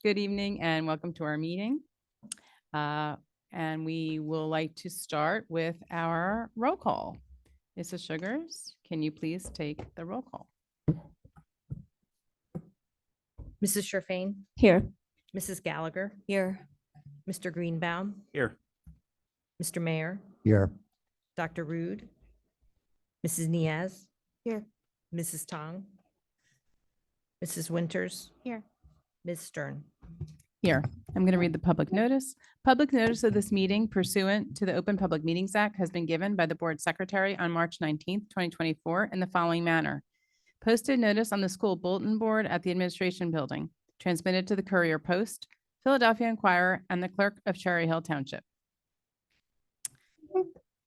Good evening and welcome to our meeting. And we will like to start with our roll call. Mrs. Sugars, can you please take the roll call? Mrs. Sherfain, Here. Mrs. Gallagher, Here. Mr. Greenbaum, Here. Mr. Mayor, Here. Dr. Rude, Mrs. Niaz. Here. Mrs. Tong, Mrs. Winters. Here. Ms. Stern. Here, I'm going to read the public notice. Public notice of this meeting pursuant to the Open Public Meetings Act has been given by the Board Secretary on March 19th, 2024 in the following manner. Posted notice on the school bulletin board at the Administration Building, transmitted to the Courier Post, Philadelphia Inquirer, and the Clerk of Cherry Hill Township.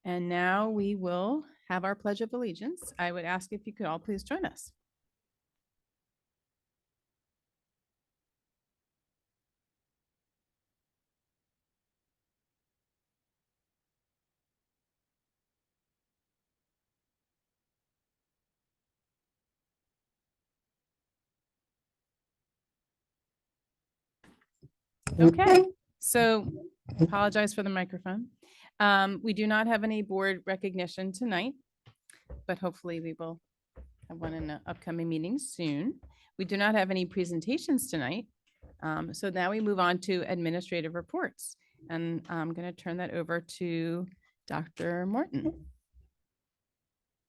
And now we will have our Pledge of Allegiance. I would ask if you could all please join us. Okay, so apologize for the microphone. We do not have any board recognition tonight, but hopefully we will have one in the upcoming meetings soon. We do not have any presentations tonight. So now we move on to administrative reports, and I'm going to turn that over to Dr. Morton.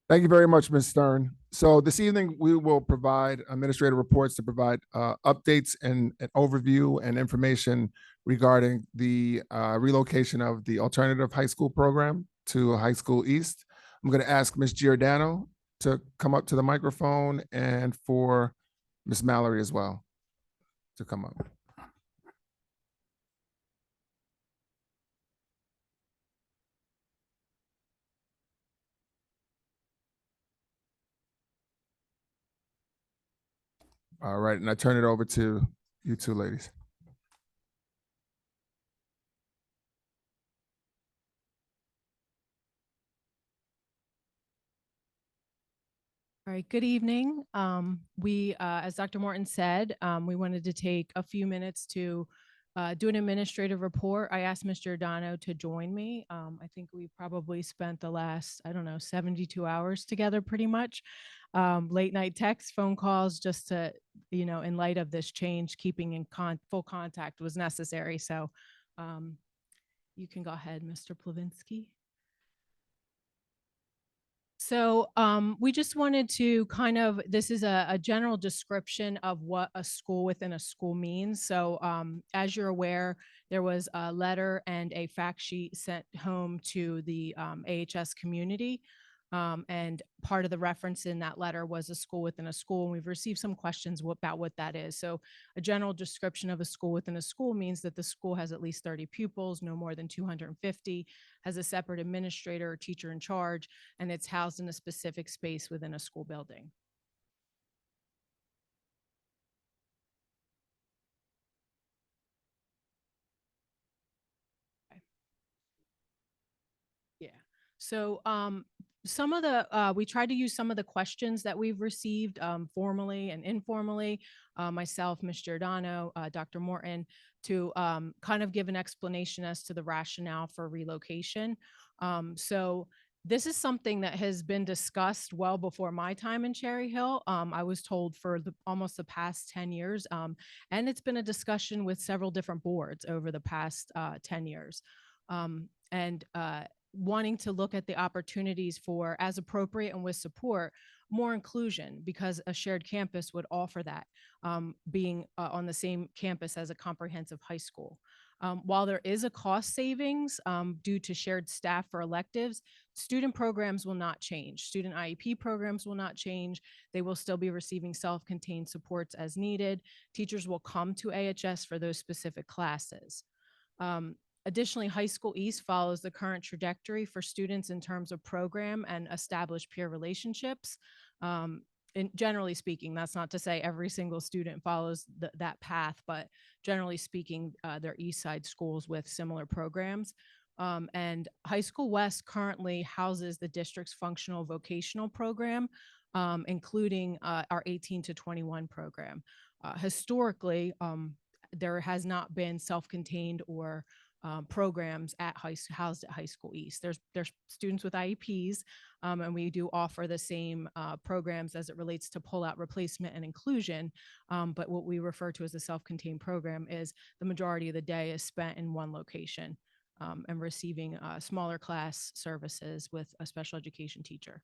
Thank you very much, Ms. Stern. So this evening, we will provide administrative reports to provide updates and an overview and information regarding the relocation of the alternative high school program to High School East. I'm going to ask Ms. Giordano to come up to the microphone and for Ms. Mallory as well to come up. All right, and I turn it over to you two ladies. All right, good evening. As Dr. Morton said, we wanted to take a few minutes to do an administrative report. I asked Ms. Giordano to join me. I think we probably spent the last, 72 hours together pretty much. Late night texts, phone calls, just to, in light of this change, keeping in full contact was necessary. So you can go ahead, Mr. Plavinsky. So we just wanted to this is a general description of what a school within a school means. So as you're aware, there was a letter and a fact sheet sent home to the AHS community. And part of the reference in that letter was a school within a school. And we've received some questions about what that is. So a general description of a school within a school means that the school has at least 30 pupils, no more than 250, has a separate administrator or teacher in charge, and it's housed in a specific space within a school building. Okay. Yeah. So some of the, we tried to use some of the questions that we've received formally and informally, myself, Ms. Giordano, Dr. Morton, to kind of give an explanation as to the rationale for relocation. So this is something that has been discussed well before my time in Cherry Hill. I was told for almost the past 10 years, and it's been a discussion with several different boards over the past 10 years. Wanting to look at the opportunities for, as appropriate and with support, more inclusion, because a shared campus would offer that, being on the same campus as a comprehensive high school. While there is a cost savings due to shared staff for electives, student programs will not change. Student IEP programs will not change. They will still be receiving self-contained supports as needed. Teachers will come to AHS for those specific classes. Additionally, High School East follows the current trajectory for students in terms of program and established peer relationships. And generally speaking, that's not to say every single student follows that path, but generally speaking, they're East Side schools with similar programs. And High School West currently houses the district's functional vocational program, including our 18 to 21 program. Historically, there has not been self-contained or programs at housed at High School East. There's students with IEPs, and we do offer the same programs as it relates to pull-out replacement and inclusion. But what we refer to as a self-contained program is the majority of the day is spent in one location and receiving smaller class services with a special education teacher.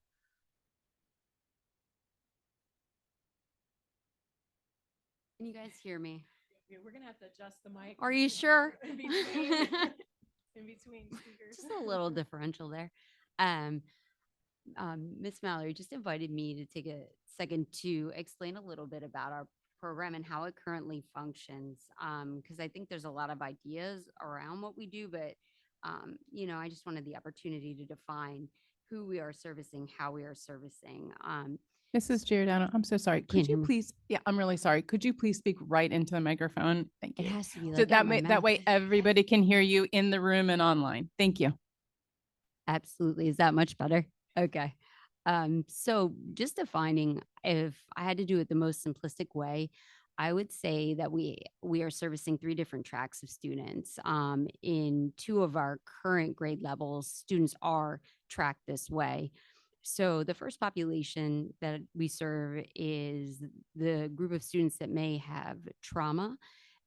Can you guys hear me? We're gonna have to adjust the mic. Are you sure? In between speakers. Just a little differential there. Um, Miss Mallory just invited me to take a second to explain a little bit about our program and how it currently functions. Because I think there's a lot of ideas around what we do, but I just wanted the opportunity to define who we are servicing, how we are servicing. Mrs. Giordano, I'm so sorry. Can't Could hear you me. please, yeah, I'm really sorry. Could you please speak right into the microphone? Thank It you. has to be So like that out my way, that mouth. way everybody can hear you in the room and online. Thank you. Absolutely. Is that much better? Okay. So just defining, if I had to do it the most simplistic way, I would say that we are servicing 3 different tracks of students. In 2 of our current grade levels, students are tracked this way. So the first population that we serve is the group of students that may have trauma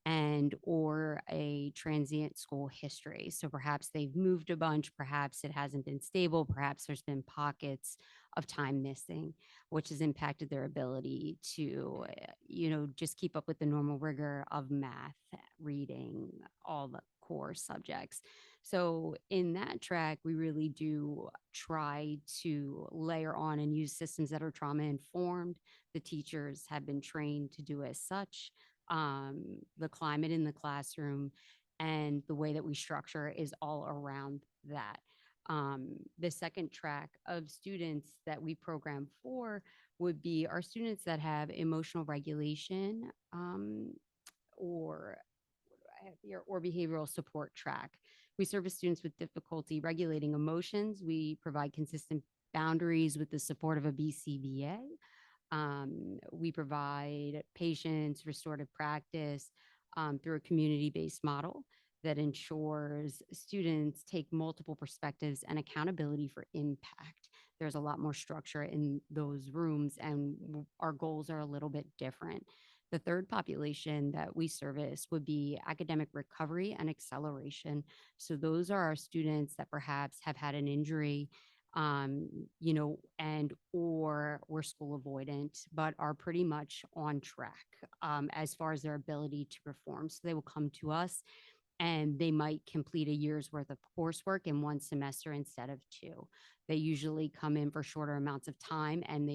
and or a transient school history. So perhaps they've moved a bunch, perhaps it hasn't been stable, perhaps there's been pockets of time missing, which has impacted their ability to, just keep up with the normal rigor of math, reading, all the core subjects. So in that track, we really do try to layer on and use systems that are trauma informed. The teachers have been trained to do as such. The climate in the classroom and the way that we structure is all around that. The second track of students that we program for would be our students that have emotional regulation or what do I have here, or behavioral support track. We service students with difficulty regulating emotions. We provide consistent boundaries with the support of a BCBA. We provide patients restorative practice through a community-based model that ensures students take multiple perspectives and accountability for impact. There's a lot more structure in those rooms, and our goals are a little bit different. The third population that we service would be academic recovery and acceleration. So those are our students that perhaps have had an injury, and or were school avoidant, but are pretty much on track as far as their ability to perform. So they will come to us and they might complete a year's worth of coursework in one semester instead of 2. They usually come in for shorter amounts of time, and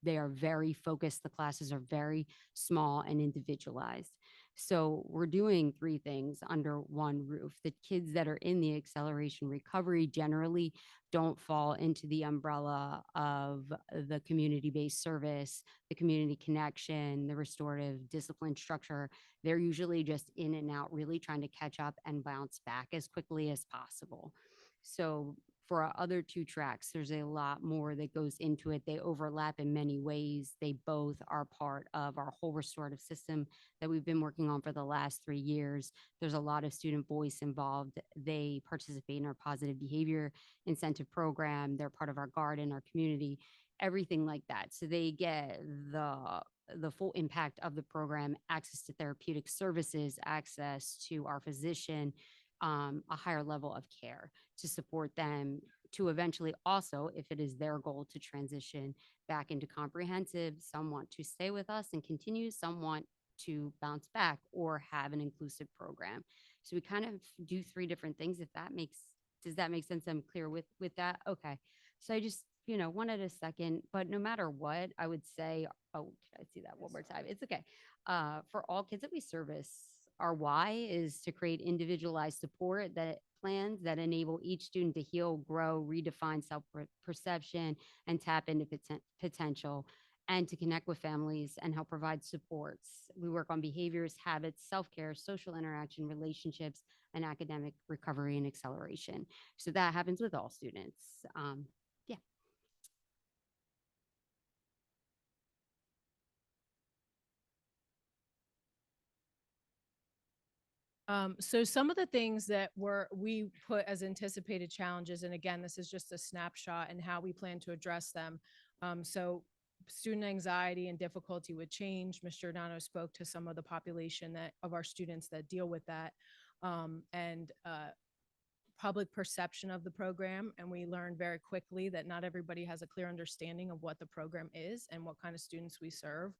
they are very focused. The classes are very small and individualized. So we're doing 3 things under one roof. The kids that are in the acceleration recovery generally don't fall into the umbrella of the community-based service, the community connection, the restorative discipline structure. They're usually just in and out, really trying to catch up and bounce back as quickly as possible. So for our other 2 tracks, there's a lot more that goes into it. They overlap in many ways. They both are part of our whole restorative system that we've been working on for the last 3 years. There's a lot of student voice involved. They participate in our positive behavior incentive program. They're part of our garden, our community, everything like that. So they get the full impact of the program, access to therapeutic services, access to our physician, a higher level of care to support them to eventually also, if it is their goal, to transition back into comprehensive. Some want to stay with us and continue, some want to bounce back or have an inclusive program. So we kind of do 3 different things. Does that make sense? I'm clear with that? Okay. So I just, wanted a second, but no matter what, I would say, oh, can I see that one more time? It's okay. For all kids that we service, our why is to create individualized support that plans that enable each student to heal, grow, redefine self-perception, and tap into potential. and to connect with families and help provide supports. We work on behaviors, habits, self-care, social interaction, relationships, and academic recovery and acceleration. So that happens with all students. Yeah. So some of the things that we put as anticipated challenges, and again, this is just a snapshot and how we plan to address them. So student anxiety and difficulty with change. Mr. Giordano spoke to some of the population of our students that deal with that. And public perception of the program. And we learned very quickly that not everybody has a clear understanding of what the program is and what kind of students we serve.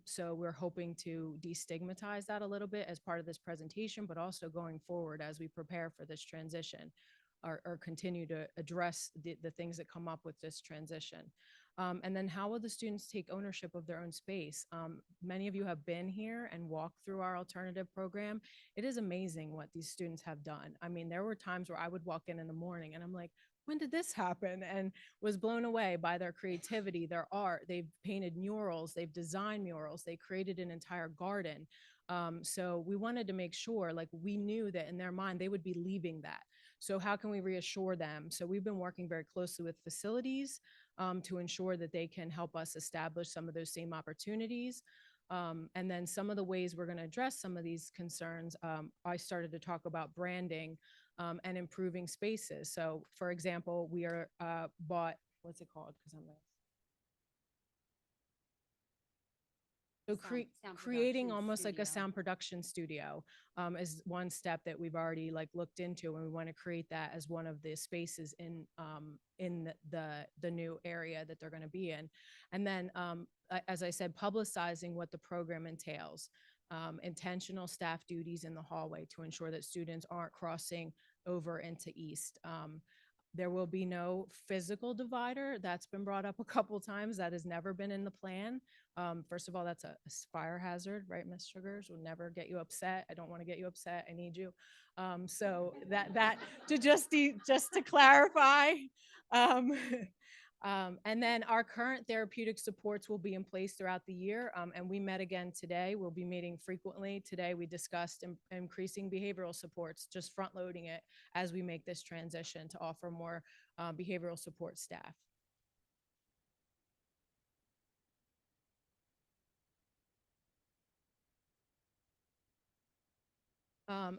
So we're hoping to destigmatize that a little bit as part of this presentation, but also going forward as we prepare for this transition or continue to address the things that come up with this transition. And then how will the students take ownership of their own space? Many of you have been here and walked through our alternative program. It is amazing what these students have done. I mean, there were times where I would walk in the morning and I'm like, when did this happen? And was blown away by their creativity, their art. They've painted murals, they've designed murals, they created an entire garden. So we wanted to make sure, like, we knew that in their mind, they would be leaving that. So how can we reassure them? So we've been working very closely with facilities to ensure that they can help us establish some of those same opportunities. And then some of the ways we're going to address some of these concerns, I started to talk about branding and improving spaces. So for example, we are bought, what's it called? Because I'm so Sound creating production almost like a studio. sound production studio is one step that we've already like looked into, and we want to create that as one of the spaces in the new area that they're going to be in. And then, as I said, publicizing what the program entails. Intentional staff duties in the hallway to ensure that students aren't crossing over into East. There will be no physical divider. That's been brought up a couple times. That has never been in the plan. First of all, that's a fire hazard, right, Ms. Sugars? Will never get you upset. I don't want to get you upset. I need you. So that to just to clarify. And then our current therapeutic supports will be in place throughout the year. And we met again today. We'll be meeting frequently. Today, we discussed increasing behavioral supports, just front loading it as we make this transition to offer more behavioral support staff.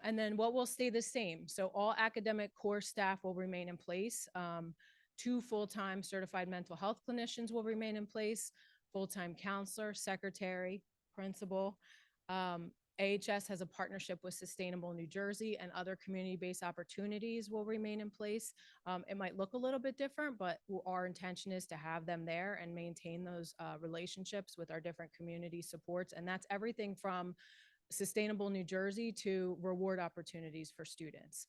And then what will stay the same? So all academic core staff will remain in place. 2 full-time certified mental health clinicians will remain in place, full-time counselor, secretary, principal. AHS has a partnership with Sustainable New Jersey, and other community-based opportunities will remain in place. It might look a little bit different, but our intention is to have them there and maintain those relationships with our different community supports. And that's everything from Sustainable New Jersey to reward opportunities for students.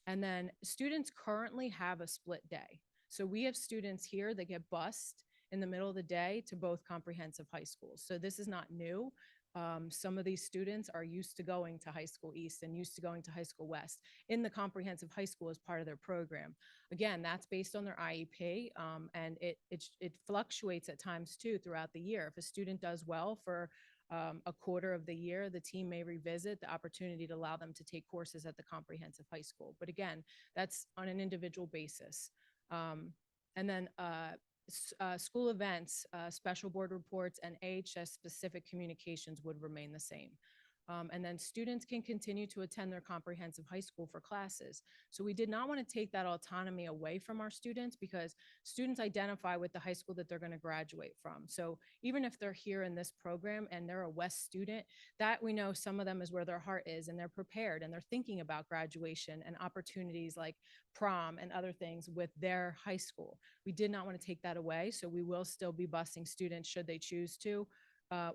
And then students currently have a split day. So we have students here that get bused in the middle of the day to both comprehensive high schools. So this is not new. Some of these students are used to going to High School East and used to going to High School West in the comprehensive high school as part of their program. Again, that's based on their IEP, and it fluctuates at times too throughout the year. If a student does well for a quarter of the year, the team may revisit the opportunity to allow them to take courses at the comprehensive high school. But again, that's on an individual basis. And then school events, special board reports, and AHS specific communications would remain the same. And then students can continue to attend their comprehensive high school for classes. So we did not want to take that autonomy away from our students, because students identify with the high school that they're going to graduate from. So even if they're here in this program and they're a West student, that we know some of them is where their heart is, and they're prepared and they're thinking about graduation and opportunities like prom and other things with their high school. We did not want to take that away. So we will still be busing students should they choose to,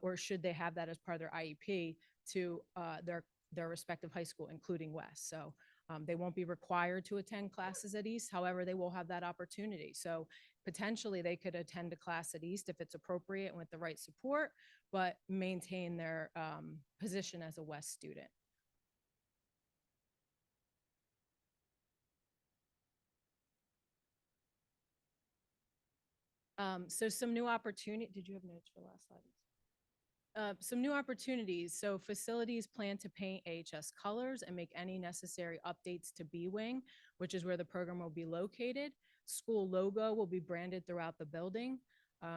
or should they have that as part of their IEP, to their respective high school, including West. So they won't be required to attend classes at East. However, they will have that opportunity. So potentially they could attend a class at East if it's appropriate and with the right support, but maintain their position as a West student. So some new opportunity, did you have notes for last slide? Some new opportunities. So facilities plan to paint AHS colors and make any necessary updates to B Wing, which is where the program will be located. School logo will be branded throughout the building.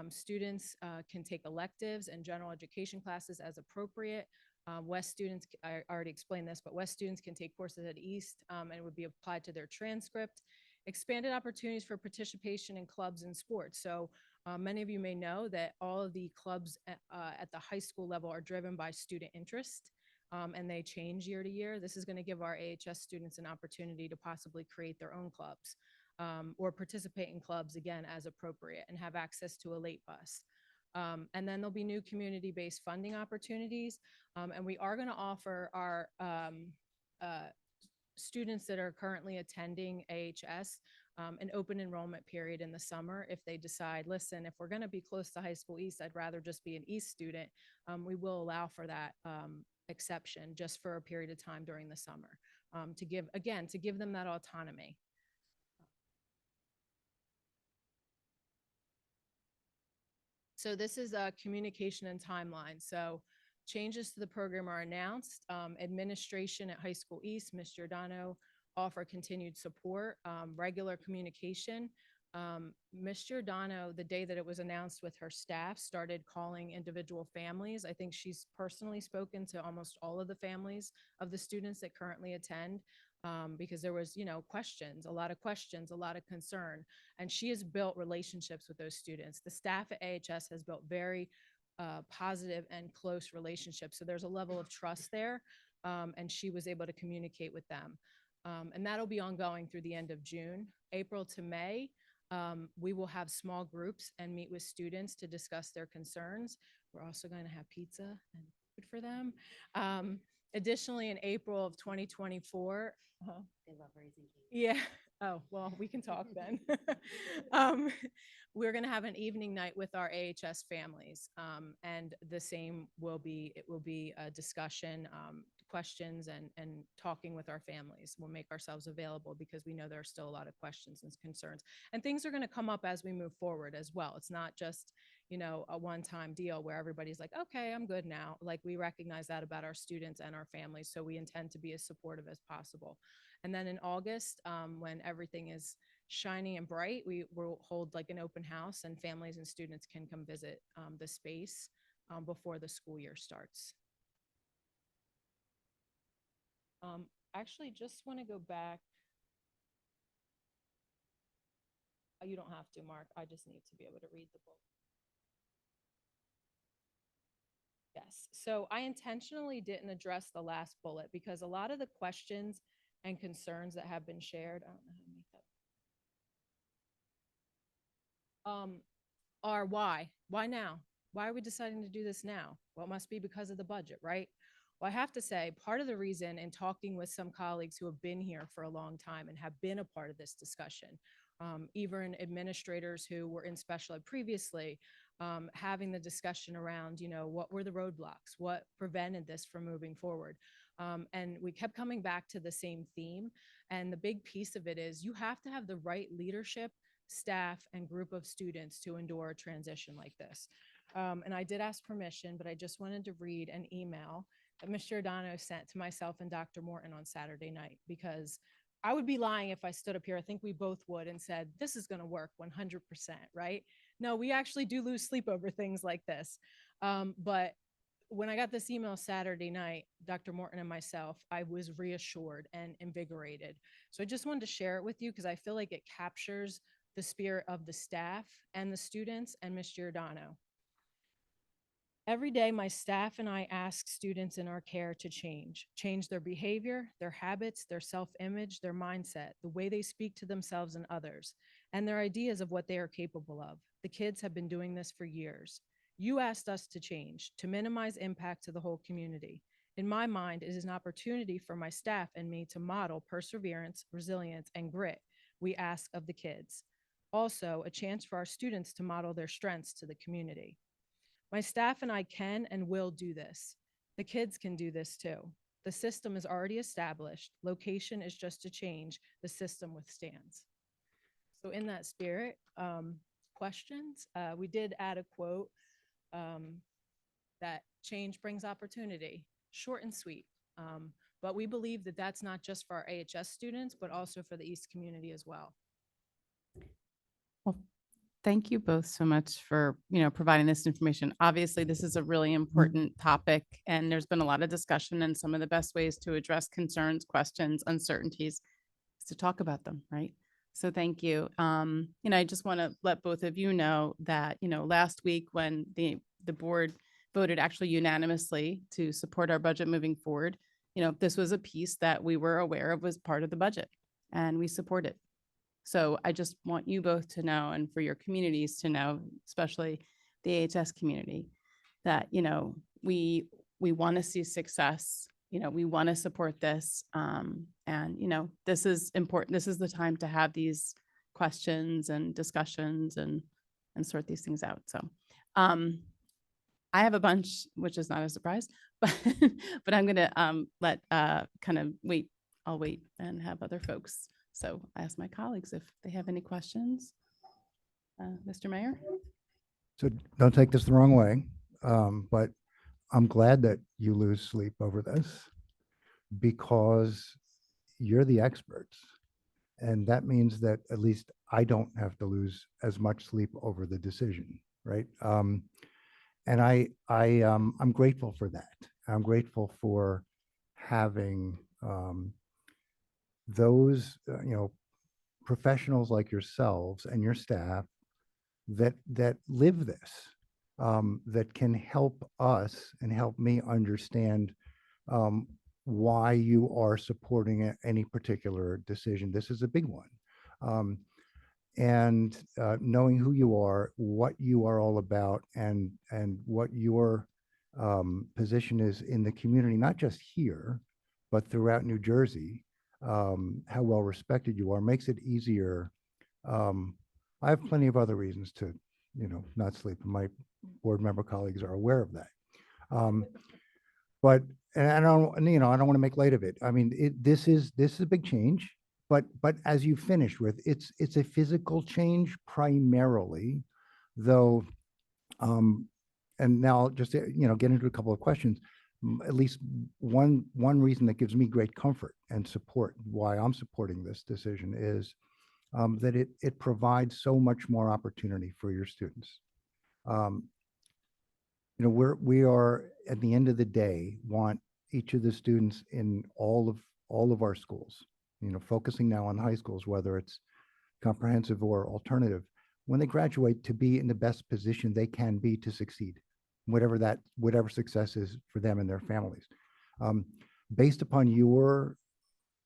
Students can take electives and general education classes as appropriate. West students, I already explained this, but West students can take courses at East and it would be applied to their transcript. Expanded opportunities for participation in clubs and sports. So many of you may know that all of the clubs at the high school level are driven by student interest, and they change year to year. This is going to give our AHS students an opportunity to possibly create their own clubs or participate in clubs again as appropriate and have access to a late bus. And then there'll be new community-based funding opportunities. And we are going to offer our students that are currently attending AHS an open enrollment period in the summer. If they decide, listen, if we're going to be close to High School East, I'd rather just be an East student, we will allow for that exception just for a period of time during the summer to give them that autonomy. So this is a communication and timeline. So changes to the program are announced. Administration at High School East, Ms. Giordano, offer continued support, regular communication. Ms. Giordano, the day that it was announced with her staff, started calling individual families. I think she's personally spoken to almost all of the families of the students that currently attend because there was, questions, a lot of concern. And she has built relationships with those students. The staff at AHS has built very positive and close relationships. So there's a level of trust there. And she was able to communicate with them. And that'll be ongoing through the end of June. April to May, we will have small groups and meet with students to discuss their concerns. We're also going to have pizza and food for them. Additionally, in April of 2024, They love raising kids. yeah. Oh, well, we can talk then. We're going to have an evening night with our AHS families. And the same will be, it will be a discussion, questions and talking with our families. We'll make ourselves available because we know there are still a lot of questions and concerns. And things are going to come up as we move forward as well. It's not just, a one-time deal where everybody's like, okay, I'm good now. Like we recognize that about our students and our families. So we intend to be as supportive as possible. And then in August, when everything is shiny and bright, we will hold like an open house and families and students can come visit the space before the school year starts. Actually, just want to go back. You don't have to, Mark. I just need to be able to read the book. Yes, so I intentionally didn't address the last bullet because a lot of the questions and concerns that have been shared, I don't know how to make that. Are why? Why now? Why are we deciding to do this now? Well, it must be because of the budget, right? Well, I have to say, part of the reason in talking with some colleagues who have been here for a long time and have been a part of this discussion, even administrators who were in special ed previously, having the discussion around, what were the roadblocks? What prevented this from moving forward? And we kept coming back to the same theme. And the big piece of it is you have to have the right leadership, staff, and group of students to endure a transition like this. And I did ask permission, but I just wanted to read an email that Ms. Giordano sent to myself and Dr. Morton on Saturday night, because I would be lying if I stood up here. I think we both would and said, this is going to work 100%, right? No, we actually do lose sleep over things like this. But when I got this email Saturday night, Dr. Morton and myself, I was reassured and invigorated. So I just wanted to share it with you because I feel like it captures the spirit of the staff and the students and Ms. Giordano. Every day, my staff and I ask students in our care to change their behavior, their habits, their self-image, their mindset, the way they speak to themselves and others, and their ideas of what they are capable of. The kids have been doing this for years. You asked us to change, to minimize impact to the whole community. In my mind, it is an opportunity for my staff and me to model perseverance, resilience, and grit we ask of the kids. Also, a chance for our students to model their strengths to the community. My staff and I can and will do this. The kids can do this too. The system is already established. Location is just a change. The system withstands. So in that spirit, questions. We did add a quote that change brings opportunity, short and sweet. But we believe that that's not just for our AHS students, but also for the East community as well. Well, thank you both so much for, providing this information. Obviously, this is a really important topic, and there's been a lot of discussion, and some of the best ways to address concerns, questions, uncertainties is to talk about them, right? So thank you. I just want to let both of you know that, last week when the board voted actually unanimously to support our budget moving forward, this was a piece that we were aware of was part of the budget, and we support it. So I just want you both to know, and for your communities to know, especially the AHS community, that, we want to see success. We want to support this. And, this is important. This is the time to have these questions and discussions and sort these things out. So I have a bunch, which is not a surprise, but I'm going to let wait. I'll wait and have other folks. So I ask my colleagues if they have any questions. Mr. Mayor? So don't take this the wrong way, but I'm glad that you lose sleep over this because you're the experts. And that means that at least I don't have to lose as much sleep over the decision, right? And I'm grateful for that. I'm grateful for having those, professionals like yourselves and your staff that live this, that can help us and help me understand why you are supporting any particular decision. This is a big one. And knowing who you are, what you are all about, and what your position is in the community, not just here, but throughout New Jersey, how well respected you are, makes it easier. I have plenty of other reasons to, not sleep. My board member colleagues are aware of that. But and I don't want to make light of it. I mean, this is a big change. But as you finish with, it's a physical change primarily, though. And now I'll just get into a couple of questions. At least one reason that gives me great comfort and support why I'm supporting this decision is that it provides so much more opportunity for your students. We are at the end of the day want each of the students in all of our schools, focusing now on high schools, whether it's comprehensive or alternative, when they graduate, to be in the best position they can be to succeed, whatever success is for them and their families. Based upon your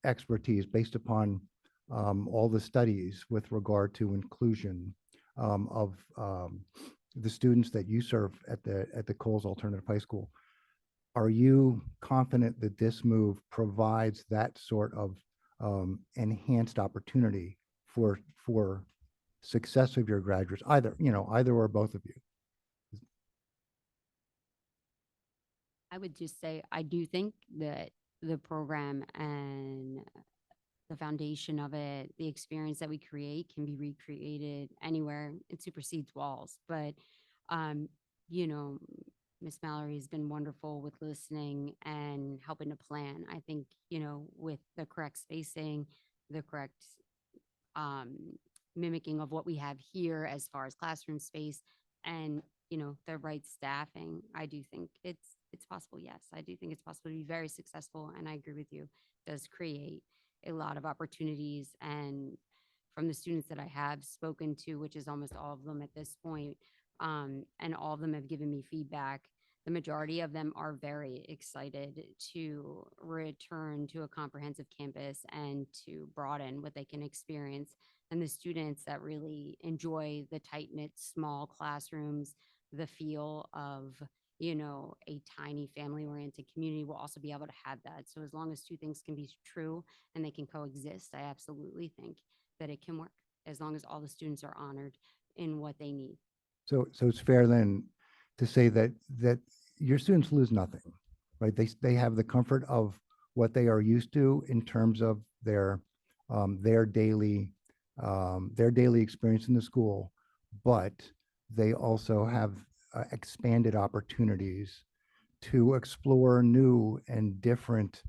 expertise, based upon all the studies with regard to inclusion of the students that you serve at the Coles Alternative High School, are you confident that this move provides that sort of enhanced opportunity for success of your graduates, either or both of you? I would just say, I do think that the program and the foundation of it, the experience that we create can be recreated anywhere. It supersedes walls. But, Miss Mallory has been wonderful with listening and helping to plan. I think, with the correct spacing, the correct mimicking of what we have here as far as classroom space and, the right staffing, I do think it's possible. Yes, I do think it's possible to be very successful. And I agree with you, it does create a lot of opportunities. And from the students that I have spoken to, which is almost all of them at this point, and all of them have given me feedback, the majority of them are very excited to return to a comprehensive campus and to broaden what they can experience. And the students that really enjoy the tight-knit, small classrooms, the feel of a tiny family-oriented community, will also be able to have that. So as long as two things can be true and they can coexist, I absolutely think that it can work, as long as all the students are honored in what they need. So it's fair then to say that your students lose nothing, right? They have the comfort of what they are used to in terms of their daily experience in the school, but they also have expanded opportunities to explore new and different,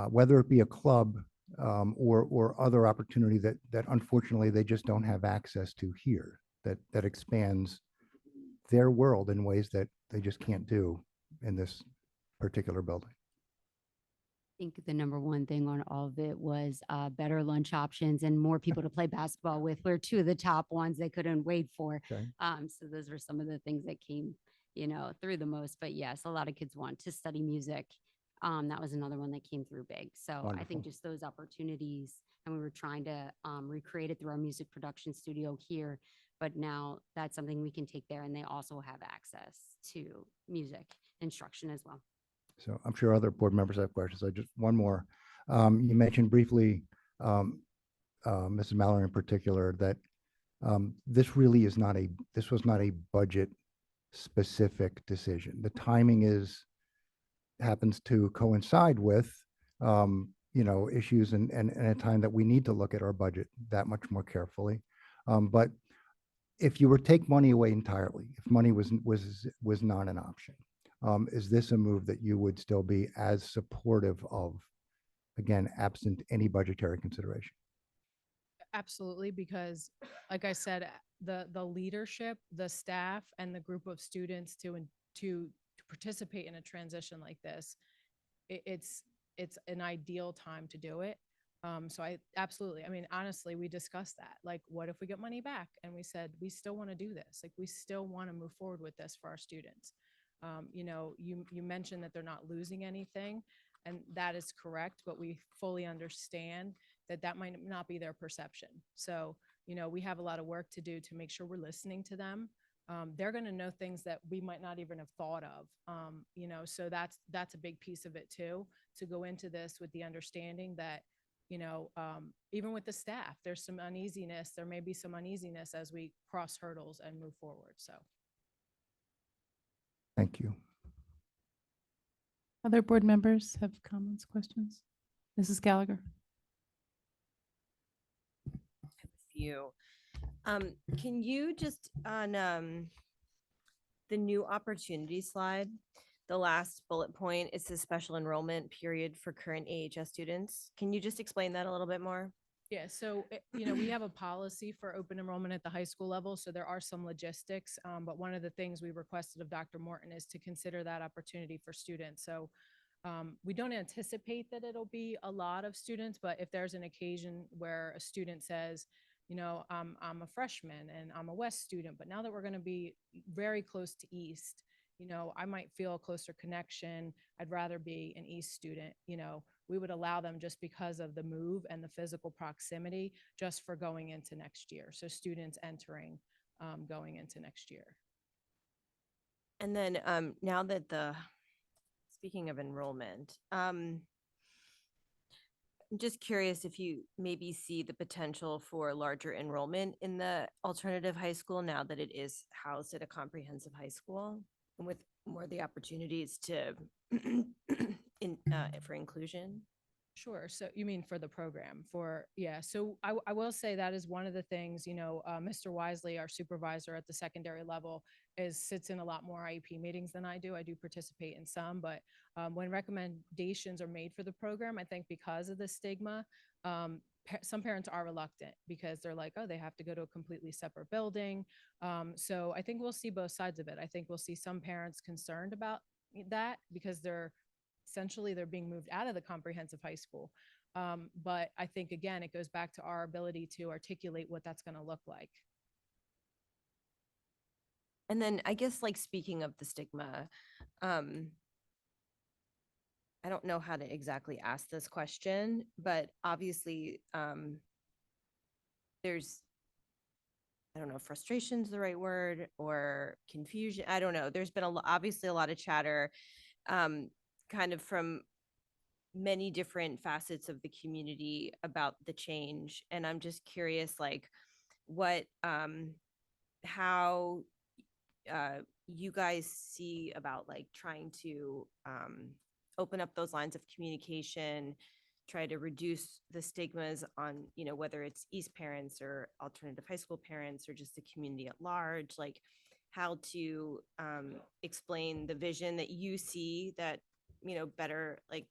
whether it be a club or other opportunity that unfortunately they just don't have access to here, that expands their world in ways that they just can't do in this particular building. I think the number one thing on all of it was better lunch options and more people to play basketball with were two of the top ones they couldn't wait for. Okay. So those were some of the things that came, through the most. But yes, a lot of kids want to study music. That was another one that came through big. So I Wonderful. think just those opportunities, and we were trying to recreate it through our music production studio here. But now that's something we can take there, and they also have access to music instruction as well. So I'm sure other board members have questions. I just, one more. You mentioned briefly, Mrs. Mallory in particular, that this really is not this was not a budget specific decision. The timing happens to coincide with, issues and a time that we need to look at our budget that much more carefully. But if you were to take money away entirely, if money was not an option, is this a move that you would still be as supportive of, again, absent any budgetary consideration? Absolutely, because like I said, the leadership, the staff, and the group of students to participate in a transition like this, it's an ideal time to do it. So I absolutely, I mean, honestly, we discussed that. Like, what if we get money back? And we said, we still want to do this. Like, we still want to move forward with this for our students. You mentioned that they're not losing anything, and that is correct, but we fully understand that might not be their perception. So, we have a lot of work to do to make sure we're listening to them. They're going to know things that we might not even have thought of. So that's a big piece of it too, to go into this with the understanding that, even with the staff, there's some uneasiness. There may be some uneasiness as we cross hurdles and move forward. So. Thank you. Other board members have comments, questions? Mrs. Gallagher? Few. Can you just on the new opportunity slide, the last bullet point, it's the special enrollment period for current AHS students. Can you just explain that a little bit more? Yeah, so, we have a policy for open enrollment at the high school level, so there are some logistics. But one of the things we requested of Dr. Morton is to consider that opportunity for students. So we don't anticipate that it'll be a lot of students, but if there's an occasion where a student says, I'm a freshman and I'm a West student, but now that we're going to be very close to East, I might feel a closer connection. I'd rather be an East student. We would allow them just because of the move and the physical proximity just for going into next year. So students entering, going into next year. And then now that speaking of enrollment, I'm just curious if you maybe see the potential for larger enrollment in the alternative high school now that it is housed at a comprehensive high school and with more of the opportunities to for inclusion. Sure. So you mean for the program yeah. So I will say that is one of the things, Mr. Wisely, our supervisor at the secondary level, sits in a lot more IEP meetings than I do. I do participate in some, but when recommendations are made for the program, I think because of the stigma, some parents are reluctant because they're like, oh, they have to go to a completely separate building. So I think we'll see both sides of it. I think we'll see some parents concerned about that because they're being moved out of the comprehensive high school. But I think, again, it goes back to our ability to articulate what that's going to look like. And then I guess like speaking of the stigma, I don't know how to exactly ask this question, but obviously there's, I don't know if frustration is the right word or confusion. I don't know. There's been obviously a lot of chatter kind of from many different facets of the community about the change. And I'm just curious, like how you guys see about like trying to open up those lines of communication try to reduce the stigmas on, you know, whether it's East parents or alternative high school parents or just the community at large, like how to explain the vision that you see that, you know, better, like,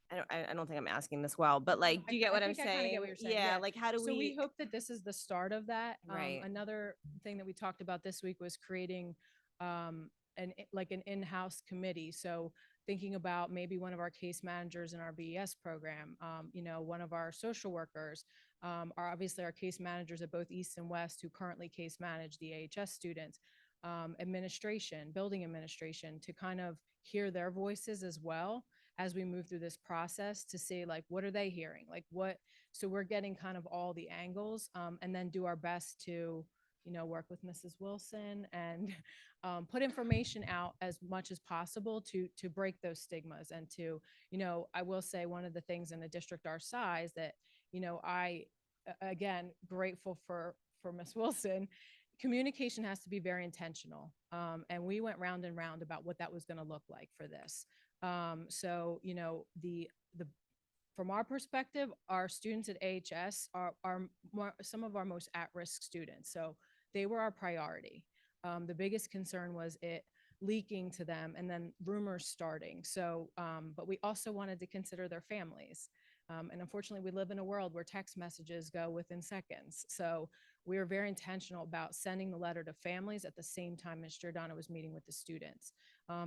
I don't think I'm asking this well, but like, do you get what I'm think I kinda get saying? what you're saying, Yeah, yeah. like how do So we we? hope that this is the start of that. Right. Another thing that we talked about this week was creating like an in-house committee. So thinking about maybe one of our case managers in our BES program, you know, one of our social workers, are obviously our case managers at both East and West who currently case manage the AHS students, administration, building administration, to kind of hear their voices as well as we move through this process to see like what are they hearing, like what, so we're getting kind of all the angles, and then do our best to, you know, work with Mrs. Wilson and put information out as much as possible to break those stigmas and to, you know, I will say one of the things in a district our size that, you know, again, grateful for Miss Wilson. Communication has to be very intentional. And we went round and round about what that was going to look like for this. So, you know, from our perspective, our students at AHS are some of our most at-risk students. So they were our priority. The biggest concern was it leaking to them and then rumors starting. So, but we also wanted to consider their families. And unfortunately, we live in a world where text messages go within seconds. So we were very intentional about sending the letter to families at the same time as Giordano was meeting with the students.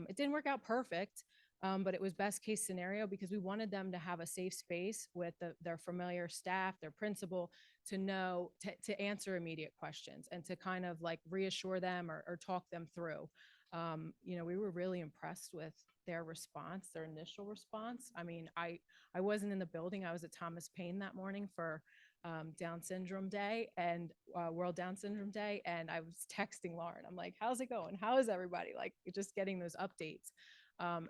It didn't work out perfect, but it was best case scenario because we wanted them to have a safe space with their familiar staff, their principal, to know, to answer immediate questions and to kind of like reassure them or talk them through. You know, we were really impressed with their response, their initial response. I mean, I wasn't in the building. I was at Thomas Paine that morning for Down Syndrome Day and World Down Syndrome Day. And I was texting Lauren. I'm like, how's it going? How is everybody? Like just getting those updates.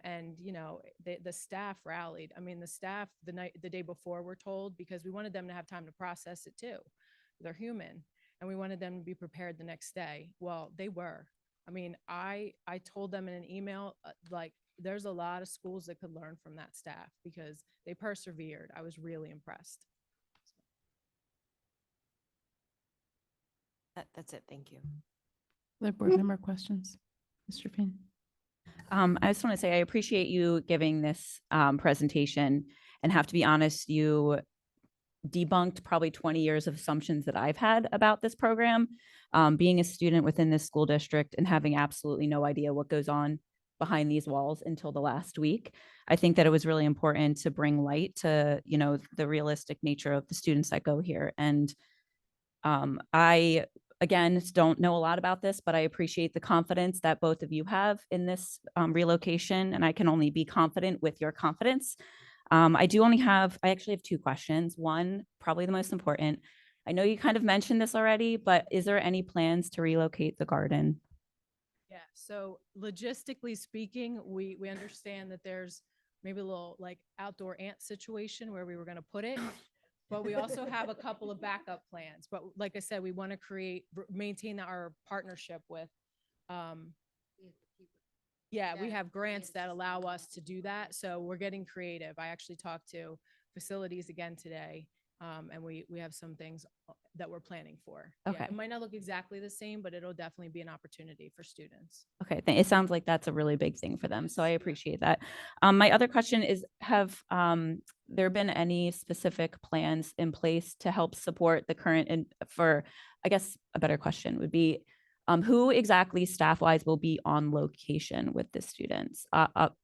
And you know, the staff rallied. I mean, the staff the day before were told because we wanted them to have time to process it too. They're human, and we wanted them to be prepared the next day. Well, they were. I mean, I told them in an email, like there's a lot of schools that could learn from that staff because they persevered. I was really impressed. That's it. Thank you. Other board member questions? Mr. Payne? I just want to say I appreciate you giving this presentation, and have to be honest, you debunked probably 20 years of assumptions that I've had about this program. Being a student within this school district and having absolutely no idea what goes on behind these walls until the last week, I think that it was really important to bring light to, you know, the realistic nature of the students that go here. And I, again, don't know a lot about this, but I appreciate the confidence that both of you have in this relocation, and I can only be confident with your confidence. I actually have two questions. One, probably the most important. I know you kind of mentioned this already, but is there any plans to relocate the garden? Yeah, so logistically speaking, we understand that there's maybe a little like outdoor ant situation where we were going to put it, but we also have a couple of backup plans. But like I said, we want to maintain our partnership with, yeah, we have grants that allow us to do that. So we're getting creative. I actually talked to facilities again today. And we have some things that we're planning for. Yeah, Okay. it might not look exactly the same, but it'll definitely be an opportunity for students. Okay, it sounds like that's a really big thing for them, so I appreciate that. My other question is, have there been any specific plans in place to help support the current, and for, I guess a better question would be, who exactly staff-wise will be on location with the students,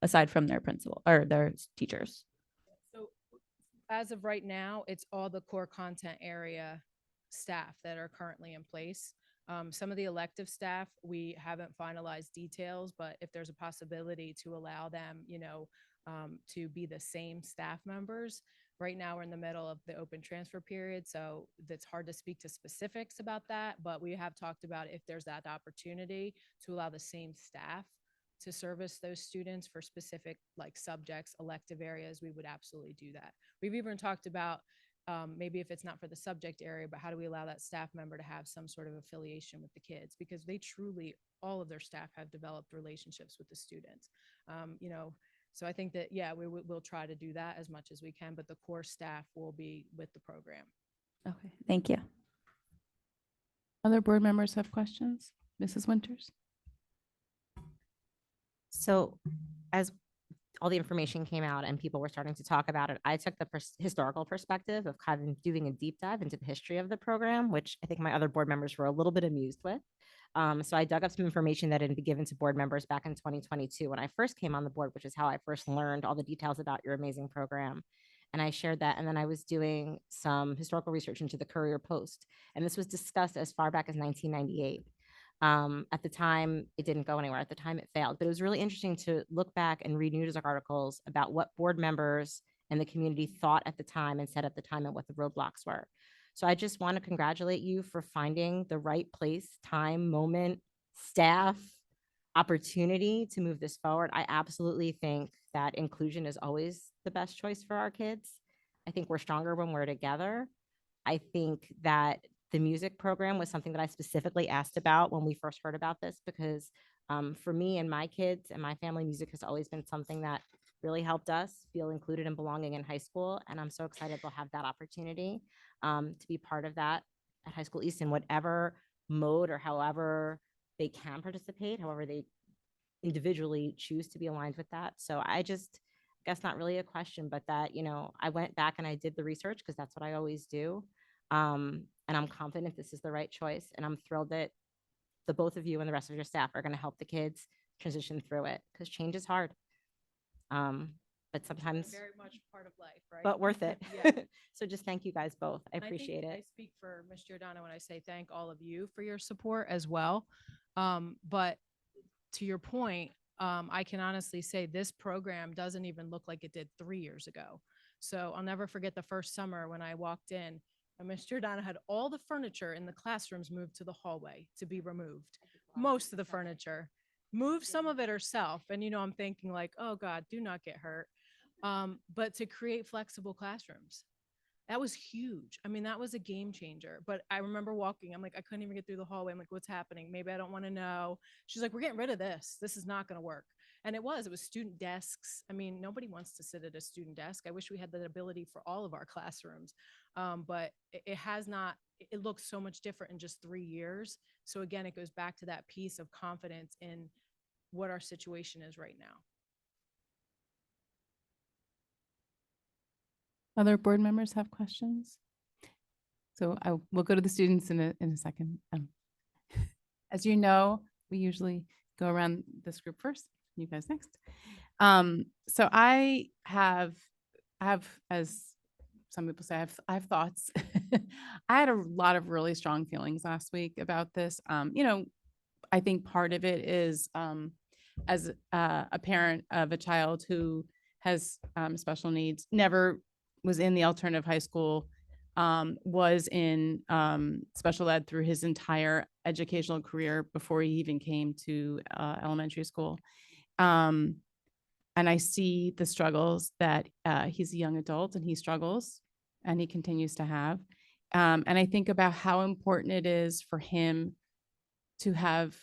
aside from their principal or their teachers? So as of right now, it's all the core content area staff that are currently in place. Some of the elective staff, we haven't finalized details, but if there's a possibility to allow them, you know, to be the same staff members. Right now, we're in the middle of the open transfer period, so it's hard to speak to specifics about that, but we have talked about if there's that opportunity to allow the same staff to service those students for specific like subjects, elective areas, we would absolutely do that. We've even talked about maybe if it's not for the subject area, but how do we allow that staff member to have some sort of affiliation with the kids? Because they truly, all of their staff have developed relationships with the students. You know, So I think that, yeah, we'll try to do that as much as we can, but the core staff will be with the program. Okay, thank you. Other board members have questions? Mrs. Winters? So as all the information came out and people were starting to talk about it, I took the historical perspective of kind of doing a deep dive into the history of the program, which I think my other board members were a little bit amused with. So I dug up some information that had been given to board members back in 2022 when I first came on the board, which is how I first learned all the details about your amazing program. And I shared that. And then I was doing some historical research into the Courier Post. And this was discussed as far back as 1998. At the time, it didn't go anywhere. At the time, it failed. But it was really interesting to look back and read news articles about what board members and the community thought at the time and said at the time and what the roadblocks were. So I just want to congratulate you for finding the right place, time, moment, staff, opportunity to move this forward. I absolutely think that inclusion is always the best choice for our kids. I think we're stronger when we're together. I think that the music program was something that I specifically asked about when we first heard about this, because for me and my kids and my family, music has always been something that really helped us feel included and belonging in high school. And I'm so excited they'll have that opportunity to be part of that at High School East in whatever mode or however they can participate, however they individually choose to be aligned with that. So I just guess not really a question, but that, you know, I went back and I did the research because that's what I always do. And I'm confident this is the right choice. And I'm thrilled that the both of you and the rest of your staff are going to help the kids transition through it, because change is hard. But sometimes, Very much part of life, right? but worth it. Yeah. So just thank you guys both. I And think appreciate I it. speak for Ms. Giordano when I say thank all of you for your support as well. But to your point, I can honestly say this program doesn't even look like it did 3 years ago. So I'll never forget the first summer when I walked in and Ms. Giordano had all the furniture in the classrooms moved to the hallway to be removed. Most of the furniture, moved some of it herself. And, you know, I'm thinking like, oh God, do not get hurt. But to create flexible classrooms, that was huge. I mean, that was a game changer. But I remember walking, I'm like, I couldn't even get through the hallway. I'm like, what's happening? Maybe I don't want to know. She's like, we're getting rid of this. This is not going to work. And it was student desks. I mean, nobody wants to sit at a student desk. I wish we had that ability for all of our classrooms. But it has not, it looks so much different in just 3 years. So again, it goes back to that piece of confidence in what our situation is right now. Other board members have questions? So I will go to the students in a second. As you know, we usually go around this group first, you guys next. So I have, as some people say, I have thoughts. I had a lot of really strong feelings last week about this. You know, I think part of it is as a parent of a child who has special needs, never was in the alternative high school, was in special ed through his entire educational career before he even came to elementary school. And I see the struggles that he's a young adult and he struggles and he continues to have. And I think about how important it is for him to have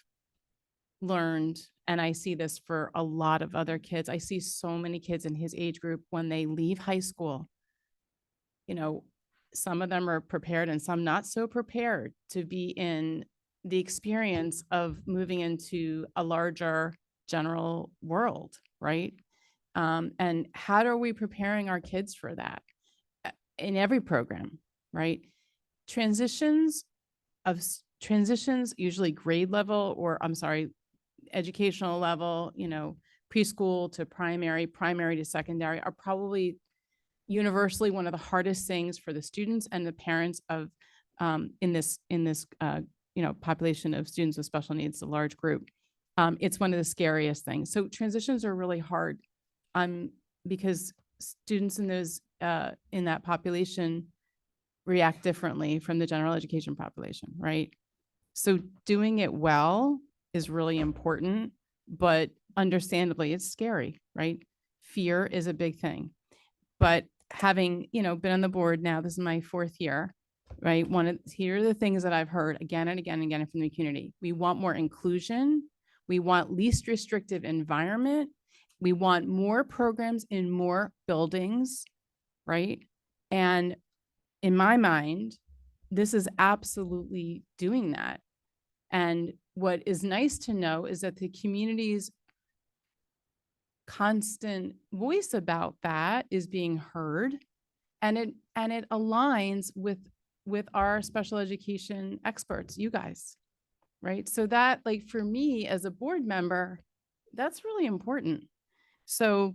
learned, and I see this for a lot of other kids. I see so many kids in his age group when they leave high school, you know, some of them are prepared and some not so prepared to be in the experience of moving into a larger general world, right? And how are we preparing our kids for that in every program, right? Transitions, usually grade level, or I'm sorry, educational level, you know, preschool to primary, primary to secondary, are probably universally one of the hardest things for the students and the parents of in this you know, population of students with special needs, a large group. It's one of the scariest things. So transitions are really hard because students in those in that population react differently from the general education population, right? So doing it well is really important, but understandably it's scary, right? Fear is a big thing. But having, you know, been on the board now, this is my 4th year, right? Here are the things that I've heard again and again and again from the community. We want more inclusion. We want least restrictive environment. We want more programs in more buildings, right? And in my mind, this is absolutely doing that. And what is nice to know is that the community's constant voice about that is being heard, and it aligns with our special education experts, you guys, right? So that, like, for me as a board member, that's really important. So,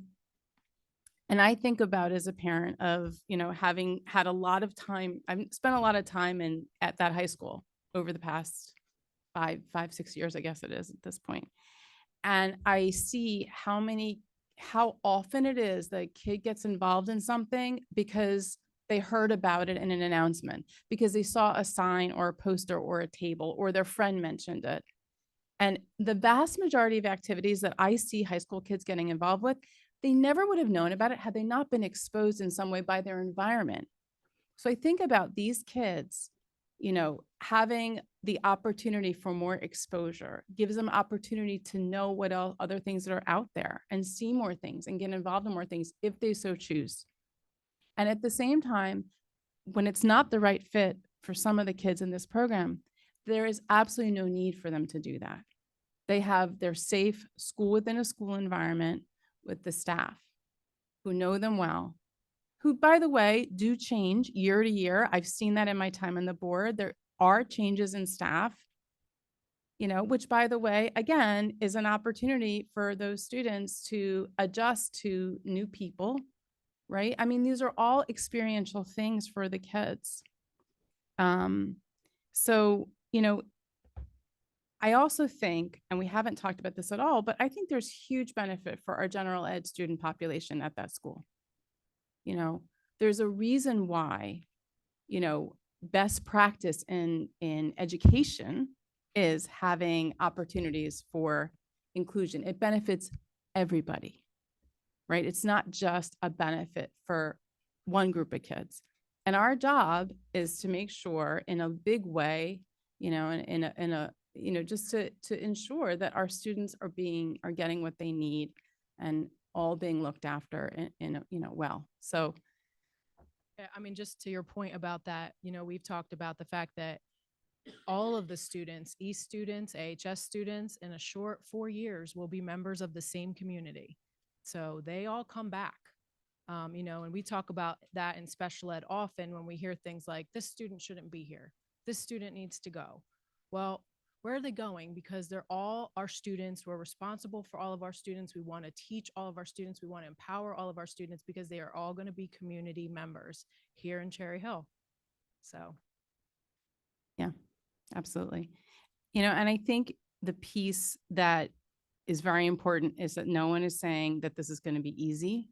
and I think about as a parent of, having had a lot of time, I've spent a lot of time at that high school over the past 6 years, I guess it is at this point. And I see how often it is that a kid gets involved in something because they heard about it in an announcement, because they saw a sign or a poster or a table, or their friend mentioned it. And the vast majority of activities that I see high school kids getting involved with, they never would have known about it had they not been exposed in some way by their environment. So I think about these kids, having the opportunity for more exposure gives them opportunity to know what other things that are out there and see more things and get involved in more things if they so choose. And at the same time, when it's not the right fit for some of the kids in this program, there is absolutely no need for them to do that. They have their safe school within a school environment with the staff who know them well, who, by the way, do change year to year. I've seen that in my time on the board. There are changes in staff, which, by the way, again, is an opportunity for those students to adjust to new people, right? I mean, these are all experiential things for the kids. So, I also think, and we haven't talked about this at all, but I think there's huge benefit for our general ed student population at that school. There's a reason why, best practice in education is having opportunities for inclusion. It benefits everybody, right? It's not just a benefit for one group of kids. And our job is to make sure in a big way, just to ensure that our students are getting what they need and all being looked after well. So, Yeah, I mean, just to your point about that, we've talked about the fact that all of the students, East students, AHS students, in a short 4 years will be members of the same community. So they all come back, and we talk about that in special ed often when we hear things like, this student shouldn't be here. This student needs to go. Well, where are they going? Because they're all our students. We're responsible for all of our students. We want to teach all of our students. We want to empower all of our students because they are all going to be community members here in Cherry Hill. So. Yeah, absolutely. And I think the piece that is very important is that no one is saying that this is going to be easy.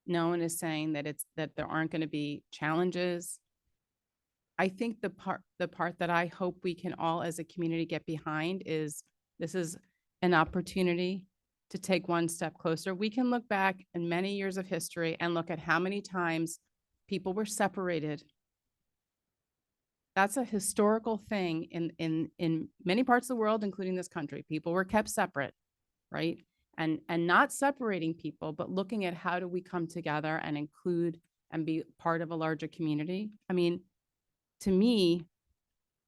No one is saying that there aren't going to be challenges. I think the part that I hope we can all as a community get behind is this is an opportunity to take one step closer. We can look back in many years of history and look at how many times people were separated. That's a historical thing in many parts of the world, including this country. People were kept separate, right? And not separating people, but looking at how do we come together and include and be part of a larger community. I mean, to me,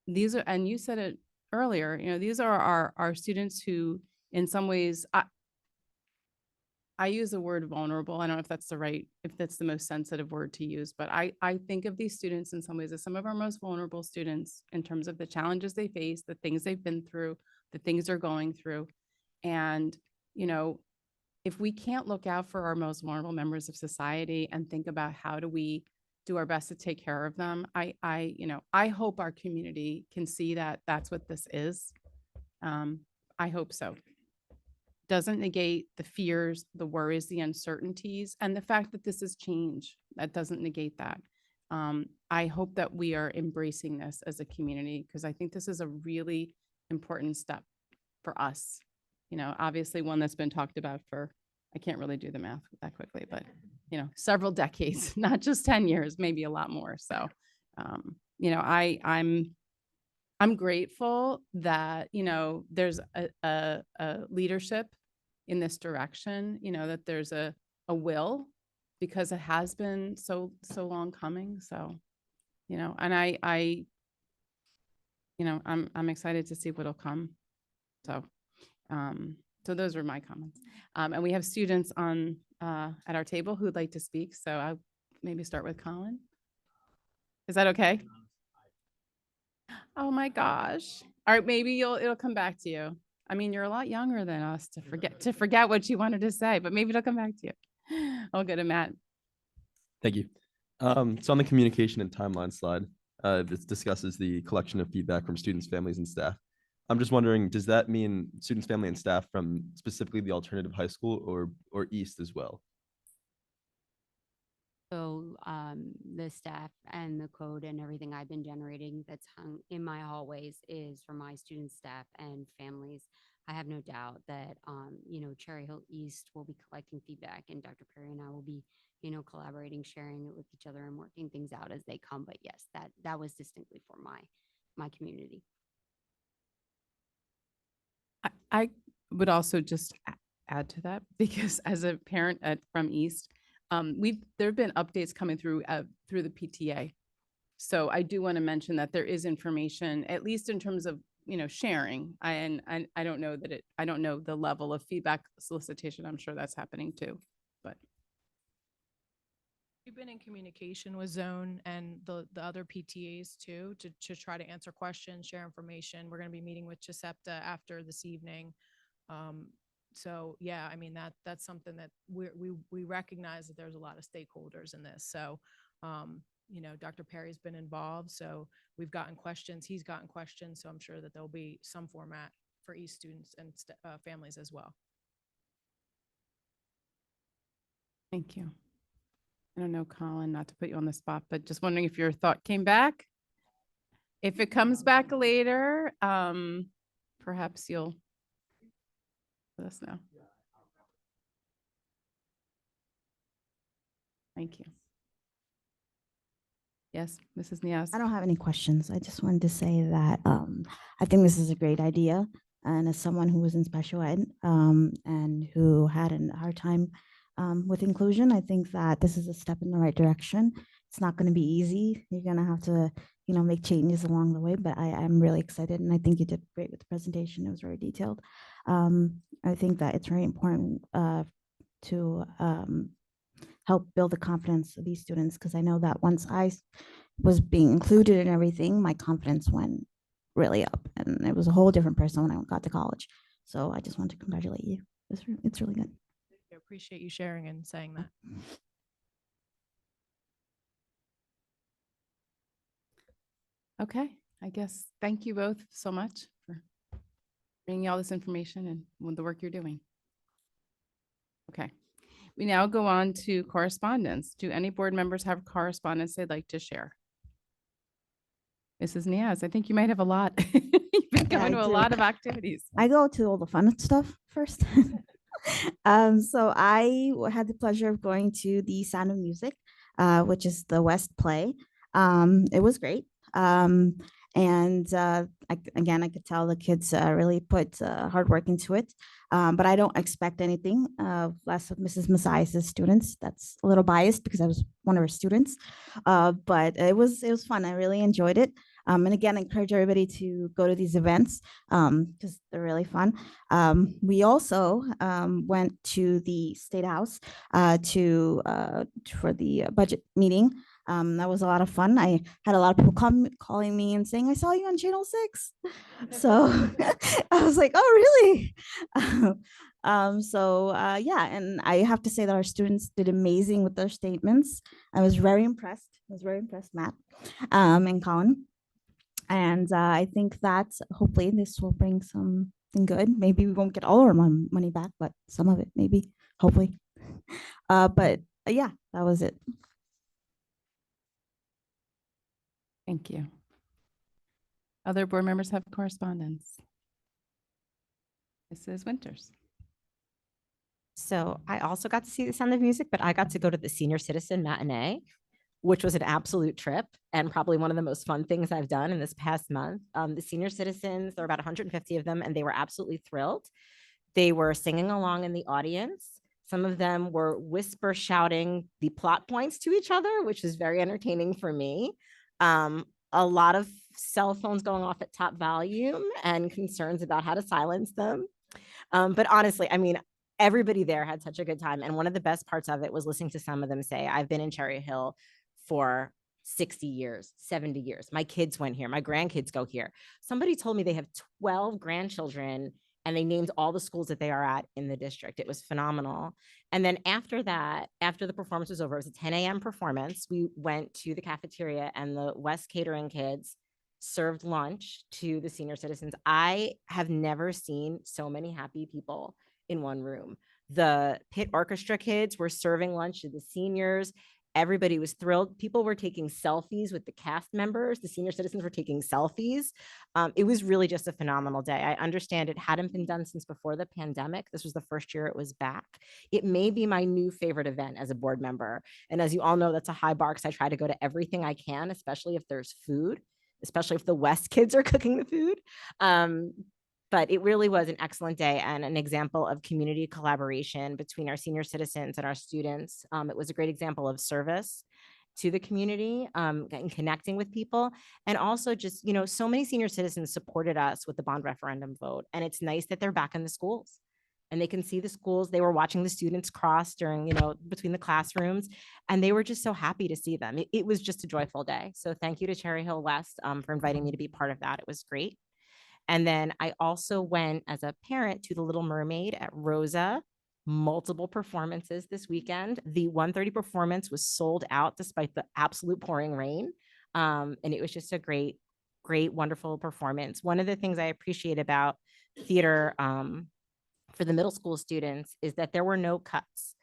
these are, and you said it earlier, these are our students who, in some ways, I use the word vulnerable. I don't know if that's the most sensitive word to use, but I think of these students in some ways as some of our most vulnerable students in terms of the challenges they face, the things they've been through, the things they're going through. And, if we can't look out for our most vulnerable members of society and think about how do we do our best to take care of them, I hope our community can see that that's what this is. I hope so. Doesn't negate the fears, the worries, the uncertainties, and the fact that this is change. That doesn't negate that. I hope that we are embracing this as a community because I think this is a really important step for us. Obviously one that's been talked about for, I can't really do the math that quickly, but several decades, not just 10 years, maybe a lot more. So, I'm grateful that, there's a leadership in this direction, that there's a will, because it has been so long coming. So, and I'm excited to see what'll come. So, so those are my comments. And we have students on, at our table who'd like to speak. So I'll maybe start with Colin. Is that okay? Oh my gosh. All right, maybe it'll come back to you. I mean, you're a lot younger than us to forget what you wanted to say, but maybe it'll come back to you. I'll go to Matt. Thank you. So on the communication and timeline slide, this discusses the collection of feedback from students, families, and staff. I'm just wondering, does that mean students, family, and staff from specifically the alternative high school or East as well? So the staff and the code and everything I've been generating that's hung in my hallways is for my students, staff, and families. I have no doubt that, Cherry Hill East will be collecting feedback, and Dr. Perry and I will be, collaborating, sharing it with each other and working things out as they come. But yes, that was distinctly for my community. I would also just add to that, because as a parent from East, there have been updates coming through the PTA. So I do want to mention that there is information, at least in terms of, sharing. And I don't know I don't know the level of feedback solicitation. I'm sure that's happening too, but. We've been in communication with Zone and the other PTAs too, to try to answer questions, share information. We're going to be meeting with Giuseppe after this evening. So yeah, I mean, that's something that we recognize that there's a lot of stakeholders in this. So, Dr. Perry's been involved, so we've gotten questions, he's gotten questions. So I'm sure that there'll be some format for East students and families as well. Thank you. I don't know, Colin, not to put you on the spot, but just wondering if your thought came back. If it comes back later, perhaps you'll let us know. Thank you. Yes, Mrs. Niaz. I don't have any questions. I just wanted to say that I think this is a great idea. And as someone who was in special ed and who had a hard time with inclusion, I think that this is a step in the right direction. It's not going to be easy. You're going to have to, make changes along the way, but I'm really excited. And I think you did great with the presentation. It was very detailed. I think that it's very important to help build the confidence of these students, because I know that once I was being included in everything, my confidence went really up, and it was a whole different person when I got to college. So I just want to congratulate you. It's really good. I appreciate you sharing and saying that. Okay, I guess, thank you both so much for bringing all this information and the work you're doing. Okay. We now go on to correspondence. Do any board members have correspondence they'd like to share? Mrs. Niaz, I think you might have a lot. You've been Yeah, going I to a do. lot of activities. I go to all the fun stuff first. So I had the pleasure of going to the Sound of Music, which is the West play. It was great. Again, I could tell the kids really put hard work into it. But I don't expect anything less of Mrs. Messiah's students. That's a little biased because I was one of her students. But it was fun. I really enjoyed it. And again, I encourage everybody to go to these events because they're really fun. We also went to the State House for the budget meeting. That was a lot of fun. I had a lot of people calling me and saying, I saw you on Channel 6. So I was like, oh, really? Yeah, and I have to say that our students did amazing with their statements. I was very impressed. Matt and Colin. And I think that hopefully this will bring something good. Maybe we won't get all our money back, but some of it, maybe, hopefully. But yeah, that was it. Thank you. Other board members have correspondence. Mrs. Winters. So I also got to see the Sound of Music, but I got to go to the Senior Citizen Matinee, which was an absolute trip and probably one of the most fun things I've done in this past month. The senior citizens, there were about 150 of them, and they were absolutely thrilled They were singing along in the audience. Some of them were whisper shouting the plot points to each other, which was very entertaining for me. A lot of cell phones going off at top volume and concerns about how to silence them. But honestly, I mean, everybody there had such a good time. And one of the best parts of it was listening to some of them say, I've been in Cherry Hill for 60 years, 70 years. My kids went here. My grandkids go here. Somebody told me they have 12 grandchildren and they named all the schools that they are at in the district. It was phenomenal. And then after that, after the performance was over, it was a 10 a.m. performance. We went to the cafeteria and the West Catering kids served lunch to the senior citizens. I have never seen so many happy people in one room. The pit orchestra kids were serving lunch to the seniors. Everybody was thrilled. People were taking selfies with the cast members. The senior citizens were taking selfies. It was really just a phenomenal day. I understand it hadn't been done since before the pandemic. This was the first year it was back. It may be my new favorite event as a board member. And as you all know, that's a high bar because I try to go to everything I can, especially if there's food, especially if the West kids are cooking the food. But it really was an excellent day and an example of community collaboration between our senior citizens and our students. It was a great example of service to the community and connecting with people. And also just, you know, so many senior citizens supported us with the bond referendum vote. And it's nice that they're back in the schools and they can see the schools. They were watching the students cross during, you know, between the classrooms, and they were just so happy to see them. It was just a joyful day. So thank you to Cherry Hill West for inviting me to be part of that. It was great. And then I also went as a parent to the Little Mermaid at Rosa, multiple performances this weekend. The 1:30 performance was sold out despite the absolute pouring rain. And it was just a great, wonderful performance. One of the things I appreciate about theater for the middle school students is that there were no cuts.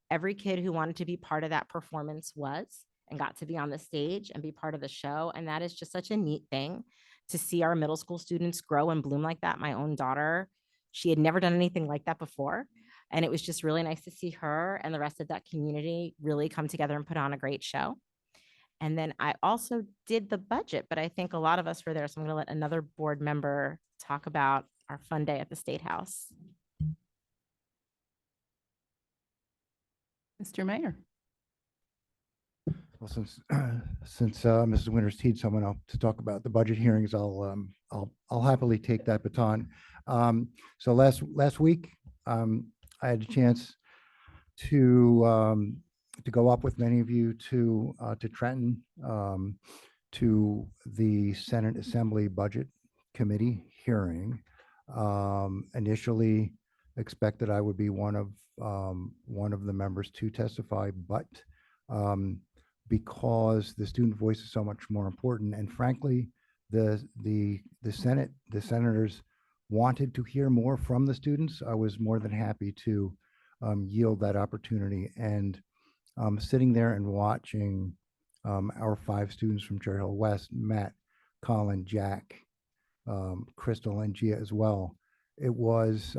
Every kid who wanted to be part of that performance was and got to be on the stage and be part of the show. And that is just such a neat thing to see our middle school students grow and bloom like that. My own daughter, she had never done anything like that before. And it was just really nice to see her and the rest of that community really come together and put on a great show. And then I also did the budget, but I think a lot of us were there. So I'm going to let another board member talk about our fun day at the State House. Mr. Mayor. Well, since Mrs. Winters teed someone up to talk about the budget hearings, I'll happily take that baton. So last week, I had a chance to go up with many of you to Trenton to the Senate Assembly Budget Committee hearing. Initially expected I would be one of the members to testify, but because the student voice is so much more important, and frankly, the senators wanted to hear more from the students, I was more than happy to yield that opportunity. And sitting there and watching our 5 students from Cherry Hill West, Matt, Colin, Jack, Crystal, and Gia as well, it was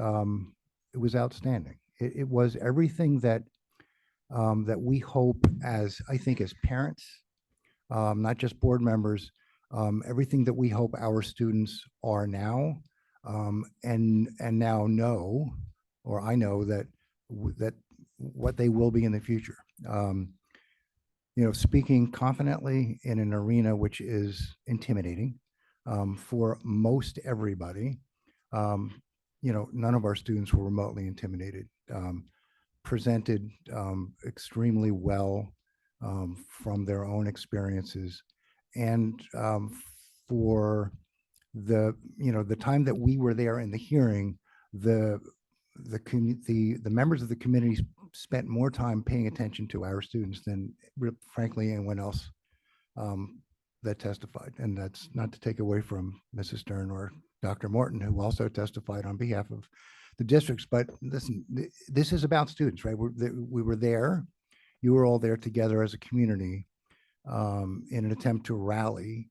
outstanding. It was everything that we hope as parents, not just board members, everything that we hope our students are now, and now know, or I know that what they will be in the future. You know, speaking confidently in an arena which is intimidating for most everybody. You know, none of our students were remotely intimidated. Presented extremely well from their own experiences, and for the time that we were there in the hearing, the members of the community spent more time paying attention to our students than frankly anyone else that testified. And that's not to take away from Mrs. Stern or Dr. Morton, who also testified on behalf of the districts. But listen, this is about students, right? We were there. You were all there together as a community in an attempt to rally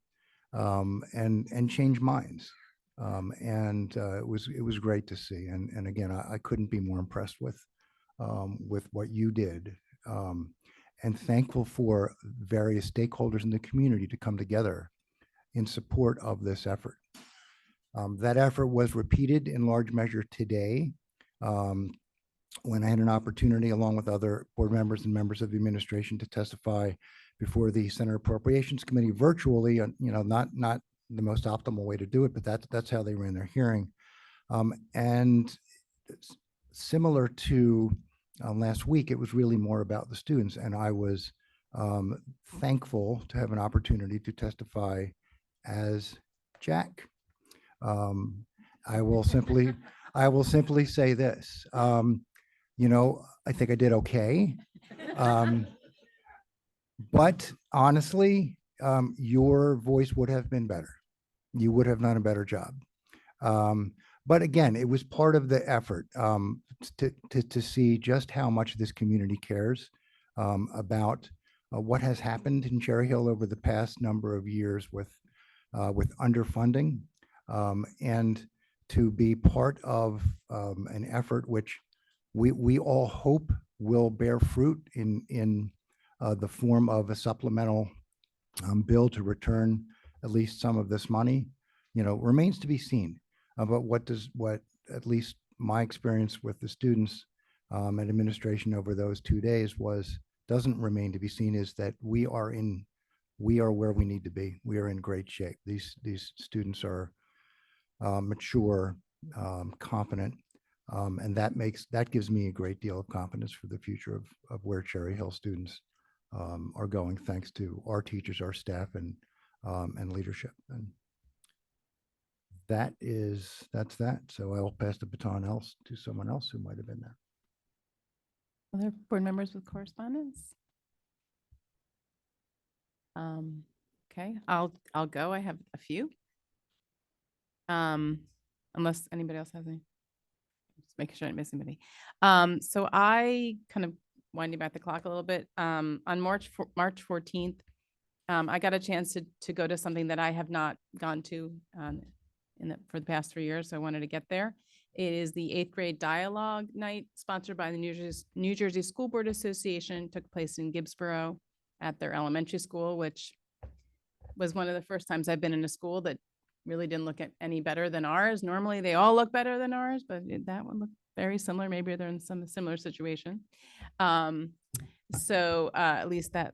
and change minds. It was great to see. And again, I couldn't be more impressed with what you did, and thankful for various stakeholders in the community to come together in support of this effort. That effort was repeated in large measure today when I had an opportunity, along with other board members and members of the administration, to testify before the Senate Appropriations Committee virtually, not the most optimal way to do it, but that's how they ran their hearing. And similar to last week, it was really more about the students, and I was thankful to have an opportunity to testify as Jack. I will simply say this. I think I did okay. But honestly, your voice would have been better. You would have done a better job. But again, it was part of the effort to see just how much this community cares about what has happened in Cherry Hill over the past number of years with underfunding, and to be part of an effort which we all hope will bear fruit in the form of a supplemental bill to return at least some of this money, remains to be seen. But what at least my experience with the students and administration over those 2 days doesn't remain to be seen, is that we are where we need to be. We are in great shape. These students are mature, competent, and that gives me a great deal of confidence for the future of where Cherry Hill students are going, thanks to our teachers, our staff, and leadership. And that's that. So I will pass the baton to someone else who might have been there. Other board members with correspondence? Okay, I'll go. I have a few. Unless anybody else has any. Just making sure I didn't miss anybody. So I kind of winding back the clock a little bit. On March 14th, I got a chance to go to something that I have not gone to for the past 3 years. So I wanted to get there. It is the 8th grade dialogue night sponsored by the New Jersey School Board Association. Took place in Gibbsboro at their elementary school, which was one of the first times I've been in a school that really didn't look any better than ours. Normally they all look better than ours, but that one looked very similar. Maybe they're in some similar situation. So at least the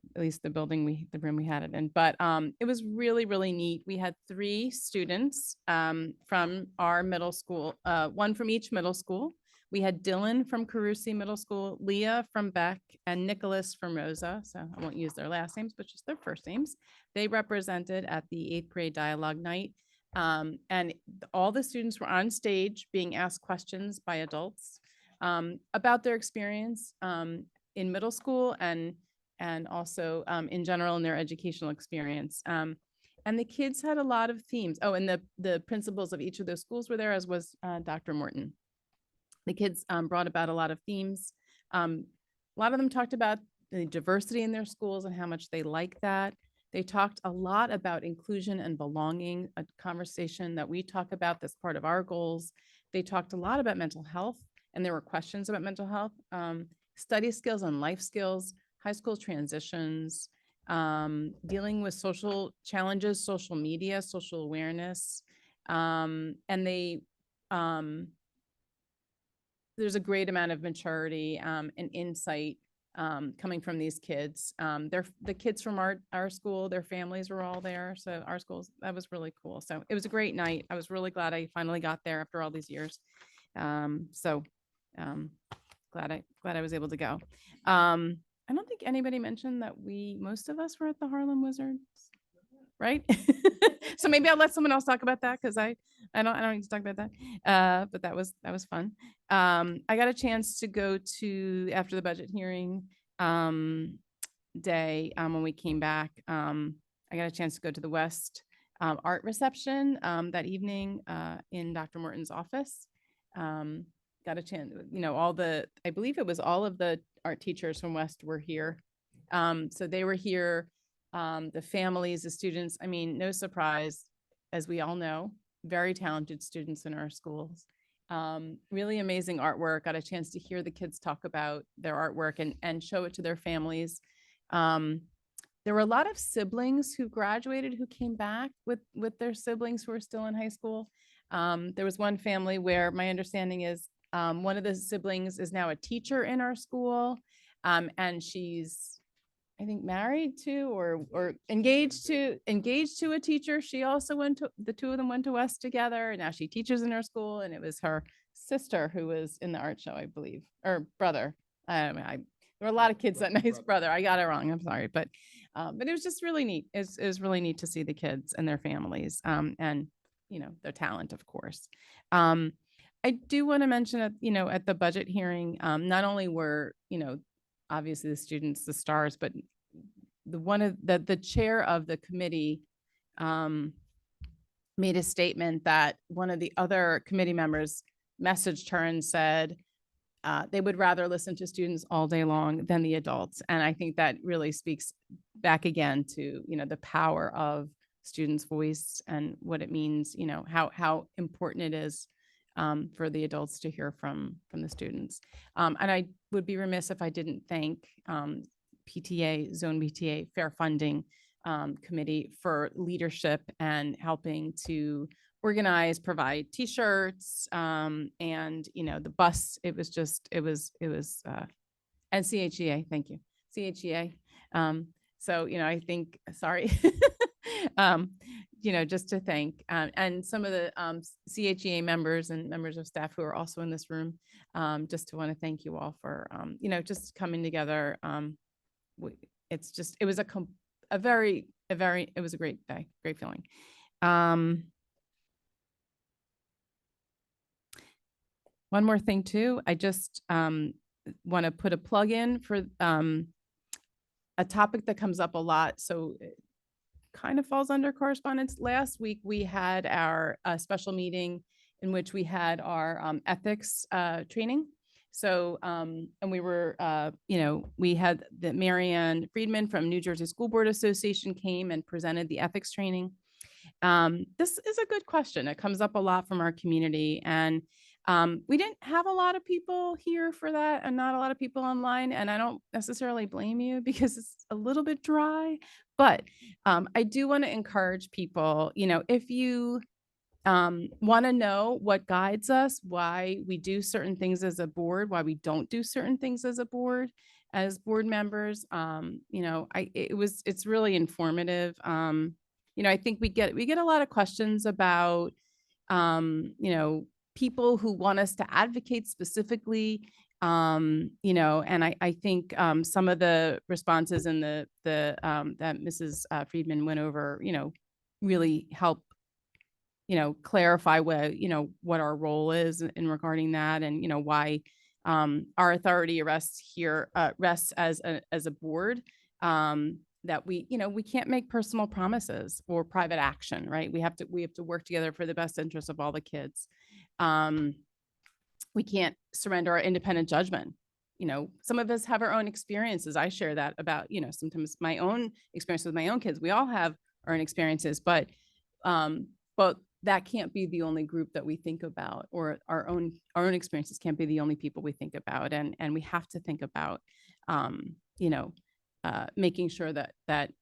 room we had it in, but it was really, really neat. We had 3 students from our middle school, one from each middle school. We had Dylan from Carusi Middle School, Leah from Beck, and Nicholas from Rosa. So I won't use their last names, but just their first names. They represented at the 8th grade dialogue night. And all the students were on stage being asked questions by adults about their experience in middle school and also in general in their educational experience. And the kids had a lot of themes. Oh, and the principals of each of those schools were there, as was Dr. Morton. The kids brought about a lot of themes. A lot of them talked about the diversity in their schools and how much they like that. They talked a lot about inclusion and belonging, a conversation that we talk about that's part of our goals. They talked a lot about mental health, and there were questions about mental health, study skills and life skills, high school transitions, dealing with social challenges, social media, social awareness. And there's a great amount of maturity and insight coming from these kids. They're the kids from our school, their families were all there. So our schools, that was really cool. So it was a great night. I was really glad I finally got there after all these years. Glad I was able to go. I don't think anybody mentioned that most of us were at the Harlem Wizards, right? So maybe I'll let someone else talk about that, because I don't need to talk about that. But that was fun. I got a chance to go to, after the budget hearing day, when we came back, I got a chance to go to the West art reception that evening in Dr. Morton's office. Got a chance, I believe it was all of the art teachers from West were here. So they were here, the families, the students. I mean, no surprise, as we all know, very talented students in our schools. Really amazing artwork. Got a chance to hear the kids talk about their artwork and show it to their families. There were a lot of siblings who graduated who came back with their siblings who are still in high school. There was one family where my understanding is One of the siblings is now a teacher in our school. And she's, I think, married to or engaged to a teacher. She also the two of them went to West together, and now she teaches in her school. And it was her sister who was in the art show, I believe, or brother. I don't know. There were a lot of kids that night. Brother. I got it wrong. I'm sorry, but it was just really neat. It was really neat to see the kids and their families, and their talent, of course. I do want to mention that at the budget hearing, not only were obviously the students the stars, but the chair of the committee made a statement that one of the other committee members messaged her and said they would rather listen to students all day long than the adults. And I think that really speaks back again to, the power of students' voice and what it means, how important it is for the adults to hear from the students. And I would be remiss if I didn't thank PTA, Zone PTA Fair Funding Committee for leadership and helping to organize, provide T-shirts, and the bus. It was and CHEA. Thank you, CHEA. So I think, sorry, just to thank and some of the CHEA members and members of staff who are also in this room, just to want to thank you all for just coming together. It was it was a great day, great feeling. One more thing too, I just want to put a plug in for a topic that comes up a lot. So it kind of falls under correspondence. Last week, we had our special meeting in which we had our ethics training. So, and we were, we had the Marianne Friedman from New Jersey School Board Association came and presented the ethics training. This is a good question. It comes up a lot from our community, and we didn't have a lot of people here for that and not a lot of people online. And I don't necessarily blame you because it's a little bit dry, but I do want to encourage people, if you want to know what guides us, why we do certain things as a board, why we don't do certain things as a board, as board members, it's really informative. I think we get a lot of questions about, people who want us to advocate specifically, and I think some of the responses in the that Mrs. Friedman went over, really help, clarify what our role is in regarding that, and why our authority rests as a board, that we can't make personal promises or private action, right? We have to work together for the best interest of all the kids. We can't surrender our independent judgment. Some of us have our own experiences. I share that about, sometimes my own experience with my own kids. We all have our own experiences, but that can't be the only group that we think about, or our own experiences can't be the only people we think about. And we have to think about, making sure that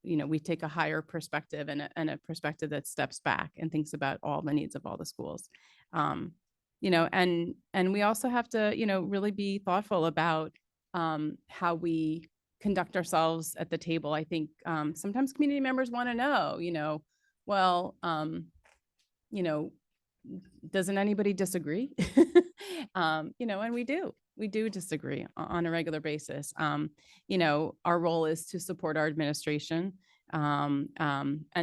we take a higher perspective and a perspective that steps back and thinks about all the needs of all the schools. And we also have to, really be thoughtful about how we conduct ourselves at the table. I think sometimes community members want to know, well, doesn't anybody disagree? And we do disagree on a regular basis. Our role is to support our administration, and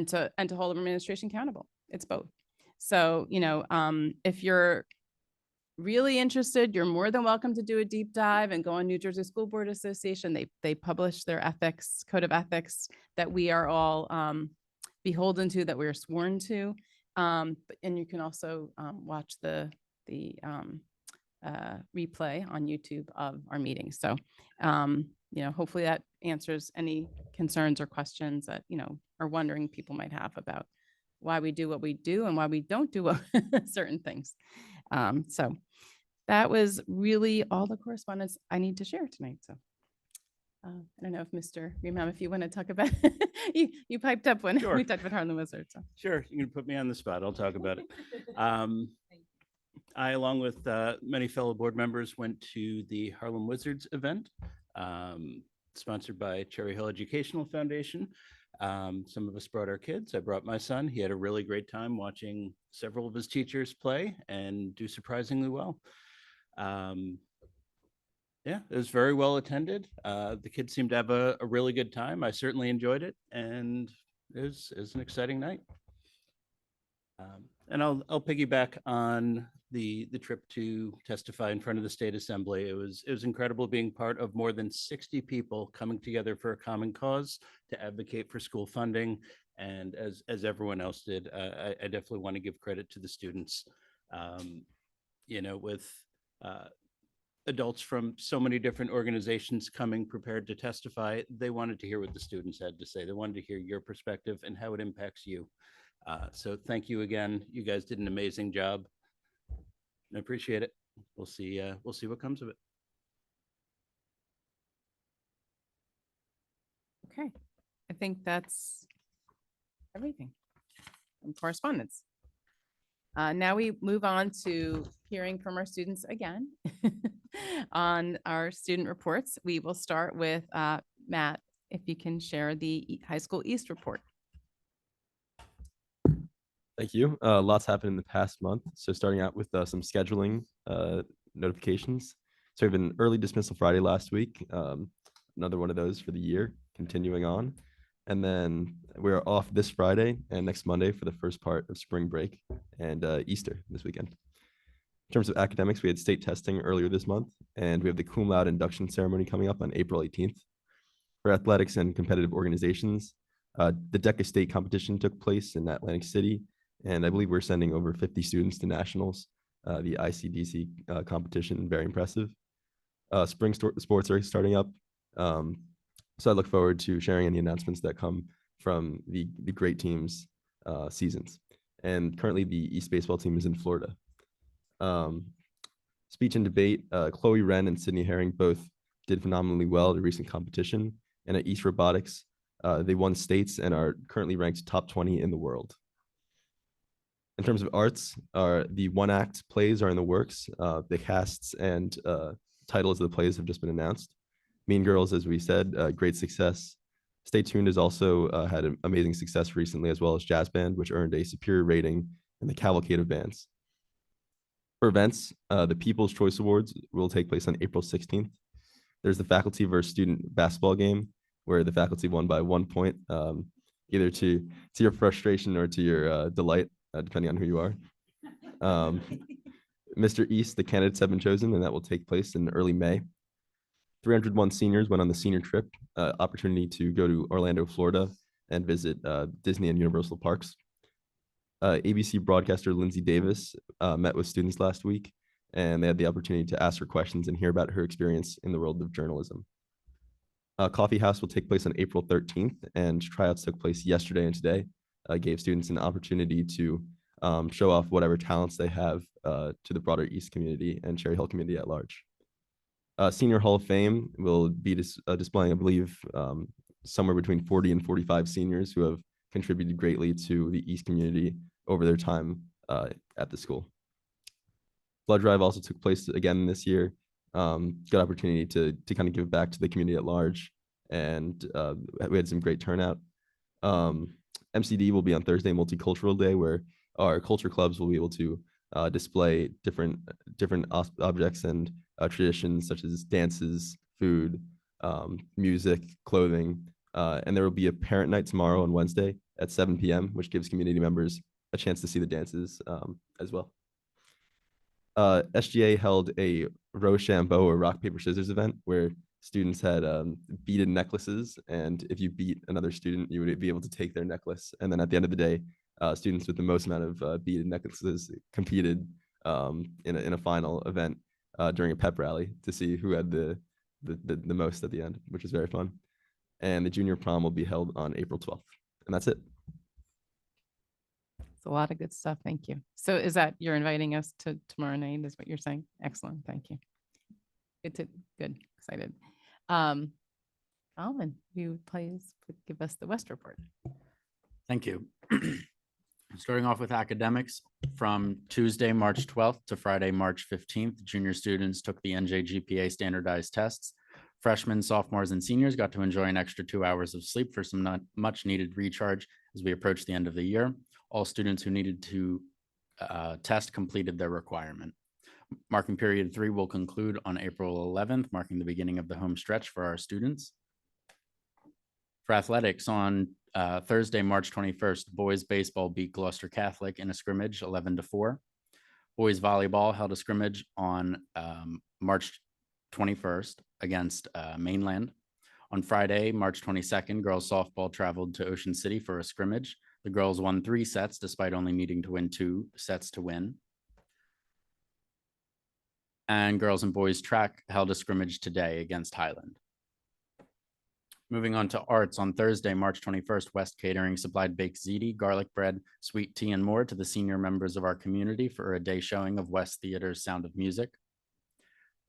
to hold our administration accountable. It's both. So, if you're really interested, you're more than welcome to do a deep dive and go on New Jersey School Board Association. They publish their ethics, code of ethics that we are all beholden to, that we are sworn to. And you can also watch the replay on YouTube of our meetings. So, hopefully that answers any concerns or questions that, are wondering people might have about why we do what we do and why we don't do certain things. So that was really all the correspondence I need to share tonight. So I don't know if Mr. Greenbaum, if you want to talk about, you piped up when Sure. we talked about Harlem Wizard. So. Sure, you can put me on the spot. I'll talk about it. I, along with many fellow board members, went to the Harlem Wizards event, sponsored by Cherry Hill Educational Foundation. Some of us brought our kids. I brought my son. He had a really great time watching several of his teachers play and do surprisingly well. Yeah, it was very well attended. The kids seemed to have a really good time. I certainly enjoyed it, and it was an exciting night. And I'll piggyback on the trip to testify in front of the State Assembly. It was incredible being part of more than 60 people coming together for a common cause to advocate for school funding. And as everyone else did, I definitely want to give credit to the students. You know, with adults from so many different organizations coming prepared to testify, they wanted to hear what the students had to say. They wanted to hear your perspective and how it impacts you. So thank you again. You guys did an amazing job. I appreciate it. We'll see what comes of it. Okay, I think that's everything from correspondence. Now we move on to hearing from our students again on our student reports. We will start with Matt, if you can share the High School East report. Thank you. Lots happened in the past month. So starting out with some scheduling notifications. So we have an early dismissal Friday last week. Another one of those for the year, continuing on. And then we're off this Friday and next Monday for the first part of spring break and Easter this weekend. In terms of academics, we had state testing earlier this month, and we have the cum laude induction ceremony coming up on April 18th. For athletics and competitive organizations, the DECA state competition took place in Atlantic City, and I believe we're sending over 50 students to nationals. The ICDC competition, very impressive. Spring sports are starting up. So I look forward to sharing any announcements that come from the great teams' seasons. And currently the East baseball team is in Florida. Speech and debate, Chloe Wren and Sydney Herring both did phenomenally well at a recent competition. And at East Robotics, they won states and are currently ranked top 20 in the world. In terms of arts, the one-act plays are in the works. The casts and titles of the plays have just been announced. Mean Girls, as we said, great success. Stay Tuned has also had an amazing success recently, as well as Jazz Band, which earned a superior rating in the Cavalcade of Bands. For events, the People's Choice Awards will take place on April 16th. There's the faculty versus student basketball game, where the faculty won by 1 point, either to your frustration or to your delight, depending on who you are. Mr. East, the candidates have been chosen, and that will take place in early May. 301 seniors went on the senior trip, opportunity to go to Orlando, Florida, and visit Disney and Universal parks. ABC broadcaster Lindsay Davis met with students last week, and they had the opportunity to ask her questions and hear about her experience in the world of journalism. Coffee House will take place on April 13th, and tryouts took place yesterday and today. Gave students an opportunity to show off whatever talents they have to the broader East community and Cherry Hill community at large. Senior Hall of Fame will be displaying, I believe, somewhere between 40 and 45 seniors who have contributed greatly to the East community over their time at the school. Blood Drive also took place again this year. Good opportunity to kind of give back to the community at large, and we had some great turnout. MCD will be on Thursday, Multicultural Day, where our culture clubs will be able to display different objects and traditions such as dances, food, music, clothing, and there will be a parent night tomorrow on Wednesday at 7 p.m., which gives community members a chance to see the dances as well. SGA held a Rochambeau or rock, paper, scissors event where students had beaded necklaces, and if you beat another student, you would be able to take their necklace. And then at the end of the day, students with the most amount of beaded necklaces competed in a final event during a pep rally to see who had the most at the end, which is very fun. And the junior prom will be held on April 12th. And that's it. It's a lot of good stuff. Thank you. So is that you're inviting us to tomorrow night is what you're saying? Excellent. Thank you. Good. Excited. Alvin, you please give us the West report. Thank you. Starting off with academics, from Tuesday, March 12th to Friday, March 15th, junior students took the NJGPA standardized tests. Freshmen, sophomores, and seniors got to enjoy an extra 2 hours of sleep for some much needed recharge as we approach the end of the year. All students who needed to test completed their requirement. Marking period 3 will conclude on April 11th, marking the beginning of the home stretch for our students. For athletics, on Thursday, March 21st, boys baseball beat Gloucester Catholic in a scrimmage 11-4. Boys volleyball held a scrimmage on March 21st against Mainland. On Friday, March 22nd, girls softball traveled to Ocean City for a scrimmage. The girls won 3 sets despite only needing to win 2 sets to win. And girls and boys track held a scrimmage today against Highland. Moving on to arts, on Thursday, March 21st, West Catering supplied baked ziti, garlic bread, sweet tea, and more to the senior members of our community for a day showing of West Theater's Sound of Music.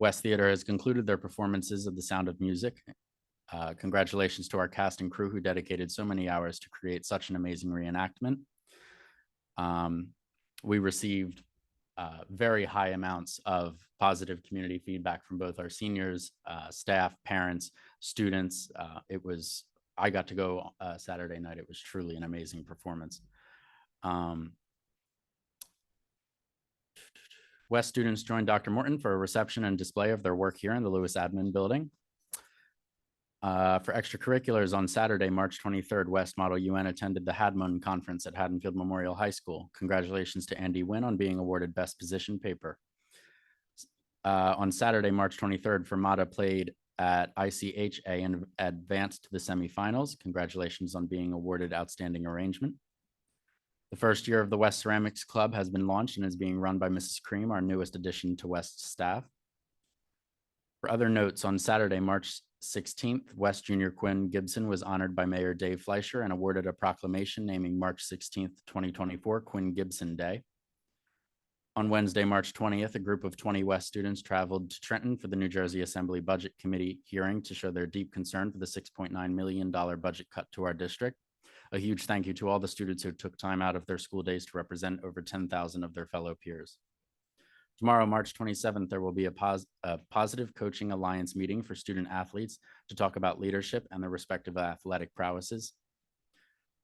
West Theater has concluded their performances of The Sound of Music. Congratulations to our cast and crew who dedicated so many hours to create such an amazing reenactment. We received very high amounts of positive community feedback from both our seniors, staff, parents, students. I got to go Saturday night. It was truly an amazing performance. West students joined Dr. Morton for a reception and display of their work here in the Lewis Admin Building. For extracurriculars, on Saturday, March 23rd, West Model UN attended the Hadmon Conference at Haddonfield Memorial High School. Congratulations to Andy Wynn on being awarded Best Position Paper. On Saturday, March 23rd, Fermata played at ICHA and advanced to the semifinals. Congratulations on being awarded Outstanding Arrangement. The first year of the West Ceramics Club has been launched and is being run by Mrs. Cream, our newest addition to West's staff. For other notes, on Saturday, March 16th, West Junior Quinn Gibson was honored by Mayor Dave Fleischer and awarded a proclamation naming March 16th, 2024 Quinn Gibson Day. On Wednesday, March 20th, a group of 20 West students traveled to Trenton for the New Jersey Assembly Budget Committee hearing to show their deep concern for the $6.9 million budget cut to our district. A huge thank you to all the students who took time out of their school days to represent over 10,000 of their fellow peers. Tomorrow, March 27th, there will be a Positive Coaching Alliance meeting for student athletes to talk about leadership and their respective athletic prowesses.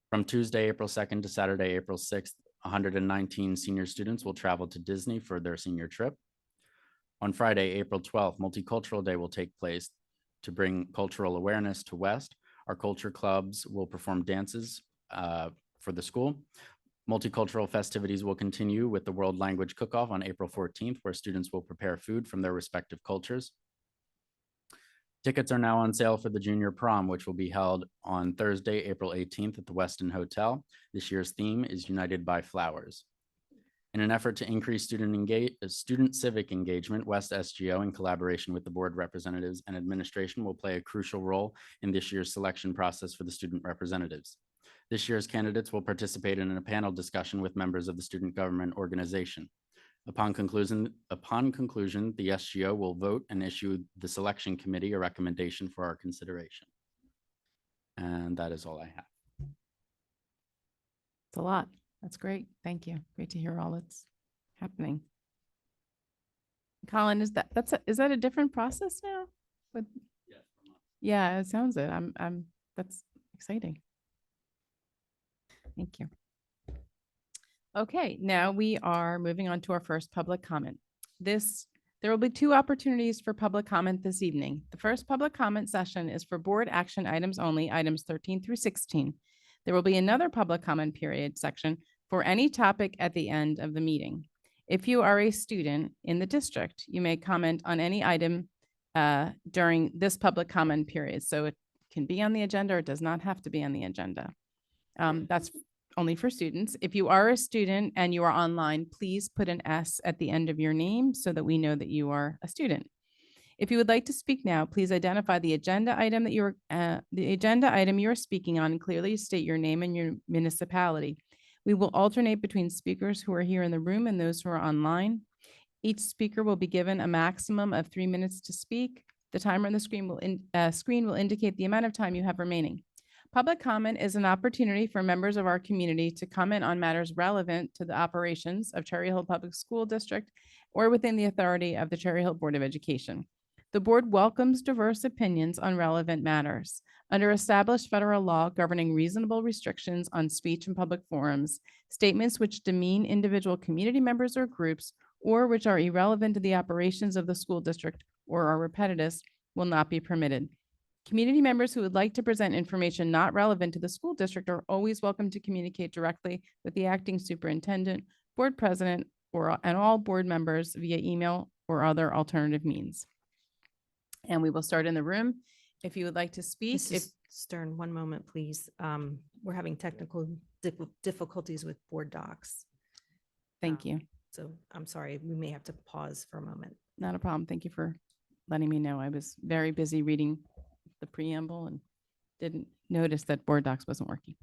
From Tuesday, April 2nd to Saturday, April 6th, 119 senior students will travel to Disney for their senior trip. On Friday, April 12th, Multicultural Day will take place to bring cultural awareness to West. Our culture clubs will perform dances for the school. Multicultural festivities will continue with the World Language Cook-Off on April 14th, where students will prepare food from their respective cultures. Tickets are now on sale for the junior prom, which will be held on Thursday, April 18th at the Westin Hotel. This year's theme is United by Flowers. In an effort to increase student civic engagement, West SGO, in collaboration with the board representatives and administration, will play a crucial role in this year's selection process for the student representatives. This year's candidates will participate in a panel discussion with members of the student government organization. Upon conclusion, the SGO will vote and issue the selection committee a recommendation for our consideration. And that is all I have. It's a lot. That's great. Thank you. Great to hear all that's happening. Colin, is that a different process now? Yeah, it sounds it. That's exciting. Thank you. Okay, now we are moving on to our first public comment. There will be 2 opportunities for public comment this evening. The first public comment session is for board action items only, items 13 through 16. There will be another public comment period section for any topic at the end of the meeting. If you are a student in the district, you may comment on any item during this public comment period. So it can be on the agenda or it does not have to be on the agenda. That's only for students. If you are a student and you are online, please put an S at the end of your name so that we know that you are a student. If you would like to speak now, please identify the agenda item that you are speaking on and clearly state your name and your municipality. We will alternate between speakers who are here in the room and those who are online. Each speaker will be given a maximum of 3 minutes to speak. The timer on the screen will indicate the amount of time you have remaining. Public comment is an opportunity for members of our community to comment on matters relevant to the operations of Cherry Hill Public School District or within the authority of the Cherry Hill Board of Education. The board welcomes diverse opinions on relevant matters. Under established federal law governing reasonable restrictions on speech in public forums, statements which demean individual community members or groups or which are irrelevant to the operations of the school district or are repetitious will not be permitted. Community members who would like to present information not relevant to the school district are always welcome to communicate directly with the acting superintendent, board president, and all board members via email or other alternative means. And we will start in the room. If you would like to speak, if Mrs. Stern, one moment, please. We're having technical difficulties with board docs. thank you. So I'm sorry, we may have to pause for a moment. Not a problem. Thank you for letting me know. I was very busy reading the preamble and didn't notice that board docs wasn't working.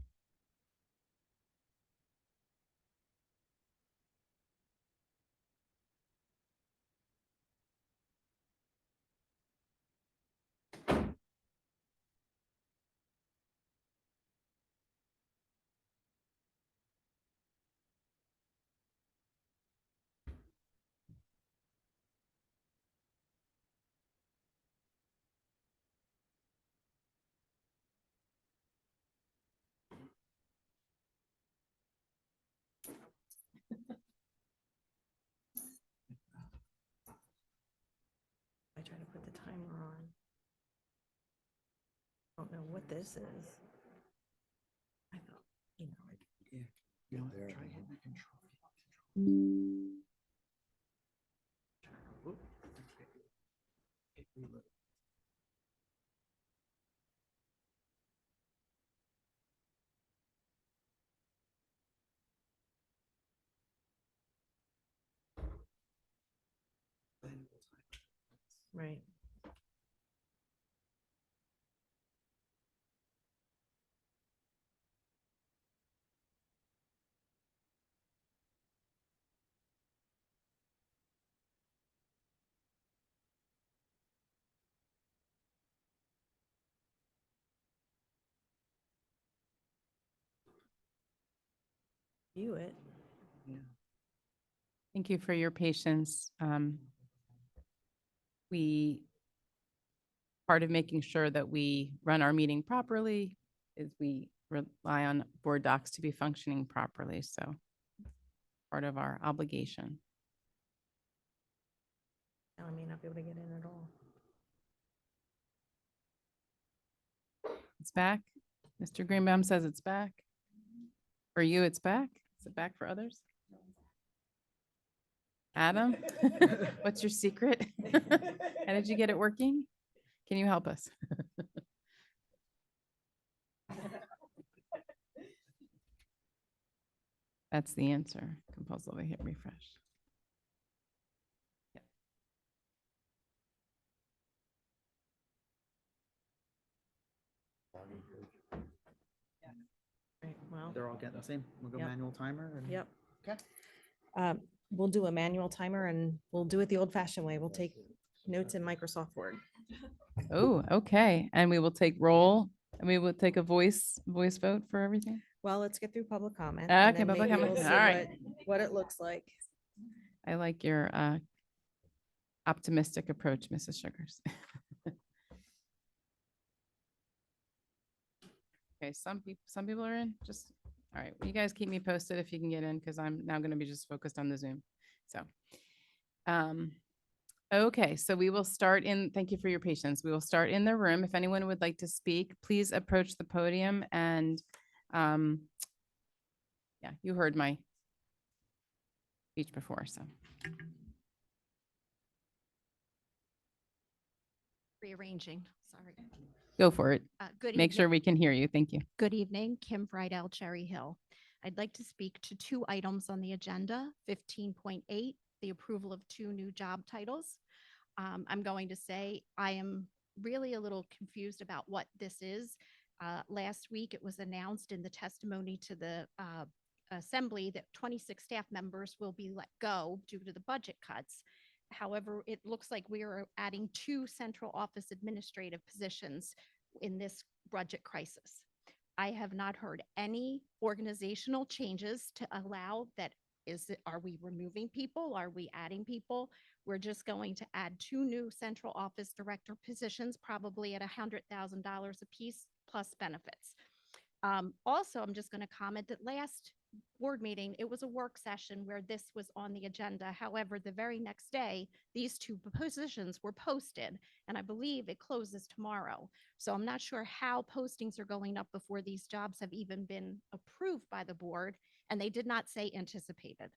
I try to put the timer on. I don't know what this is. I thought, you know, right. View it. Thank you for your patience. Part of making sure that we run our meeting properly is we rely on board docs to be functioning properly. So part of our obligation. Now I may not be able to get in at all. It's back. Mr. Greenbaum says it's back. For you, it's back. Is it back for others? Adam, what's your secret? How did you get it working? Can you help us? That's the answer. Compulsively hit refresh. Yeah. Right, well, They're all getting the same. We'll go Yep. manual timer and. yep. Okay. We'll do a manual timer and we'll do it the old fashioned way. We'll take notes in Microsoft Word. Oh, okay. And we will take roll and we will take a voice vote for everything. Well, let's get through public comment. Okay, and then public maybe comment. we'll All see right. what it looks like. I like your optimistic approach, Mrs. Sugars. Okay, some people are in. Just all right. You guys keep me posted if you can get in because I'm now going to be just focused on the Zoom. So, okay, so we will start in. Thank you for your patience. We will start in the room. If anyone would like to speak, please approach the podium and yeah, you heard my speech before, so. Rearranging, sorry. Go for it. Good Make sure evening. we can hear you. Thank you. Good evening, Kim Friedel, Cherry Hill. I'd like to speak to two items on the agenda. 15.8, the approval of two new job titles. I'm going to say I am really a little confused about what this is. Last week, it was announced in the testimony to the assembly that 26 staff members will be let go due to the budget cuts. However, it looks like we are adding two central office administrative positions in this budget crisis. I have not heard any organizational changes to allow that. Are we removing people? Are we adding people? We're just going to add 2 new central office director positions, probably at $100,000 apiece plus benefits. Also, I'm just going to comment that last board meeting, it was a work session where this was on the agenda. However, the very next day, these 2 positions were posted, and I believe it closes tomorrow. So I'm not sure how postings are going up before these jobs have even been approved by the board, and they did not say anticipated.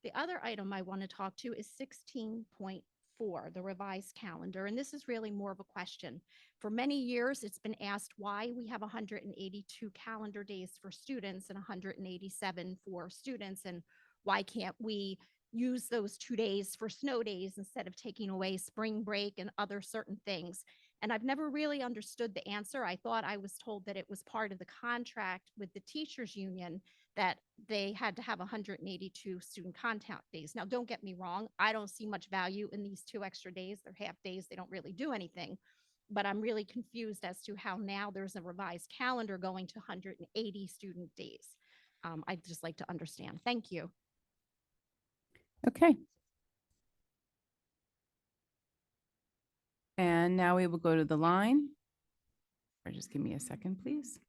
The other item I want to talk to is 16.4, the revised calendar. And this is really more of a question. For many years, it's been asked why we have 182 calendar days for students and 187 for students, and why can't we use those 2 days for snow days instead of taking away spring break and other certain things. And I've never really understood the answer. I thought I was told that it was part of the contract with the teachers union that they had to have 182 student contact days. Now, don't get me wrong. I don't see much value in these 2 extra days. They're half days. They don't really do anything. But I'm really confused as to how now there's a revised calendar going to 180 student days. I'd just like to understand. Thank you. Okay. And now we will go to the line. Or just give me a second, please.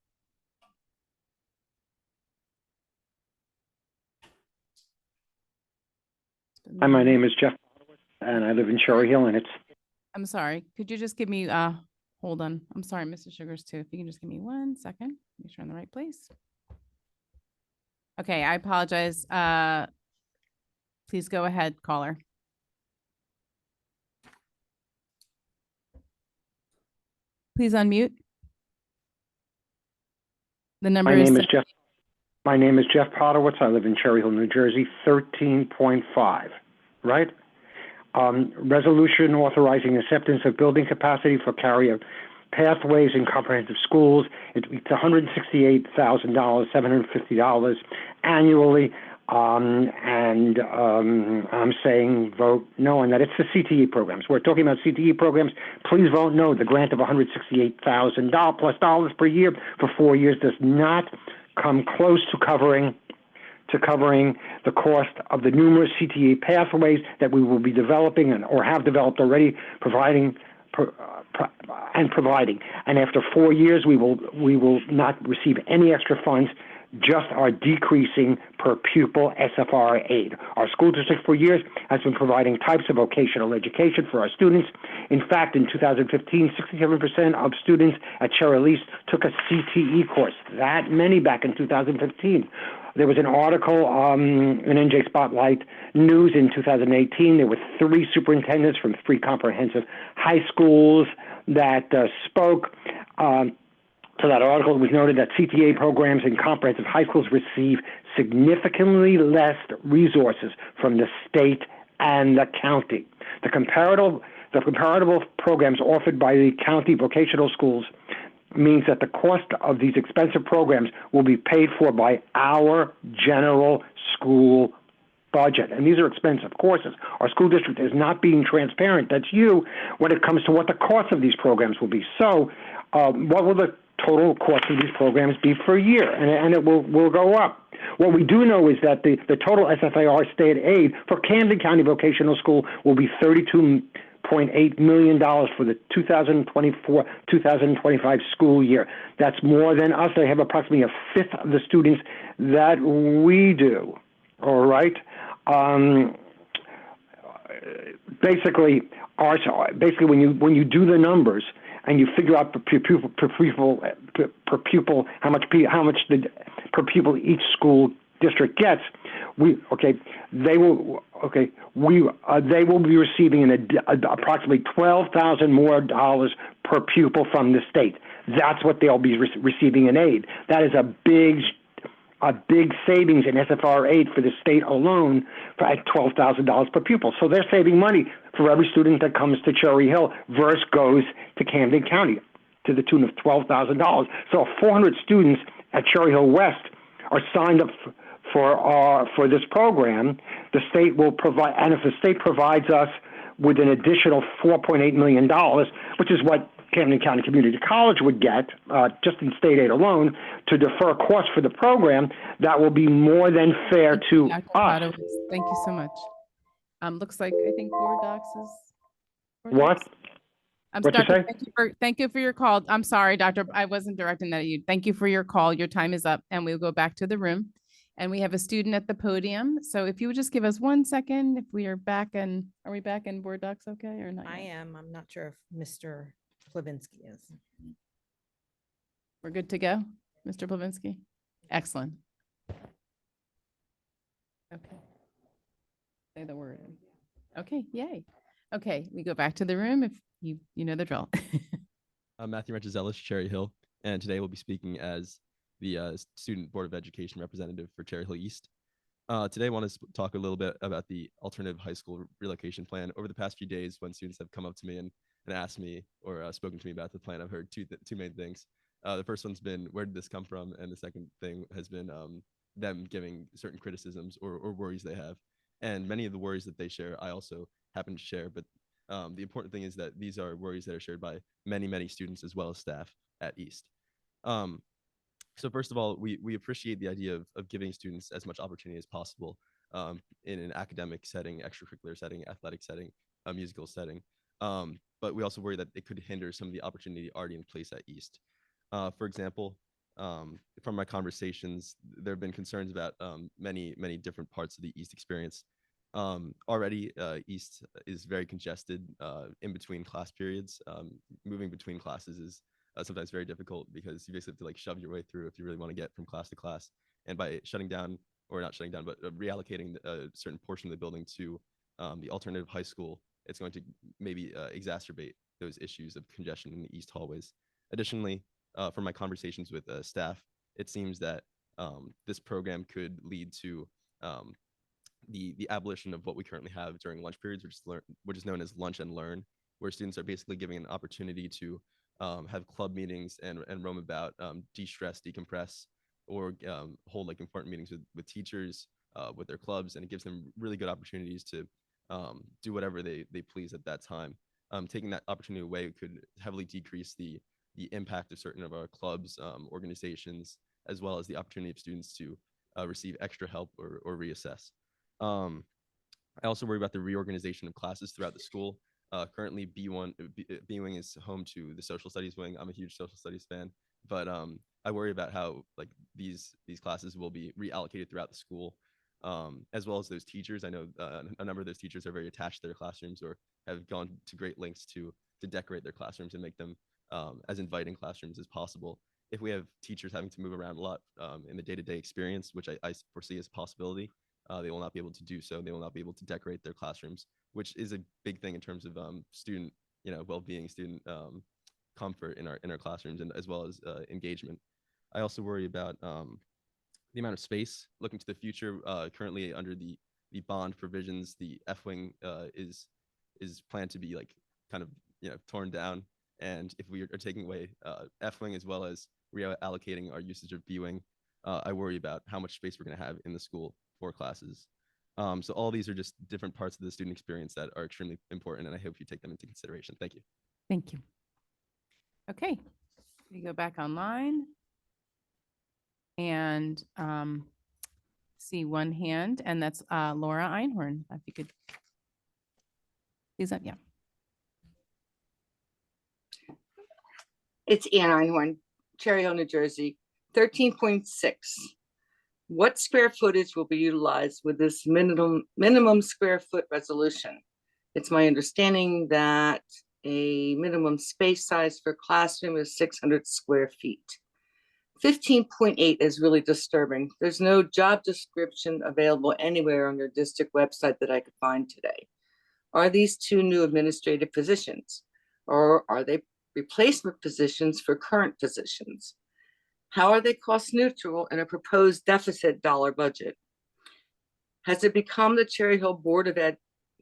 Hi, my name is Jeff, and I live in Cherry Hill, and it's... I'm sorry. Could you just give me, hold on. I'm sorry, Mr. Sugars, too. If you can just give me 1 second, make sure I'm in the right place. Okay, I apologize. Please go ahead, caller. Please unmute. The number My is... name is Jeff. My name is Jeff Potterwitz. I live in Cherry Hill, New Jersey, 13.5, right? Resolution authorizing acceptance of building capacity for carrier pathways in comprehensive schools. It's $168,000, $750 annually. I'm saying vote no on that. It's the CTE programs. We're talking about CTE programs. Please vote no. The grant of $168,000 plus dollars per year for 4 years does not come close to covering the cost of the numerous CTE pathways that we will be developing or have developed already, providing. And after 4 years, we will not receive any extra funds, just our decreasing per pupil SFR aid. Our school district for years has been providing types of vocational education for our students. In fact, in 2015, 67% of students at Cherry East took a CTE course. That many back in 2015. There was an article in NJ Spotlight News in 2018. There were 3 superintendents from 3 comprehensive high schools that spoke. To that article, it was noted that CTA programs in comprehensive high schools receive significantly less resources from the state and the county. The comparable programs offered by the county vocational schools means that the cost of these expensive programs will be paid for by our general school budget. And these are expensive courses. Our school district is not being transparent. That's you when it comes to what the cost of these programs will be. So what will the total cost of these programs be for a year? And it will go up. What we do know is that the total SFAR state aid for Camden County Vocational School will be $32.8 million for the 2024-2025 school year. That's more than us. They have approximately a fifth of the students that we do. All right. Basically, when you do the numbers and you figure out per pupil how much per pupil each school district gets, they will be receiving approximately $12,000 more dollars per pupil from the state. That's what they'll be receiving in aid. That is a big savings in SFR aid for the state alone at $12,000 per pupil. So they're saving money for every student that comes to Cherry Hill versus goes to Camden County to the tune of $12,000. So 400 students at Cherry Hill West are signed up for this program. The state will provide, and if the state provides us with an additional $4.8 million, which is what Camden County Community College would get, just in state aid alone, to defer costs for the program, that will be more than fair Thank you, to Dr. us. Potowitz. Thank you so much. Looks like, I think board docs is. board What? docs. I'm What'd you Dr. say? Thank you for your call. I'm sorry, Doctor. I wasn't directing that at you. Thank you for your call. Your time is up and we'll go back to the room. And we have a student at the podium. So if you would just give us 1 second, if we are back and are we back in board docs okay or not? I yet? am. I'm not sure if Mr. Plavinsky is. We're good to go, Mr. Plavinsky? Excellent. Okay. Say the word. Okay, yay. Okay, we go back to the room if you know the drill. I'm Matthew Renchizellis, Cherry Hill, and today we'll be speaking as the Student Board of Education representative for Cherry Hill East. Today I want to talk a little bit about the alternative high school relocation plan. Over the past few days, when students have come up to me and asked me or spoken to me about the plan, I've heard two main things. The first one's been, where did this come from? And the second thing has been them giving certain criticisms or worries they have. And many of the worries that they share, I also happen to share, but the important thing is that these are worries that are shared by many students as well as staff at East. So first of all, we appreciate the idea of giving students as much opportunity as possible in an academic setting, extracurricular setting, athletic setting, a musical setting. But we also worry that it could hinder some of the opportunity already in place at East. For example, from my conversations, there have been concerns about many different parts of the East experience. Already, East is very congested in between class periods. Moving between classes is sometimes very difficult because you basically have to like shove your way through if you really want to get from class to class. And by shutting down, or not shutting down, but reallocating a certain portion of the building to the alternative high school, it's going to maybe exacerbate those issues of congestion in the East hallways. Additionally, from my conversations with staff, it seems that this program could lead to the abolition of what we currently have during lunch periods, which is known as lunch and learn, where students are basically given an opportunity to have club meetings and roam about, de-stress, decompress, or hold like important meetings with teachers, with their clubs, and it gives them really good opportunities to do whatever they please at that time. Taking that opportunity away could heavily decrease the impact of certain of our clubs, organizations, as well as the opportunity of students to receive extra help or reassess. I also worry about the reorganization of classes throughout the school. Currently, B wing is home to the social studies wing. I'm a huge social studies fan, but I worry about how like these classes will be reallocated throughout the school, as well as those teachers. I know a number of those teachers are very attached to their classrooms or have gone to great lengths to decorate their classrooms and make them as inviting classrooms as possible. If we have teachers having to move around a lot in the day-to-day experience, which I foresee as a possibility, they will not be able to do so. They will not be able to decorate their classrooms, which is a big thing in terms of student, well-being, student comfort in our classrooms, and as well as engagement. I also worry about the amount of space looking to the future. Currently, under the bond provisions, the F wing is planned to be like kind of torn down, and if we are taking away F wing as well as reallocating our usage of B wing, I worry about how much space we're going to have in the school for classes. So all these are just different parts of the student experience that are extremely important, and I hope you take them into consideration. Thank you. Thank you. Okay, we go back online and see one hand, and that's Laura Einhorn. If you could, is that, yeah. It's Ann Einhorn, Cherry Hill, New Jersey. 13.6. What square footage will be utilized with this minimum square foot resolution? It's my understanding that a minimum space size for classroom is 600 square feet. 15.8 is really disturbing. There's no job description available anywhere on your district website that I could find today. Are these two new administrative positions, or are they replacement positions for current positions? How are they cost neutral in a proposed deficit dollar budget? Has it become the Cherry Hill Board of Ed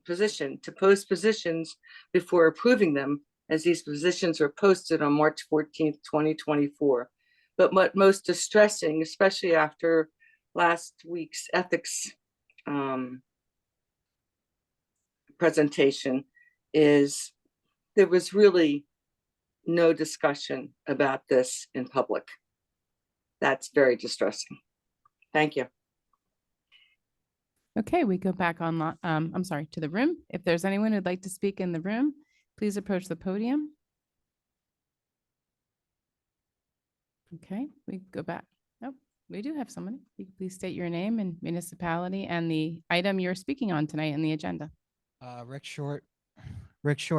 position to post positions before approving them, as these positions were posted on March 14th, 2024? But what most distressing, especially after last week's ethics presentation, is there was really no discussion about this in public. That's very distressing. Thank you. Okay, we go back on, I'm sorry, to the room. If there's anyone who'd like to speak in the room, please approach the podium. Okay, we go back. Nope, we do have someone. You can please state your name and municipality and the item you're speaking on tonight in the agenda. Rick Short,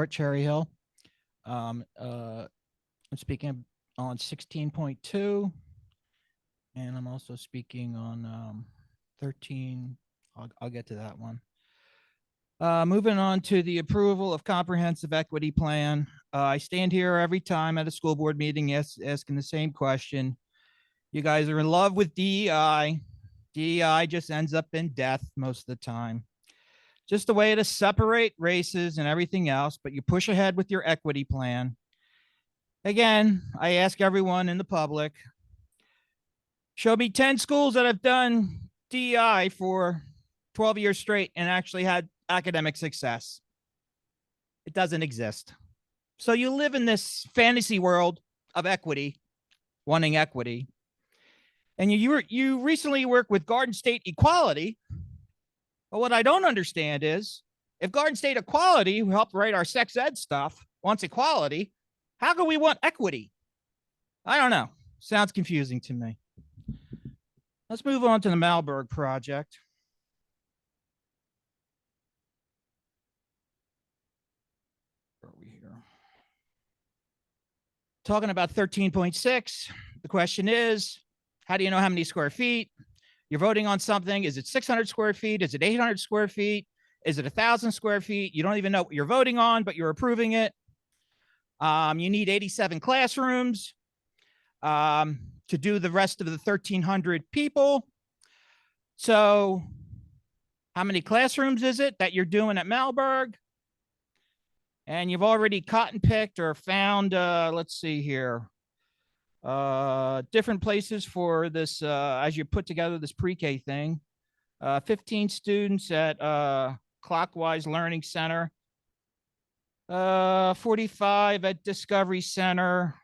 Cherry Hill. I'm speaking on 16.2. And I'm also speaking on 13. I'll get to that one. Moving on to the approval of comprehensive equity plan. I stand here every time at a school board meeting asking the same question. You guys are in love with DEI. DEI just ends up in death most of the time. Just a way to separate races and everything else, but you push ahead with your equity plan. Again, I ask everyone in the public, show me 10 schools that have done DEI for 12 years straight and actually had academic success. It doesn't exist. So you live in this fantasy world of equity, wanting equity. And you recently worked with Garden State Equality. But what I don't understand is, if Garden State Equality, who helped write our sex ed stuff, wants equality, how can we want equity? I don't know. Sounds confusing to me. Let's move on to the Malberg project. Where are we here? Talking about 13.6, the question is, how do you know how many square feet? You're voting on something. Is it 600 square feet? Is it 800 square feet? Is it 1,000 square feet? You don't even know what you're voting on, but you're approving it. You need 87 classrooms to do the rest of the 1,300 people. So how many classrooms is it that you're doing at Malberg? And you've already cotton picked or found, let's see here, different places for this, as you put together this pre-K thing. 15 students at Clockwise Learning Center, 45 at Discovery Center,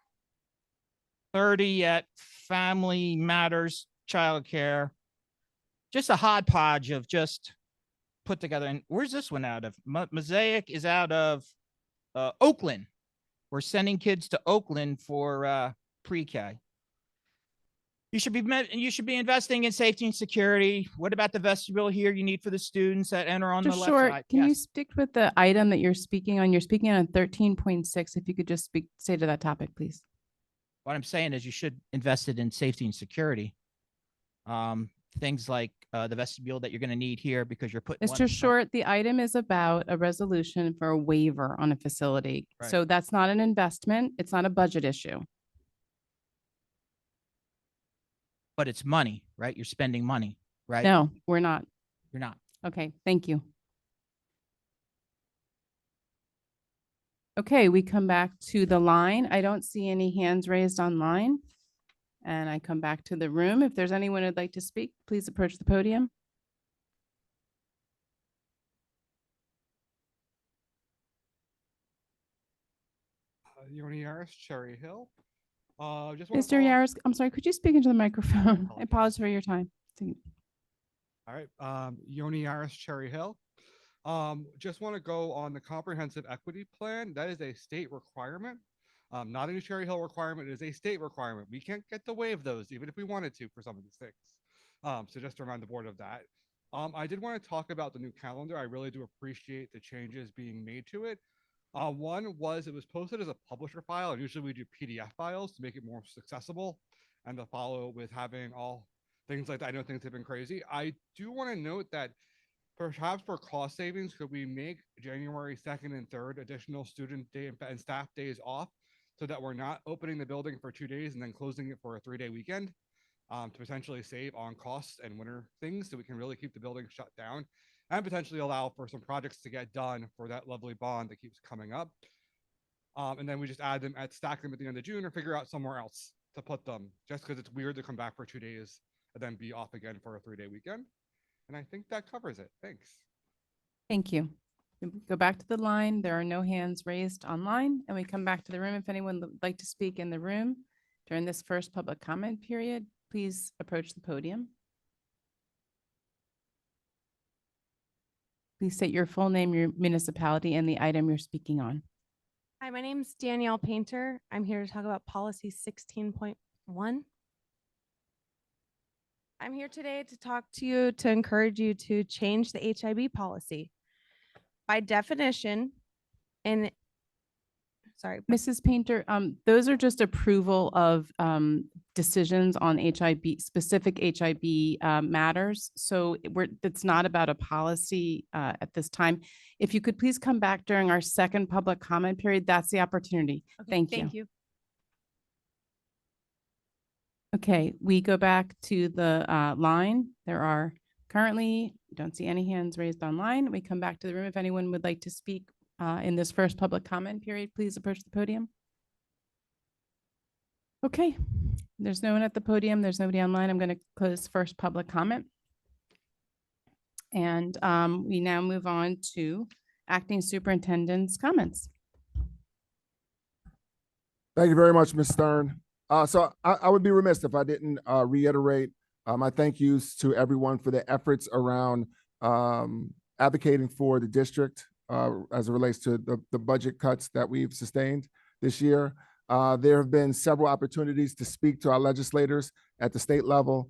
30 at Family Matters Childcare. Just a hodgepodge of just put together. And where's this one out of? Mosaic is out of Oakland. We're sending kids to Oakland for pre-K. You should be investing in safety and security. What about the vestibule here you need for the students that enter on the Just left short, side? can you Yes. stick with the item that you're speaking on? You're speaking on 13.6. If you could just say to that topic, please. What I'm saying is you should invest it in safety and security. Things like the vestibule that you're going to need here because you're putting one Mr. in front. Short, the item is about a resolution for a waiver on a facility. Right. So that's not an investment. It's not a budget issue. But it's money, right? You're spending money, right? No, we're not. You're not. Okay, thank you. Okay, we come back to the line. I don't see any hands raised online. And I come back to the room. If there's anyone who'd like to speak, please approach the podium. Yoni Yaris, Cherry Hill. Mr. Yaris, I'm sorry, could you speak into the microphone? I apologize for your time. All right, Yoni Yaris, Cherry Hill. Just want to go on the comprehensive equity plan. That is a state requirement, not a Cherry Hill requirement. It is a state requirement. We can't get to waive those, even if we wanted to, for some of these things. So just to remind the board of that. I did want to talk about the new calendar. I really do appreciate the changes being made to it. One was it was posted as a publisher file, and usually we do PDF files to make it more accessible and to follow with having all things like that. I know things have been crazy. I do want to note that perhaps for cost savings, could we make January 2nd and 3rd additional student day and staff days off so that we're not opening the building for 2 days and then closing it for a 3-day weekend to potentially save on costs and winter things so we can really keep the building shut down and potentially allow for some projects to get done for that lovely bond that keeps coming up. And then we just stack them at the end of June or figure out somewhere else to put them just because it's weird to come back for 2 days and then be off again for a 3-day weekend. And I think that covers it. Thanks. Thank you. We go back to the line. There are no hands raised online, and we come back to the room. If anyone would like to speak in the room during this first public comment period, please approach the podium. Please state your full name, your municipality, and the item you're speaking on. Hi, my name's Danielle Painter. I'm here to talk about policy 16.1. I'm here today to talk to you to encourage you to change the HIB policy. By definition, and sorry, Mrs. Painter, those are just approval of decisions on HIB, specific HIB matters. So it's not about a policy at this time. If you could please come back during our second public comment period, that's the opportunity. Thank you. Thank you. Okay, we go back to the line. There are currently, don't see any hands raised online. We come back to the room. If anyone would like to speak in this first public comment period, please approach the podium. Okay, there's no one at the podium. There's nobody online. I'm going to close first public comment. And we now move on to acting superintendent's comments. Thank you very much, Ms. Stern. So I would be remiss if I didn't reiterate my thank yous to everyone for their efforts around advocating for the district as it relates to the budget cuts that we've sustained this year. There have been several opportunities to speak to our legislators at the state level.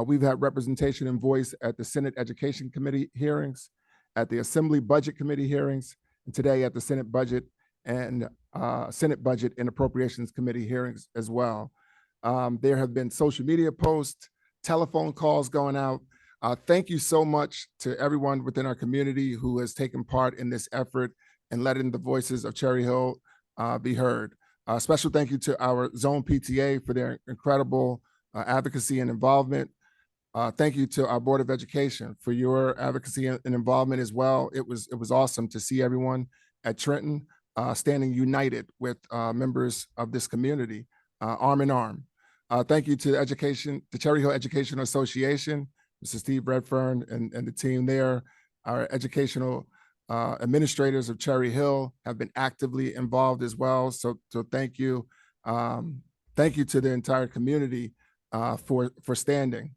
We've had representation and voice at the Senate Education Committee hearings, at the Assembly Budget Committee hearings, and today at the Senate Budget and Appropriations Committee hearings as well. There have been social media posts, telephone calls going out. Thank you so much to everyone within our community who has taken part in this effort and letting the voices of Cherry Hill be heard. Special thank you to our zone PTA for their incredible advocacy and involvement. Thank you to our Board of Education for your advocacy and involvement as well. It was awesome to see everyone at Trenton standing united with members of this community, arm in arm. Thank you to the Cherry Hill Education Association, Mr. Steve Redfern and the team there. Our educational administrators of Cherry Hill have been actively involved as well. So thank you. Thank you to the entire community for standing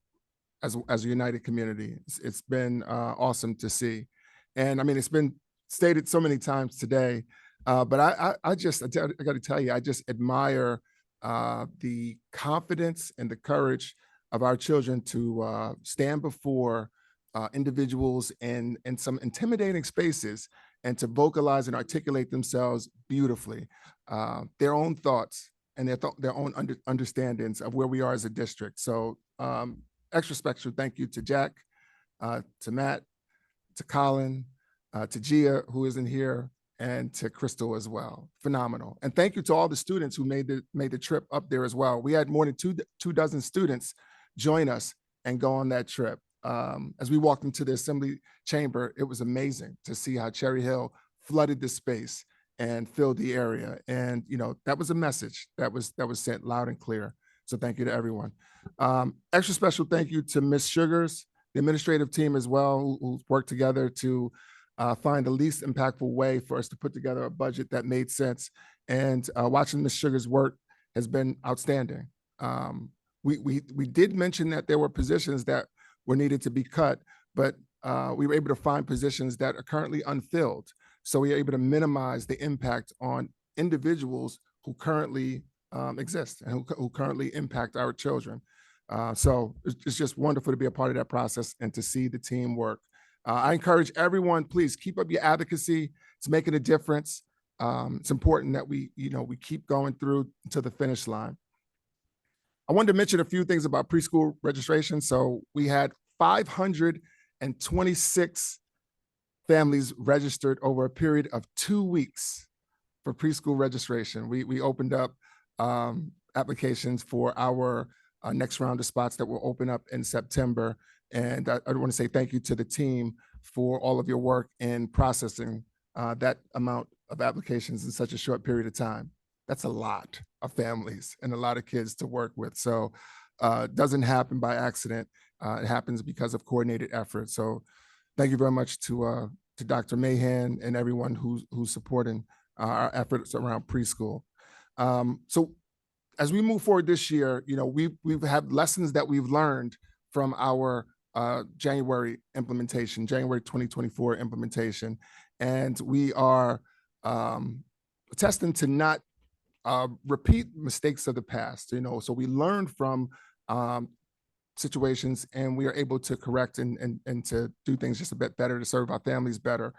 as a united community. It's been awesome to see. And I mean, it's been stated so many times today, but I got to tell you, I just admire the confidence and the courage of our children to stand before individuals in some intimidating spaces and to vocalize and articulate themselves beautifully, their own thoughts and their own understandings of where we are as a district. So extra special thank you to Jack, to Matt, to Colin, to Gia, who isn't here, and to Crystal as well. Phenomenal. And thank you to all the students who made the trip up there as well. We had more than two dozen students join us and go on that trip. As we walked into the Assembly chamber, it was amazing to see how Cherry Hill flooded the space and filled the area. And that was a message that was sent loud and clear. So thank you to everyone. Extra special thank you to Ms. Sugars, the administrative team as well, who worked together to find the least impactful way for us to put together a budget that made sense. And watching Ms. Sugars work has been outstanding. We did mention that there were positions that were needed to be cut, but we were able to find positions that are currently unfilled. So we are able to minimize the impact on individuals who currently exist and who currently impact our children. So it's just wonderful to be a part of that process and to see the team work. I encourage everyone, please keep up your advocacy. It's making a difference. It's important that we keep going through to the finish line. I wanted to mention a few things about preschool registration. So we had 526 families registered over a period of 2 weeks for preschool registration. We opened up applications for our next round of spots that will open up in September. And I want to say thank you to the team for all of your work in processing that amount of applications in such a short period of time. That's a lot of families and a lot of kids to work with. So it doesn't happen by accident. It happens because of coordinated effort. So thank you very much to to Dr. Mahan and everyone who's supporting our efforts around preschool. So as we move forward this year, we've had lessons that we've learned from our January 2024 implementation, and we are attesting to not repeat mistakes of the past. So we learned from situations, and we are able to correct and to do things just a bit better to serve our families better.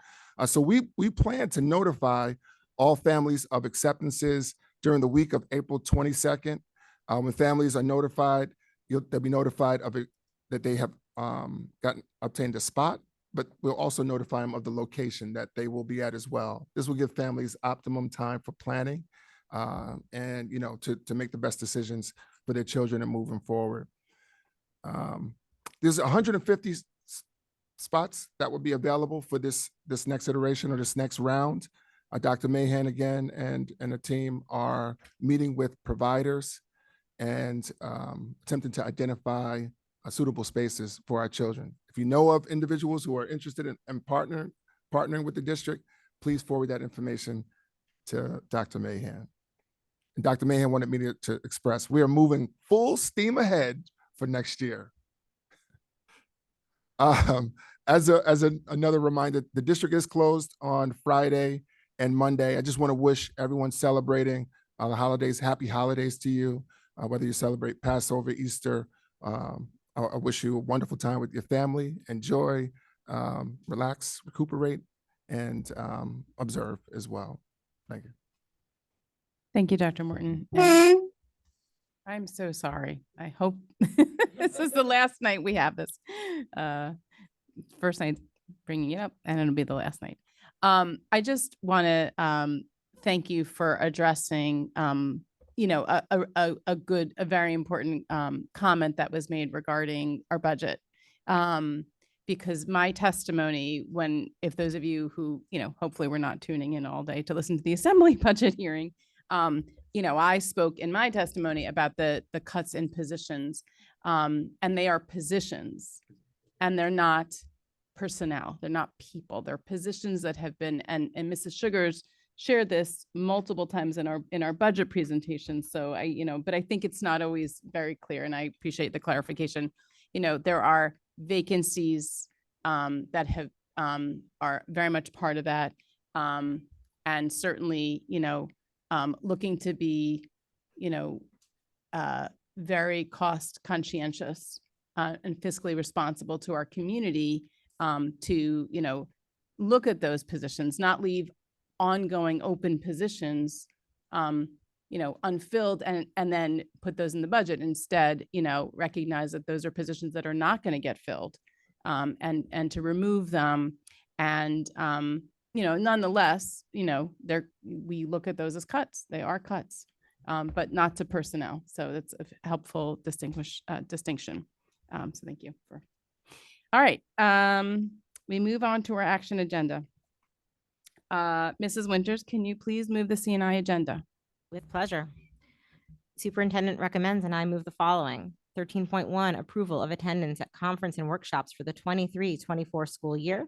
So we plan to notify all families of acceptances during the week of April 22nd. When families are notified, they'll be notified of it, that they have obtained a spot, but we'll also notify them of the location that they will be at as well. This will give families optimum time for planning and to make the best decisions for their children and moving forward. There's 150 spots that will be available for this next iteration or this next round. Dr. Mahan again and the team are meeting with providers and attempting to identify suitable spaces for our children. If you know of individuals who are interested in partnering with the district, please forward that information to Dr. Mahan. And Dr. Mahan wanted me to express, we are moving full steam ahead for next year. As another reminder, the district is closed on Friday and Monday. I just want to wish everyone celebrating the holidays, happy holidays to you, whether you celebrate Passover, Easter. I wish you a wonderful time with your family. Enjoy, relax, recuperate, and observe as well. Thank you. Thank you, Dr. Morton. And I'm so sorry. I hope this is the last night we have this. First night bringing it up, and it'll be the last night. I just want to thank you for addressing, a very important comment that was made regarding our budget. Because my testimony, if those of you who, hopefully we're not tuning in all day to listen to the assembly budget hearing, I spoke in my testimony about the cuts in positions, and they are positions, and they're not personnel. They're not people. They're positions that have been, and Mrs. Sugars shared this multiple times in our budget presentation. So but I think it's not always very clear, and I appreciate the clarification. There are vacancies that have are very much part of that, and certainly looking to be very cost conscientious and fiscally responsible to our community, to look at those positions, not leave ongoing open positions unfilled and then put those in the budget. Instead, recognize that those are positions that are not going to get filled, and to remove them. And nonetheless, we look at those as cuts. They are cuts, but not to personnel. So that's a helpful distinction. So thank you for. All right, we move on to our action agenda. Mrs. Winters, can you please move the CNI agenda? With pleasure. Superintendent recommends, and I move the following. 13.1, approval of attendance at conference and workshops for the 23-24 school year.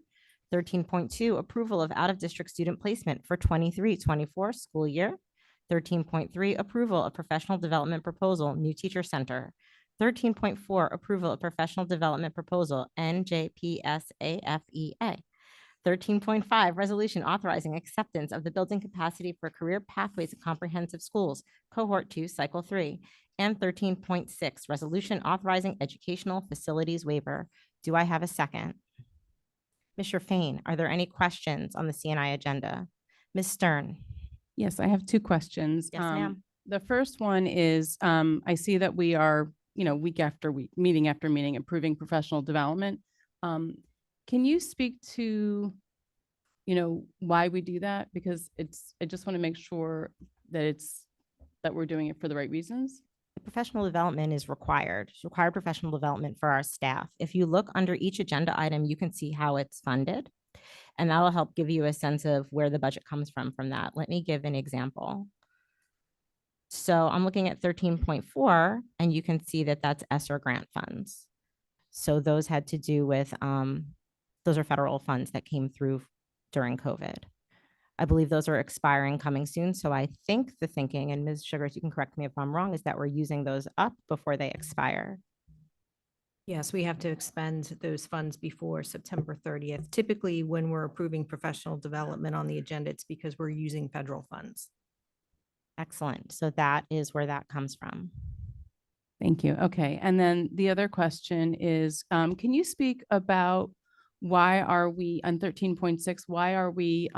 13.2, approval of out-of-district student placement for 23-24 school year. 13.3, approval of professional development proposal, new teacher center. 13.4, approval of professional development proposal, NJPSAFEA. 13.5, resolution authorizing acceptance of the building capacity for career pathways at comprehensive schools, cohort 2, cycle 3. And 13.6, resolution authorizing educational facilities waiver. Do I have a second? Mr. Fain, are there any questions on the CNI agenda? Ms. Stern? Yes, I have two questions. Yes, ma'am. The first one is, I see that we are, week after week, meeting after meeting, approving professional development. Can you speak to, why we do that? Because I just want to make sure that that we're doing it for the right reasons. Professional development is required. It's required professional development for our staff. If you look under each agenda item, you can see how it's funded, and that'll help give you a sense of where the budget comes from that. Let me give an example. So I'm looking at 13.4, and you can see that that's ESSER grant funds. So those had to do with, those are federal funds that came through during COVID. I believe those are expiring coming soon. So I think the thinking, and Ms. Sugars, you can correct me if I'm wrong, is that we're using those up before they expire. Yes, we have to expend those funds before September 30th. Typically, when we're approving professional development on the agenda, it's because we're using federal funds. Excellent. So that is where that comes from. Thank you. Okay. And then the other question is, can you speak about why are we on 13.6, why are we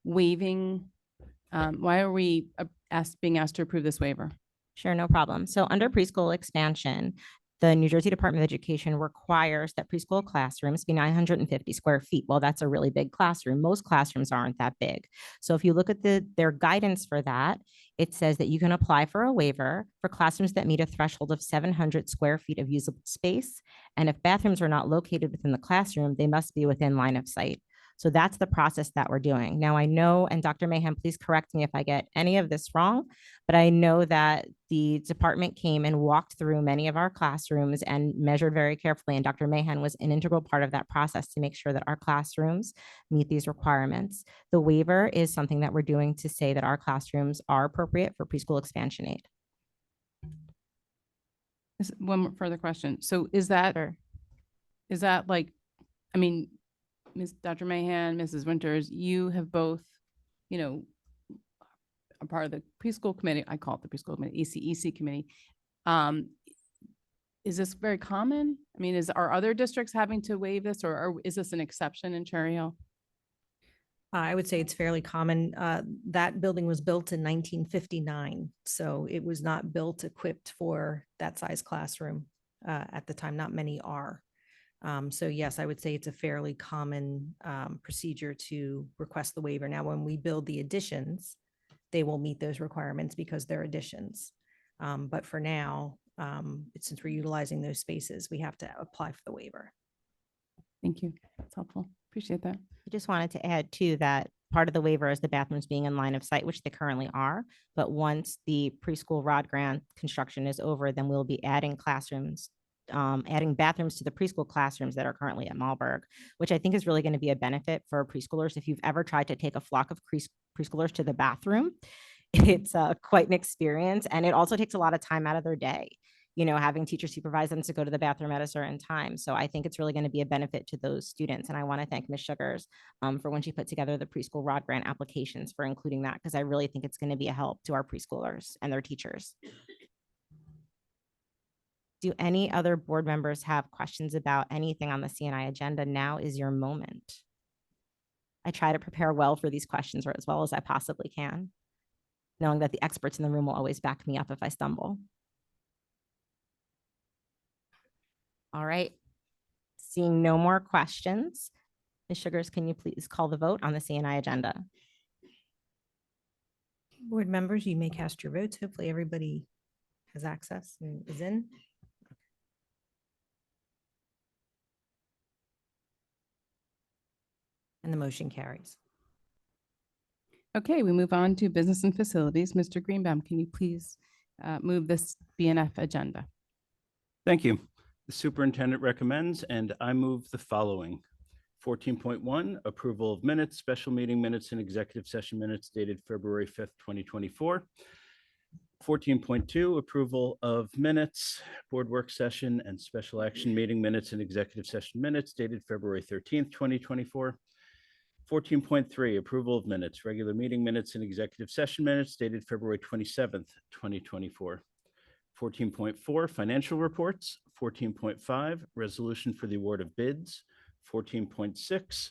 waiving, why are we being asked to approve this waiver? Sure, no problem. So under preschool expansion, the New Jersey Department of Education requires that preschool classrooms be 950 square feet. Well, that's a really big classroom. Most classrooms aren't that big. So if you look at their guidance for that, it says that you can apply for a waiver for classrooms that meet a threshold of 700 square feet of usable space. And if bathrooms are not located within the classroom, they must be within line of sight. So that's the process that we're doing. Now I know, and Dr. Mahan, please correct me if I get any of this wrong, but I know that the department came and walked through many of our classrooms and measured very carefully. And Dr. Mahan was an integral part of that process to make sure that our classrooms meet these requirements. The waiver is something that we're doing to say that our classrooms are appropriate for preschool expansion aid. One more further question. So is that like, I mean, Dr. Mahan, Mrs. Winters, you have both, you know, a part of the preschool committee. I call it the preschool committee, ECEC committee. Is this very common? I mean, are other districts having to waive this, or is this an exception in Cherry Hill? I would say it's fairly common. That building was built in 1959, so it was not built equipped for that size classroom at the time. Not many are. So yes, I would say it's a fairly common procedure to request the waiver. Now, when we build the additions, they will meet those requirements because they're additions. But for now, since we're utilizing those spaces, we have to apply for the waiver. Thank you. That's helpful. Appreciate that. I just wanted to add too that part of the waiver is the bathrooms being in line of sight, which they currently are. But once the preschool rod grant construction is over, then we'll be adding classrooms, adding bathrooms to the preschool classrooms that are currently at Malberg, which I think is really going to be a benefit for preschoolers. If you've ever tried to take a flock of preschoolers to the bathroom, it's quite an experience. And it also takes a lot of time out of their day, you know, having teachers supervise them to go to the bathroom at a certain time. So I think it's really going to be a benefit to those students. And I want to thank Ms. Sugars for when she put together the preschool rod grant applications for including that, because I really think it's going to be a help to our preschoolers and their teachers. Do any other board members have questions about anything on the CNI agenda? Now is your moment. I try to prepare well for these questions, or as well as I possibly can, knowing that the experts in the room will always back me up if I stumble. All right. Seeing no more questions, Ms. Sugars, can you please call the vote on the CNI agenda? Board members, you may cast your votes. Hopefully everybody has access and is in. And the motion carries. Okay, we move on to business and facilities. Mr. Greenbaum, can you please move this BNF agenda? Thank you. The superintendent recommends, and I move the following. 14.1, approval of minutes, special meeting minutes, and executive session minutes dated February 5th, 2024. 14.2, approval of minutes, board work session, and special action meeting minutes and executive session minutes dated February 13th, 2024. 14.3, approval of minutes, regular meeting minutes and executive session minutes dated February 27th, 2024. 14.4, financial reports. 14.5, resolution for the award of bids. 14.6,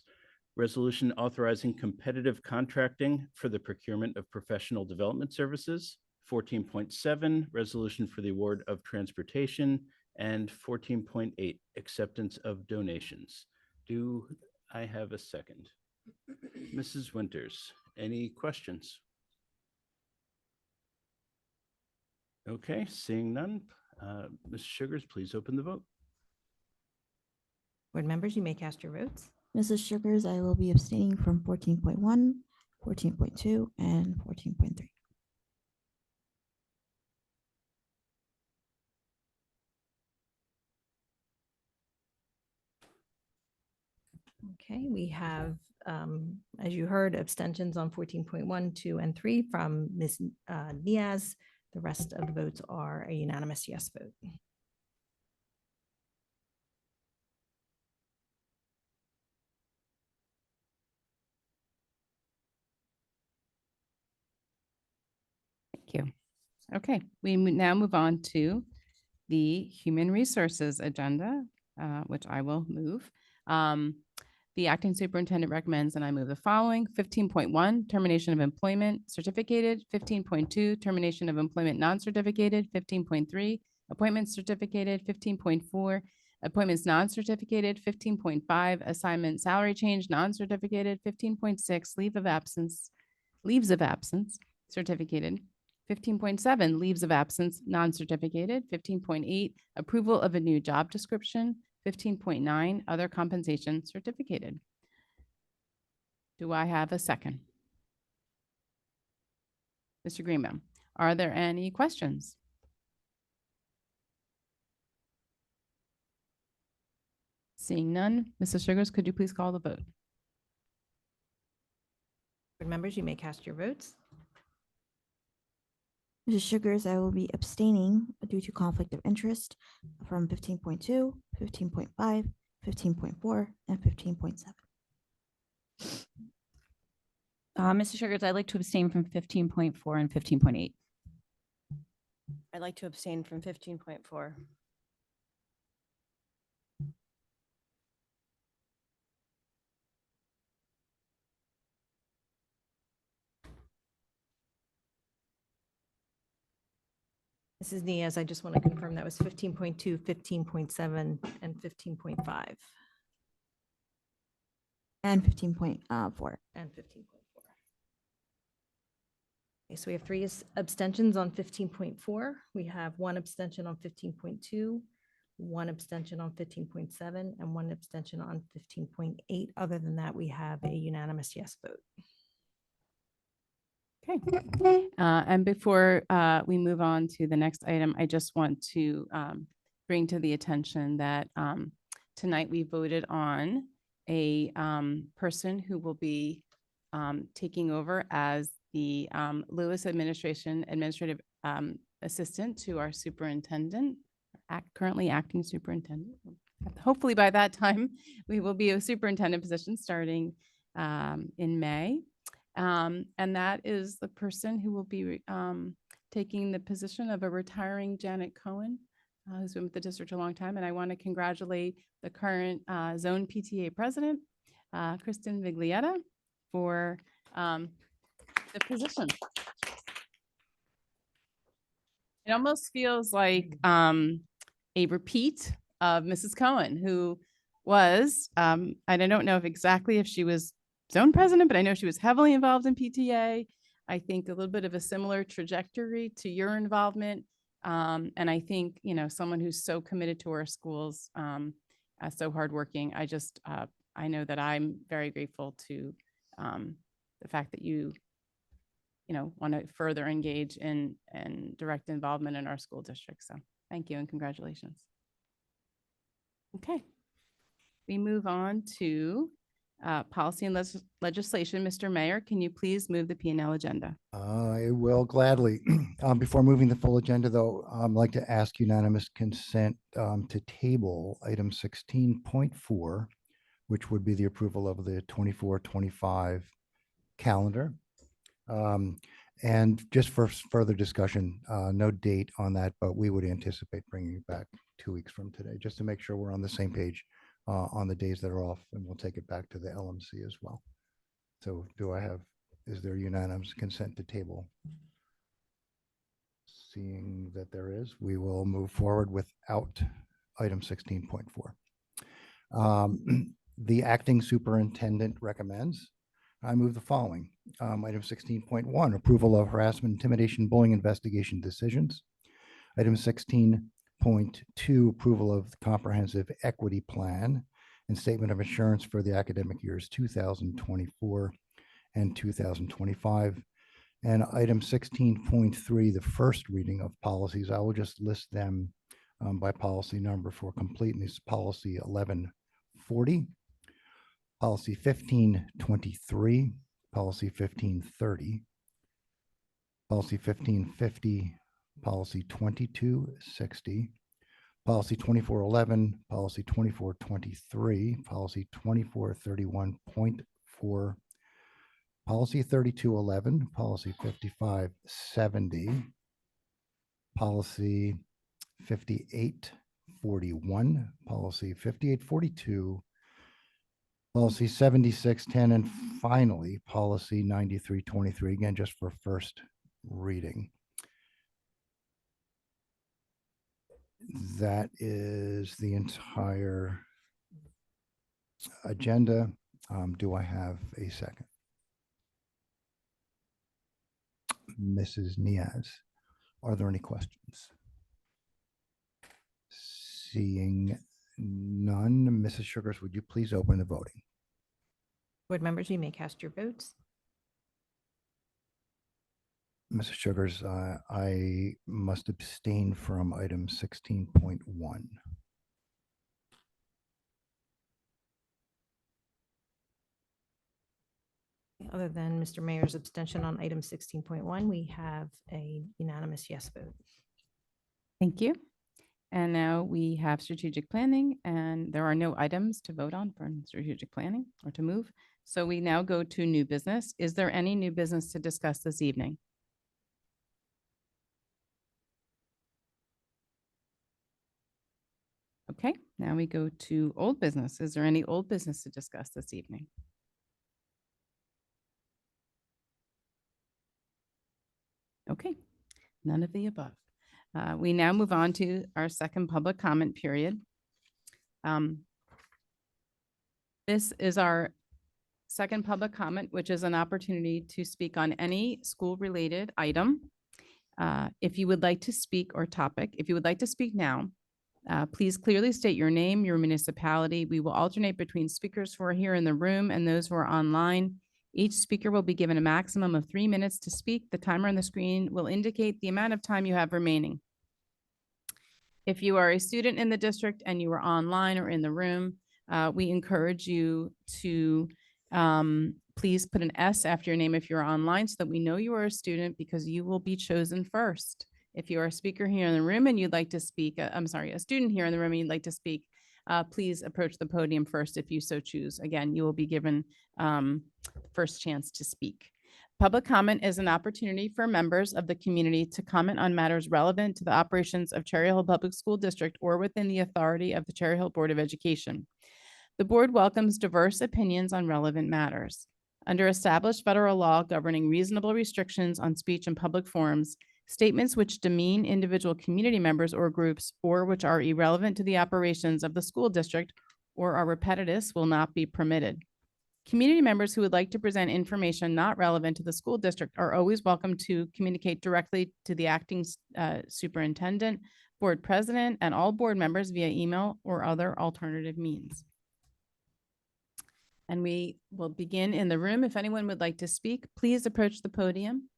resolution authorizing competitive contracting for the procurement of professional development services. 14.7, resolution for the award of transportation. And 14.8, acceptance of donations. Do I have a second? Mrs. Winters, any questions? Okay, seeing none. Ms. Sugars, please open the vote. Board members, you may cast your votes. Mrs. Sugars, I will be abstaining from 14.1, 14.2, and 14.3. Okay, we have, as you heard, abstentions on 14.1, 2, and 3 from Ms. Diaz. The rest of the votes are a unanimous yes vote. Thank you. Okay, we now move on to the Human Resources agenda, which I will move. The acting superintendent recommends, and I move the following: 15.1, termination of employment certificated; 15.2, termination of employment non-certificated; 15.3, appointments certificated; 15.4, appointments non-certificated; 15.5, assignment salary change non-certificated; 15.6, leaves of absence certificated; 15.7, leaves of absence non-certificated; 15.8, approval of a new job description; 15.9, other compensation certificated. Do I have a second? Mr. Greenbaum, are there any questions? Seeing none, Mrs. Sugars, could you please call the vote? Board members, you may cast your votes. Mrs. Sugars, I will be abstaining due to conflict of interest from 15.2, 15.5, 15.4, and 15.7. Mr. Sugars, I'd like to abstain from 15.4 and 15.8. I'd like to abstain from 15.4. Mrs. Diaz, I just want to confirm that was 15.2, 15.7, and 15.5. And 15.4. And 15.4. Okay, so we have 3 abstentions on 15.4. We have 1 abstention on 15.2, 1 abstention on 15.7, and 1 abstention on 15.8. Other than that, we have a unanimous yes vote. Okay. And before we move on to the next item, I just want to bring to the attention that tonight we voted on a person who will be taking over as the Lewis administrative assistant to our superintendent, currently acting superintendent. Hopefully by that time, we will be a superintendent position starting in May. And that is the person who will be taking the position of a retiring Janet Cohen, who's been with the district a long time. And I want to congratulate the current zone PTA president, Kristen Viglietta, for the position. It almost feels like a repeat of Mrs. Cohen, who was, and I don't know if she was zone president, but I know she was heavily involved in PTA. I think a little bit of a similar trajectory to your involvement. And I think, someone who's so committed to our schools, so hardworking. I know that I'm very grateful to the fact that you want to further engage in direct involvement in our school district. So thank you and congratulations. Okay. We move on to policy and legislation. Mr. Mayor, can you please move the P&L agenda? I will gladly. Before moving the full agenda, though, I'd like to ask unanimous consent to table item 16.4, which would be the approval of the 24-25 calendar. And just for further discussion, no date on that, but we would anticipate bringing it back 2 weeks from today, just to make sure we're on the same page on the days that are off, and we'll take it back to the LMC as well. So is there unanimous consent to table? Seeing that there is, we will move forward without item 16.4. The acting superintendent recommends. I move the following. Item 16.1, approval of harassment, intimidation, bullying investigation decisions. Item 16.2, approval of the comprehensive equity plan and statement of insurance for the academic years 2024 and 2025. And item 16.3, the first reading of policies. I will just list them by policy number for completeness. Policy 1140. Policy 1523, policy 1530, policy 1550, policy 2260, policy 2411, policy 2423, policy 2431.4, policy 3211, policy 5570, policy 5841, policy 5842, policy 7610, and finally, policy 9323, again, just for first reading. That is the entire agenda. Do I have a second? Mrs. Niaz, are there any questions? Seeing none, Mrs. Sugars, would you please open the voting? Board members, you may cast your votes. Mrs. Sugars, I must abstain from item 16.1. Other than Mr. Mayor's abstention on item 16.1, we have a unanimous yes vote. Thank you. And now we have strategic planning, and there are no items to vote on for strategic planning or to move. So we now go to new business. Is there any new business to discuss this evening? Okay, now we go to old business. Is there any old business to discuss this evening? Okay, none of the above. We now move on to our second public comment period. This is our second public comment, which is an opportunity to speak on any school-related item. If you would like to speak or topic, if you would like to speak now, please clearly state your name, your municipality. We will alternate between speakers who are here in the room and those who are online. Each speaker will be given a maximum of 3 minutes to speak. The timer on the screen will indicate the amount of time you have remaining. If you are a student in the district and you are online or in the room, we encourage you to please put an S after your name if you're online so that we know you are a student, because you will be chosen first. If you are a speaker here in the room and you'd like to speak, a student here in the room and you'd like to speak, please approach the podium first if you so choose. Again, you will be given first chance to speak. Public comment is an opportunity for members of the community to comment on matters relevant to the operations of Cherry Hill Public School District or within the authority of the Cherry Hill Board of Education. The board welcomes diverse opinions on relevant matters. Under established federal law governing reasonable restrictions on speech in public forums, statements which demean individual community members or groups or which are irrelevant to the operations of the school district or are repetitive will not be permitted. Community members who would like to present information not relevant to the school district are always welcome to communicate directly to the acting superintendent, board president, and all board members via email or other alternative means. And we will begin in the room. If anyone would like to speak, please approach the podium.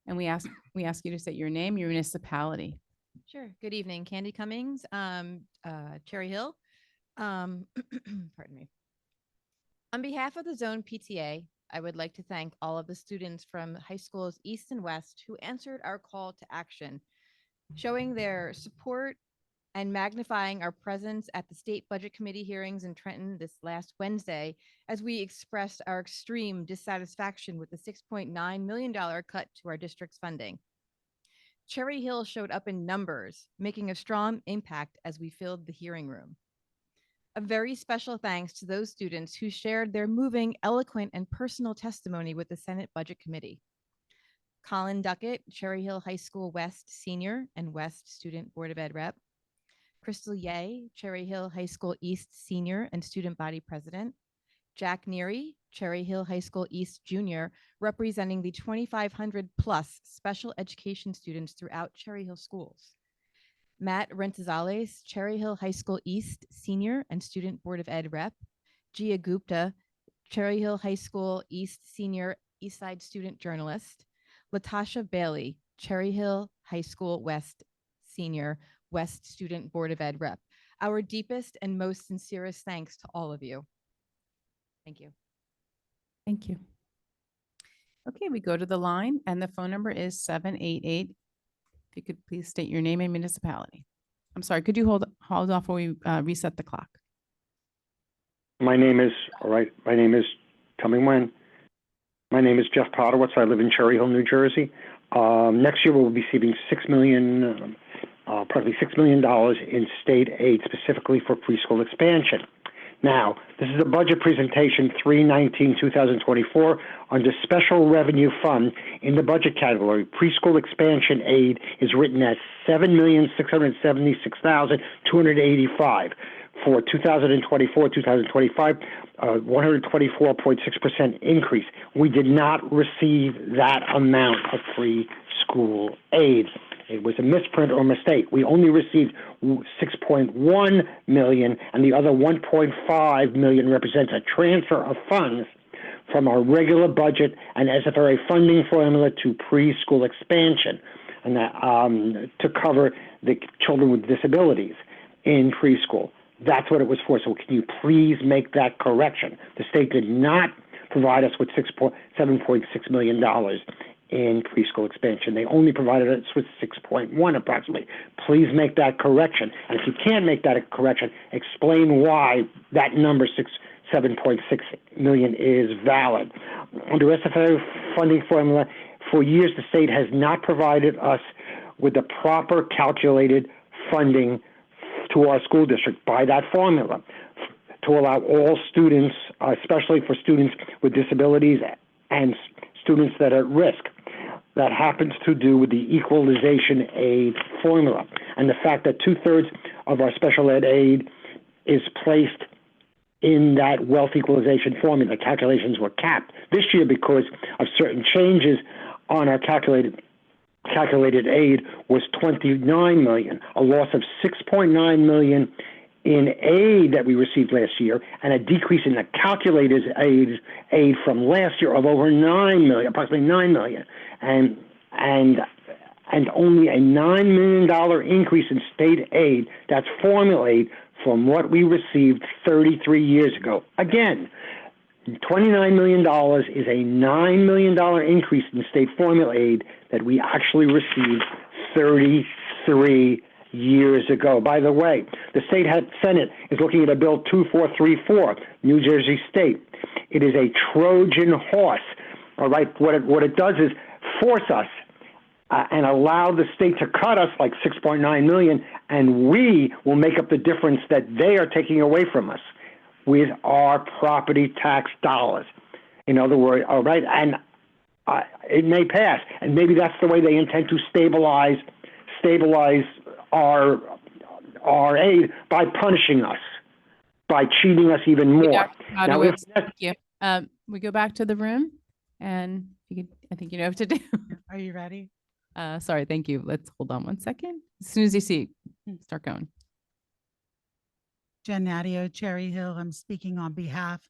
And we ask you to state your name, your municipality. Sure. Good evening, Candy Cummings, Cherry Hill. Pardon me. On behalf of the Zone PTA, I would like to thank all of the students from high schools East and West who answered our call to action, showing their support and magnifying our presence at the State Budget Committee hearings in Trenton this last Wednesday, as we expressed our extreme dissatisfaction with the $6.9 million cut to our district's funding. Cherry Hill showed up in numbers, making a strong impact as we filled the hearing room. A very special thanks to those students who shared their moving, eloquent, and personal testimony with the Senate Budget Committee. Colin Duckett, Cherry Hill High School West Senior and West Student Board of Ed Rep. Crystal Ye, Cherry Hill High School East Senior and Student Body President. Jack Neary, Cherry Hill High School East Junior, representing the 2,500 plus special education students throughout Cherry Hill schools. Matt Rentazales, Cherry Hill High School East Senior and Student Board of Ed Rep. Gia Gupta, Cherry Hill High School East Senior Eastside Student Journalist. Latasha Bailey, Cherry Hill High School West Senior, West Student Board of Ed Rep. Our deepest and most sincerest thanks to all of you. Thank you. Thank you. Okay, we go to the line and the phone number is 788. If you could please state your name and municipality. I'm sorry, could you hold off while we reset the clock? My name is, all right, my name is, tell me when. My name is Jeff Potterwitz. I live in Cherry Hill, New Jersey. Next year we'll be receiving approximately $6 million in state aid specifically for preschool expansion. Now, this is a budget presentation 3/19/2024 under Special Revenue Fund. In the budget category, preschool expansion aid is written as $7,676,285 for 2024-2025, 124.6% increase. We did not receive that amount of preschool aid. It was a misprint or mistake. We only received 6.1 million, and the other 1.5 million represents a transfer of funds from our regular budget and SFRA funding formula to preschool expansion, and that to cover the children with disabilities in preschool. That's what it was for. So can you please make that correction? The state did not provide us with $7.6 million in preschool expansion. They only provided us with 6.1 approximately. Please make that correction. And if you can't make that correction, explain why that number 7.6 million is valid. Under SFA funding formula, for years the state has not provided us with the proper calculated funding to our school district by that formula to allow all students, especially for students with disabilities and students that are at risk. That happens to do with the equalization aid formula and the fact that 2/3 of our special ed aid is placed in that wealth equalization formula. Calculations were capped this year because of certain changes on our calculated aid was 29 million, a loss of 6.9 million in aid that we received last year, and a decrease in the calculated aid from last year of over 9 million, approximately 9 million, and only a $9 million increase in state aid, that's formula aid, from what we received 33 years ago. Again, $29 million is a $9 million increase in state formula aid that we actually received 33 years ago. By the way, the state Senate is looking at a bill 2434, New Jersey State. It is a Trojan horse. All right, what it does is force us and allow the state to cut us like 6.9 million, and we will make up the difference that they are taking away from us with our property tax dollars. In other words, all right, and it may pass, and maybe that's the way they intend to stabilize our aid by punishing us, by cheating us even more. Now, thank you. We go back to the room, and I think you know what to do. Are you ready? Sorry, thank you. Let's hold on one second. As soon as you see, start going. Jen Nadio, Cherry Hill. I'm speaking on behalf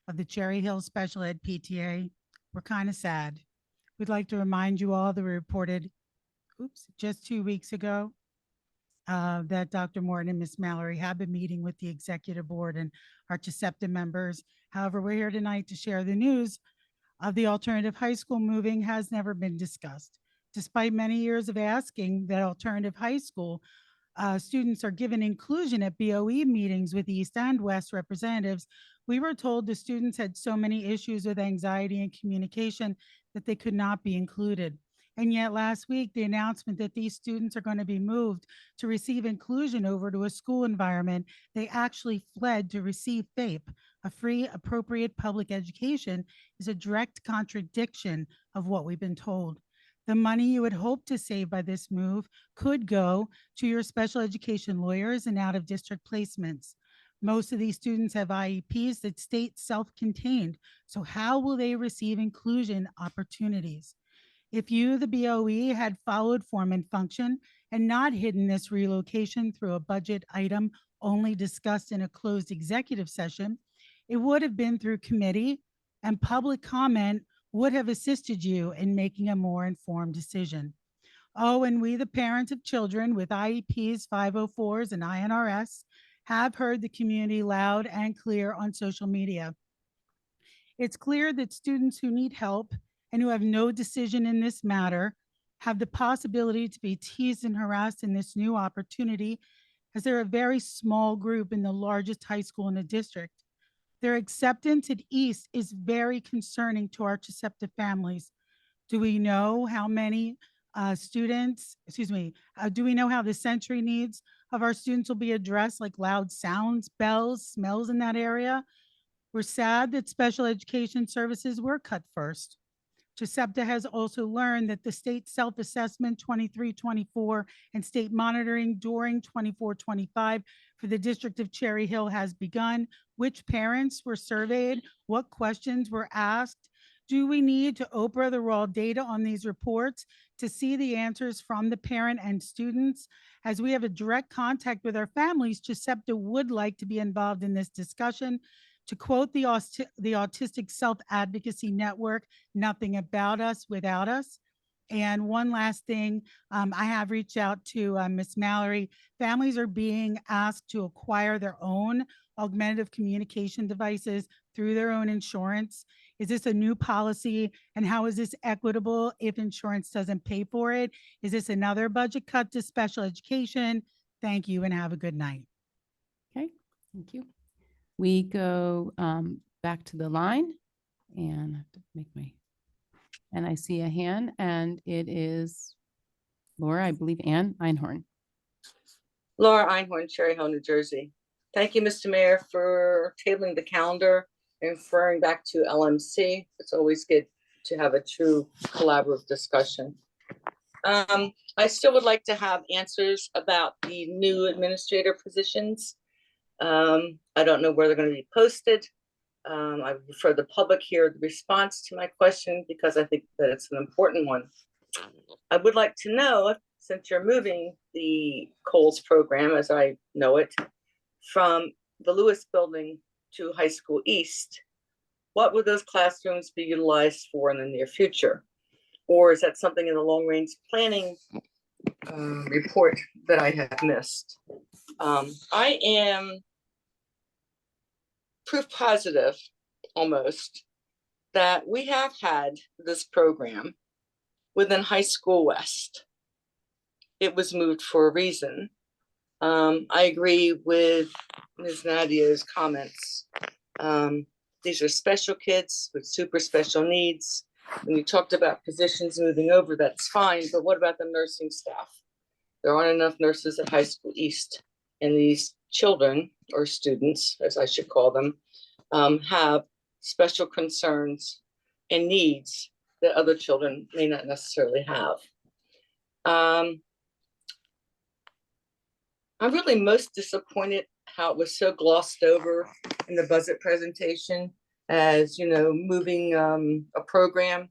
of the Cherry Hill Special Ed PTA. We're kind of sad. We'd like to remind you all that we reported, just 2 weeks ago, that Dr. Morton and Ms. Mallory have been meeting with the executive board and our TSEPTA members. However, we're here tonight to share the news of the alternative high school moving has never been discussed. Despite many years of asking that alternative high school students are given inclusion at BOE meetings with East and West representatives, we were told the students had so many issues with anxiety and communication that they could not be included. And yet last week, the announcement that these students are going to be moved to receive inclusion over to a school environment, they actually fled to receive FAPE, a free appropriate public education, is a direct contradiction of what we've been told. The money you would hope to save by this move could go to your special education lawyers and out of district placements. Most of these students have IEPs that state self-contained. So how will they receive inclusion opportunities? If you, the BOE, had followed form and function and not hidden this relocation through a budget item only discussed in a closed executive session, it would have been through committee, and public comment would have assisted you in making a more informed decision. Oh, and we, the parents of children with IEPs, 504s, and INRS, have heard the community loud and clear on social media. It's clear that students who need help and who have no decision in this matter have the possibility to be teased and harassed in this new opportunity, as they're a very small group in the largest high school in the district. Their acceptance at East is very concerning to our Giuseppe families. Do we know how many do we know how the sensory needs of our students will be addressed, like loud sounds, bells, smells in that area? We're sad that special education services were cut first. Giuseppe has also learned that the state self-assessment 23-24 and state monitoring during 24-25 for the District of Cherry Hill has begun. Which parents were surveyed? What questions were asked? Do we need to Oprah the raw data on these reports to see the answers from the parent and students? As we have a direct contact with our families, Giuseppe would like to be involved in this discussion. To quote the Autistic Self-Advocacy Network, nothing about us without us. And one last thing, I have reached out to Ms. Mallory. Families are being asked to acquire their own augmentative communication devices through their own insurance. Is this a new policy? And how is this equitable if insurance doesn't pay for it? Is this another budget cut to special education? Thank you and have a good night. Okay, thank you. We go back to the line and I have to make and I see a hand and it is Laura, I believe, Ann Einhorn. Laura Einhorn, Cherry Hill, New Jersey. Thank you, Mr. Mayor, for tabling the calendar and referring back to LMC. It's always good to have a true collaborative discussion. I still would like to have answers about the new administrator positions. I don't know where they're going to be posted. I refer the public here the response to my question because I think that it's an important one. I would like to know, since you're moving the Coles program, as I know it, from the Lewis building to High School East, what would those classrooms be utilized for in the near future? Or is that something in the long range planning report that I have missed? I am proof positive almost that we have had this program within High School West. It was moved for a reason. I agree with Ms. Nadia's comments. These are special kids with super special needs. When you talked about positions moving over, that's fine, but what about the nursing staff? There aren't enough nurses at High School East, and these children, or students, as I should call them, have special concerns and needs that other children may not necessarily have. I'm really most disappointed how it was so glossed over in the budget presentation as, you know, moving a program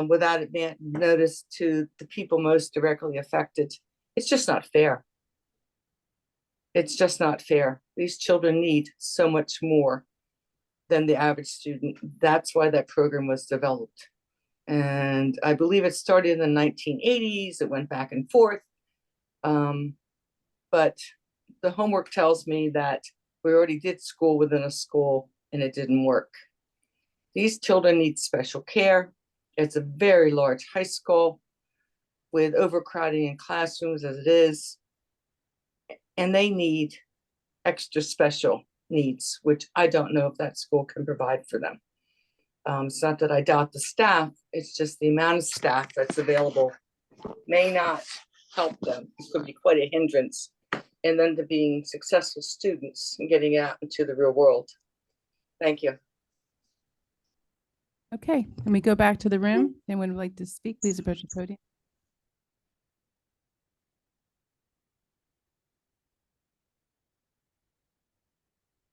without it being noticed to the people most directly affected. It's just not fair. It's just not fair. These children need so much more than the average student. That's why that program was developed. And I believe it started in the 1980s. It went back and forth. But the homework tells me that we already did school within a school and it didn't work. These children need special care. It's a very large high school with overcrowding in classrooms as it is. And they need extra special needs, which I don't know if that school can provide for them. It's not that I doubt the staff, it's just the amount of staff that's available may not help them. It could be quite a hindrance. And then to being successful students and getting out into the real world. Thank you. Okay, and we go back to the room. Anyone would like to speak, please approach the podium.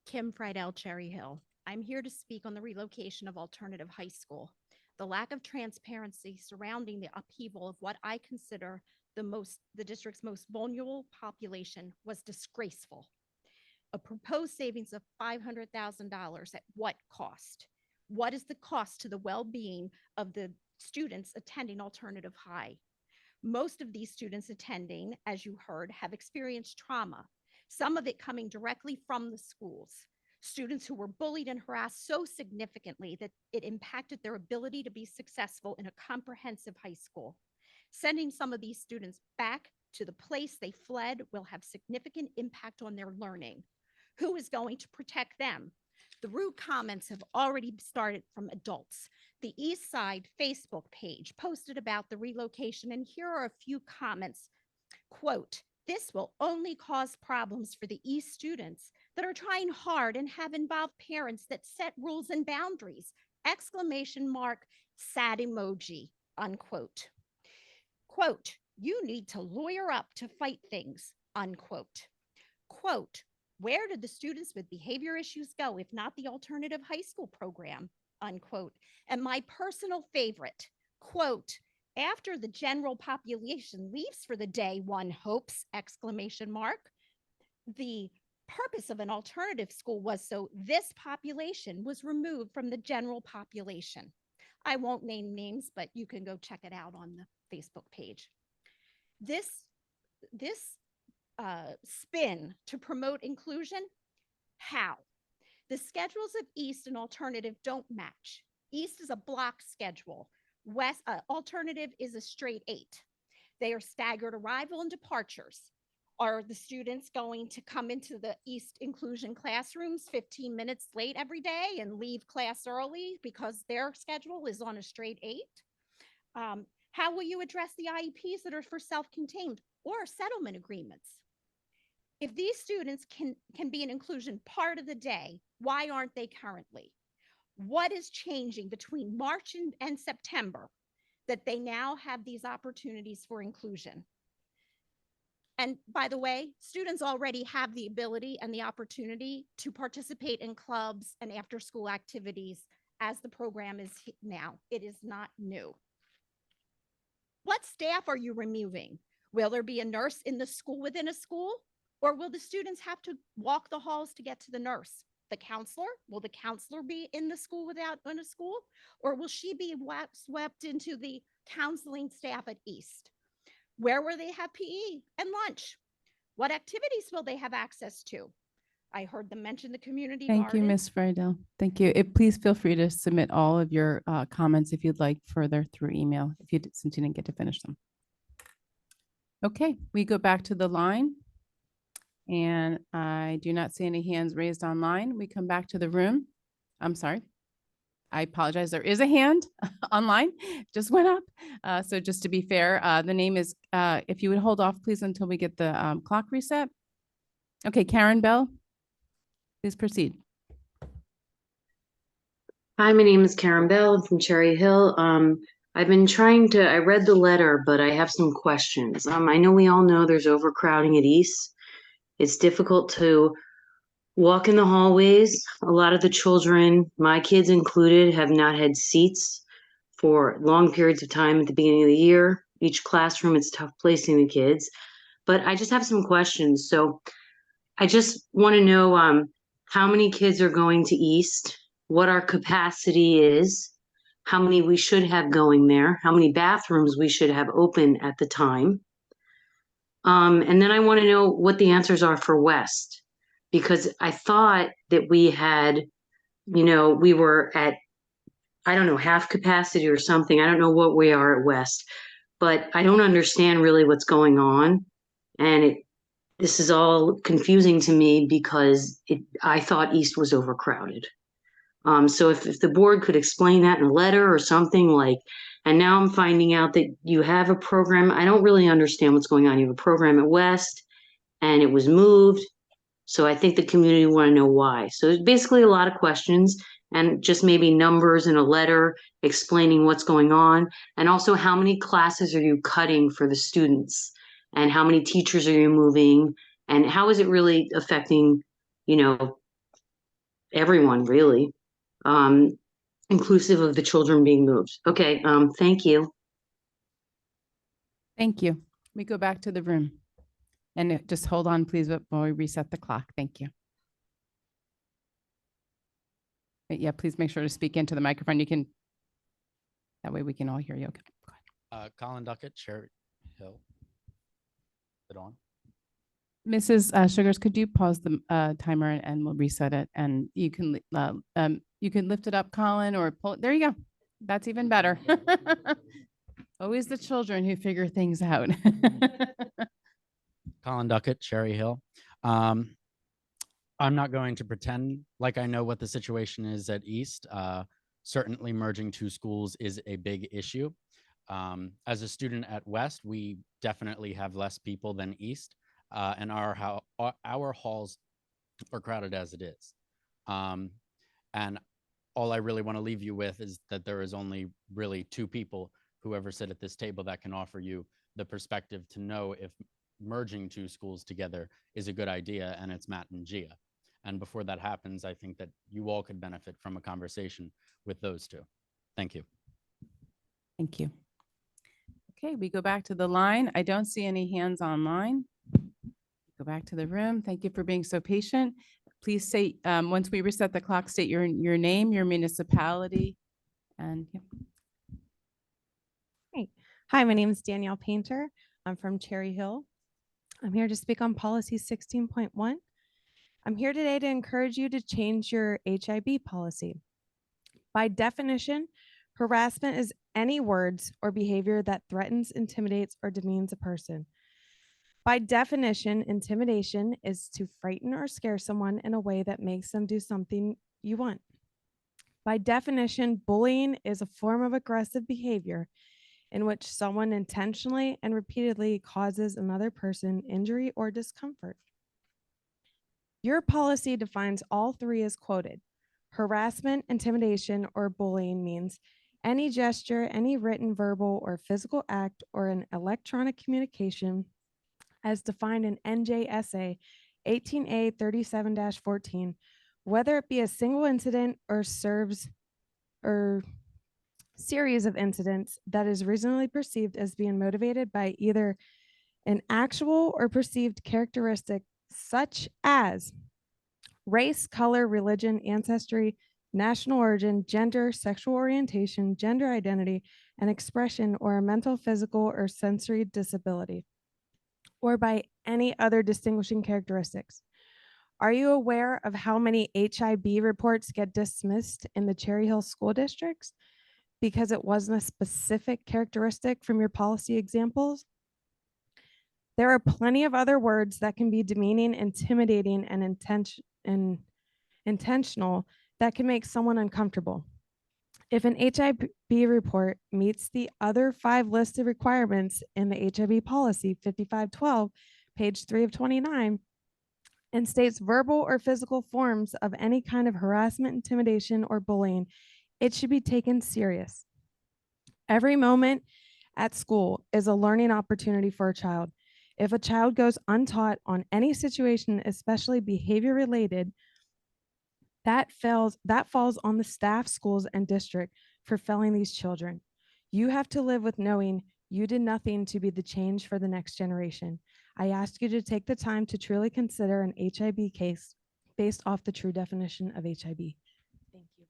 Kim Friedel, Cherry Hill. I'm here to speak on the relocation of Alternative High School. The lack of transparency surrounding the upheaval of what I consider the district's most vulnerable population was disgraceful. A proposed savings of $500,000 at what cost? What is the cost to the well-being of the students attending Alternative High? Most of these students attending, as you heard, have experienced trauma. some of it coming directly from the schools. Students who were bullied and harassed so significantly that it impacted their ability to be successful in a comprehensive high school. Sending some of these students back to the place they fled will have significant impact on their learning. Who is going to protect them? The rude comments have already started from adults. The East Side Facebook page posted about the relocation, and here are a few comments. Quote, "This will only cause problems for the East students that are trying hard and have involved parents that set rules and boundaries." Exclamation mark, sad emoji, unquote. Quote, "You need to lawyer up to fight things," unquote. Quote, "Where did the students with behavior issues go if not the alternative high school program?" Unquote. And my personal favorite, quote, "After the general population leaves for the day, one hopes," exclamation mark. The purpose of an alternative school was so this population was removed from the general population. I won't name names, but you can go check it out on the Facebook page. This spin to promote inclusion, how? The schedules of East and Alternative don't match. East is a block schedule. West Alternative is a straight 8. They are staggered arrival and departures. Are the students going to come into the East inclusion classrooms 15 minutes late every day and leave class early because their schedule is on a straight 8? How will you address the IEPs that are for self-contained or settlement agreements? If these students can be an inclusion part of the day, why aren't they currently? What is changing between March and September that they now have these opportunities for inclusion? And by the way, students already have the ability and the opportunity to participate in clubs and after-school activities as the program is now. It is not new. What staff are you removing? Will there be a nurse in the school within a school? Or will the students have to walk the halls to get to the nurse? The counselor? Will the counselor be in the school in a school? Or will she be swept into the counseling staff at East? Where will they have PE and lunch? What activities will they have access to? I heard them mention the community Thank you, garden. Ms. Friedel. Thank you. Please feel free to submit all of your comments if you'd like further through email, since you didn't get to finish them. Okay, we go back to the line. And I do not see any hands raised online. We come back to the room. I'm sorry. I apologize. There is a hand online, just went up. So just to be fair, the name is, if you would hold off, please, until we get the clock reset. Okay, Karen Bell, please proceed. Hi, my name is Karen Bell. I'm from Cherry Hill. I read the letter, but I have some questions. I know we all know there's overcrowding at East. It's difficult to walk in the hallways. A lot of the children, my kids included, have not had seats for long periods of time at the beginning of the year. Each classroom, it's tough placing the kids. But I just have some questions. So I just want to know how many kids are going to East, what our capacity is, how many we should have going there, how many bathrooms we should have open at the time. And then I want to know what the answers are for West, because I thought that we had, we were at, I don't know, half capacity or something. I don't know what we are at West, but I don't understand really what's going on. And this is all confusing to me because I thought East was overcrowded. So if the board could explain that in a letter or something like, and now I'm finding out that you have a program. I don't really understand what's going on. You have a program at West and it was moved. So I think the community want to know why. So there's basically a lot of questions and just maybe numbers in a letter explaining what's going on. And also how many classes are you cutting for the students and how many teachers are you moving and how is it really affecting, everyone really? Inclusive of the children being moved. Okay, thank you. Thank you. We go back to the room. And just hold on, please, while we reset the clock. Thank you. But yeah, please make sure to speak into the microphone. That way we can all hear you. Okay, go ahead. Colin Duckett, Cherry Hill. Is it on? Mrs. Sugars, could you pause the timer and we'll reset it? And you can lift it up, Colin, or pull it. There you go. That's even better. Always the children who figure things out. Colin Duckett, Cherry Hill. I'm not going to pretend like I know what the situation is at East. Certainly merging two schools is a big issue. As a student at West, we definitely have less people than East, and our halls are crowded as it is. And all I really want to leave you with is that there is only really two people who ever sit at this table that can offer you the perspective to know if merging two schools together is a good idea, and it's Matt and Gia. And before that happens, I think that you all could benefit from a conversation with those two. Thank you. Thank you. Okay, we go back to the line. I don't see any hands online. Go back to the room. Thank you for being so patient. Please say, once we reset the clock, state your name, your municipality, and yeah. Great. Hi, my name is Danielle Painter. I'm from Cherry Hill. I'm here to speak on policy 16.1. I'm here today to encourage you to change your HIB policy. By definition, harassment is any words or behavior that threatens, intimidates, or demeans a person. By definition, intimidation is to frighten or scare someone in a way that makes them do something you want. By definition, bullying is a form of aggressive behavior in which someone intentionally and repeatedly causes another person injury or discomfort. Your policy defines all three as quoted. Harassment, intimidation, or bullying means any gesture, any written, verbal, or physical act, or an electronic communication as defined in NJSA 18A 37-14, whether it be a single incident or serves or series of incidents that is reasonably perceived as being motivated by either an actual or perceived characteristic such as race, color, religion, ancestry, national origin, gender, sexual orientation, gender identity, and expression, or a mental, physical, or sensory disability, or by any other distinguishing characteristics. Are you aware of how many HIB reports get dismissed in the Cherry Hill school districts because it wasn't a specific characteristic from your policy examples? There are plenty of other words that can be demeaning, intimidating, and intentional that can make someone uncomfortable. If an HIB report meets the other 5 listed requirements in the HIB policy 5512, page 3 of 29, and states verbal or physical forms of any kind of harassment, intimidation, or bullying, it should be taken serious. Every moment at school is a learning opportunity for a child. If a child goes untaught on any situation, especially behavior related, that falls on the staff, schools, and district for failing these children. You have to live with knowing you did nothing to be the change for the next generation. I ask you to take the time to truly consider an HIB case based off the true definition of HIB. Thank you.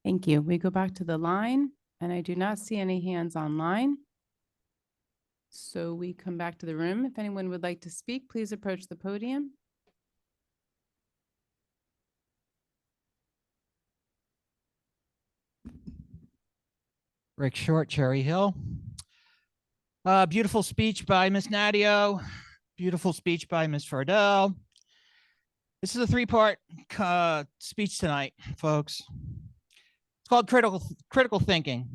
Thank you. We go back to the line, and I do not see any hands online. So we come back to the room. If anyone would like to speak, please approach the podium. Rick Short, Cherry Hill. Beautiful speech by Miss Nadio. Beautiful speech by Miss Fardell. This is a 3-part speech tonight, folks. It's called critical thinking,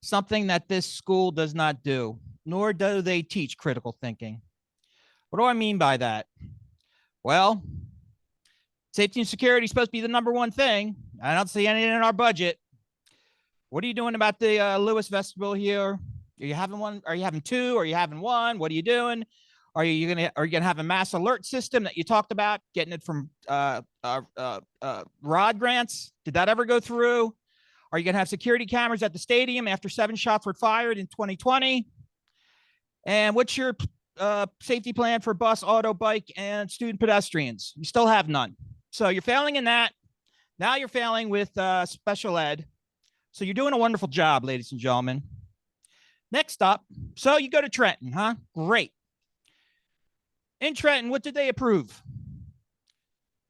something that this school does not do, nor do they teach critical thinking. What do I mean by that? Well, safety and security is supposed to be the #1 thing. I don't see any in our budget. What are you doing about the Lewis vestibule here? Are you having one? Are you having 2? Are you having 1? What are you doing? Are you gonna have a mass alert system that you talked about, getting it from ROD grants? Did that ever go through? Are you gonna have security cameras at the stadium after 7 shots were fired in 2020? And what's your safety plan for bus, auto, bike, and student pedestrians? You still have none. So you're failing in that. Now you're failing with special ed. So you're doing a wonderful job, ladies and gentlemen. Next up, so you go to Trenton, huh? Great. In Trenton, what did they approve?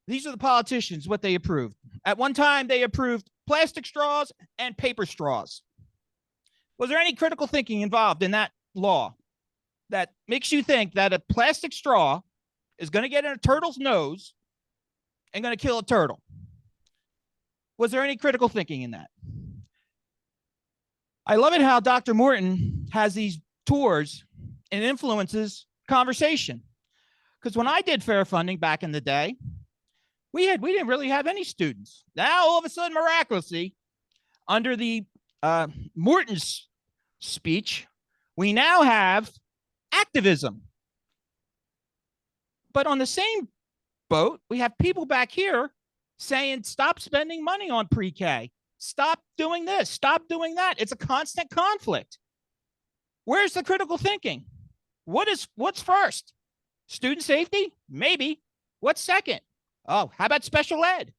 These are the politicians, what they approved. At one time, they approved plastic straws and paper straws. Was there any critical thinking involved in that law that makes you think that a plastic straw is going to get in a turtle's nose and going to kill a turtle? Was there any critical thinking in that? I love it how Dr. Morton has these tours and influences conversation. Because when I did fair funding back in the day, we didn't really have any students. Now, all of a sudden, miraculously, under the Morton's speech, we now have activism. But on the same boat, we have people back here saying, stop spending money on pre-K. Stop doing this. Stop doing that. It's a constant conflict. Where's the critical thinking? What's first? Student safety? Maybe. What's second? Oh, how about special ed?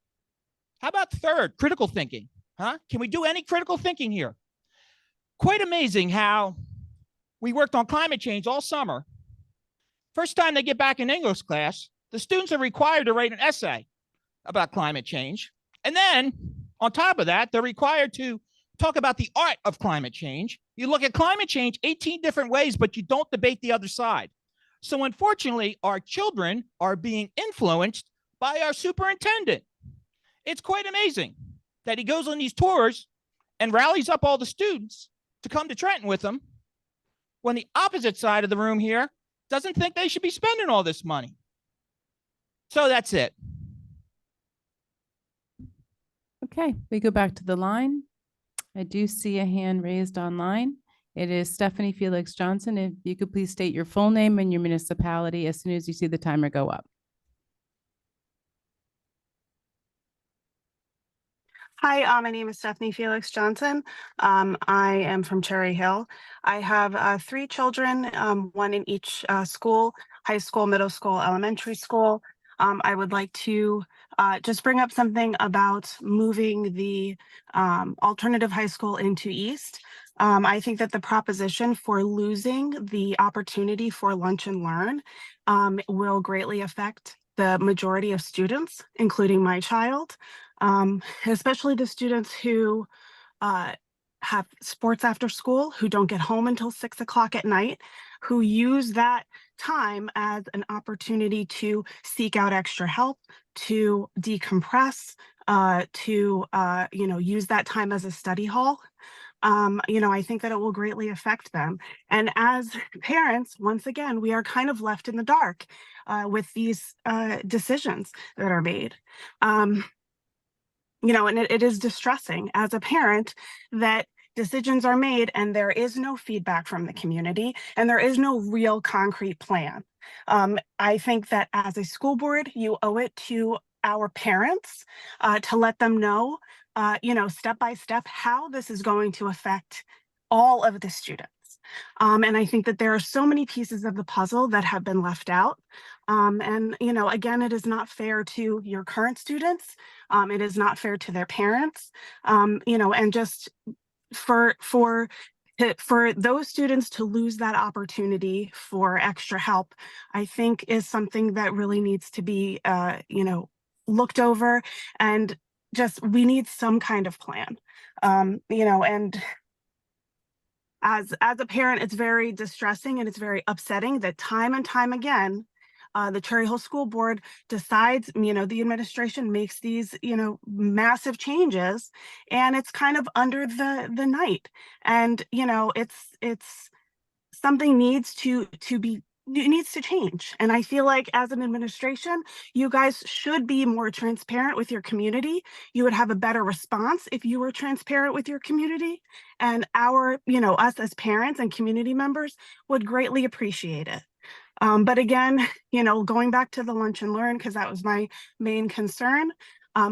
How about third? Critical thinking. Huh? Can we do any critical thinking here? Quite amazing how we worked on climate change all summer. First time they get back in English class, the students are required to write an essay about climate change. And then on top of that, they're required to talk about the art of climate change. You look at climate change 18 different ways, but you don't debate the other side. So unfortunately, our children are being influenced by our superintendent. It's quite amazing that he goes on these tours and rallies up all the students to come to Trenton with him when the opposite side of the room here doesn't think they should be spending all this money. So that's it. Okay, we go back to the line. I do see a hand raised online. It is Stephanie Felix Johnson. If you could please state your full name and your municipality as soon as you see the timer go up. Hi, my name is Stephanie Felix Johnson. I am from Cherry Hill. I have 3 children, one in each school, high school, middle school, elementary school. I would like to just bring up something about moving the alternative high school into East. I think that the proposition for losing the opportunity for lunch and learn will greatly affect the majority of students, including my child, especially the students who have sports after school, who don't get home until 6 o'clock at night, who use that time as an opportunity to seek out extra help, to decompress, to use that time as a study hall. I think that it will greatly affect them. And as parents, once again, we are kind of left in the dark with these decisions that are made. And it is distressing as a parent that decisions are made and there is no feedback from the community and there is no real concrete plan. I think that as a school board, you owe it to our parents to let them know, step by step, how this is going to affect all of the students. And I think that there are so many pieces of the puzzle that have been left out. Again, it is not fair to your current students. It is not fair to their parents, and just for those students to lose that opportunity for extra help, I think is something that really needs to be, looked over, and just, we need some kind of plan, and as a parent, it's very distressing and it's very upsetting that time and time again, the Cherry Hill School Board decides, the administration makes these, massive changes, and it's kind of under the night. And, it's something needs to change. And I feel like as an administration, you guys should be more transparent with your community. You would have a better response if you were transparent with your community. And us as parents and community members would greatly appreciate it. But again, going back to the lunch and learn, because that was my main concern,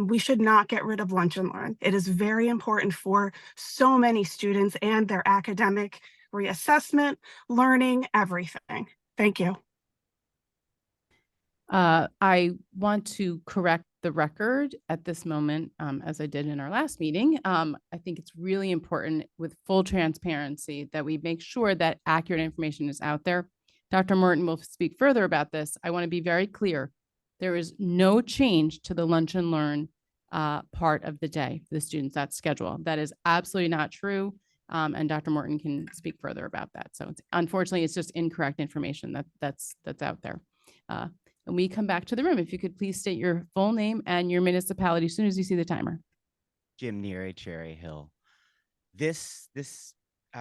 we should not get rid of lunch and learn. It is very important for so many students and their academic reassessment, learning, everything. Thank you. I want to correct the record at this moment, as I did in our last meeting. I think it's really important with full transparency that we make sure that accurate information is out there. Dr. Morton will speak further about this. I want to be very clear. There is no change to the lunch and learn part of the day for the students. That's schedule. That is absolutely not true. And Dr. Morton can speak further about that. So unfortunately, it's just incorrect information that's out there. And we come back to the room. If you could please state your full name and your municipality as soon as you see the timer. Jim Neary, Cherry Hill. This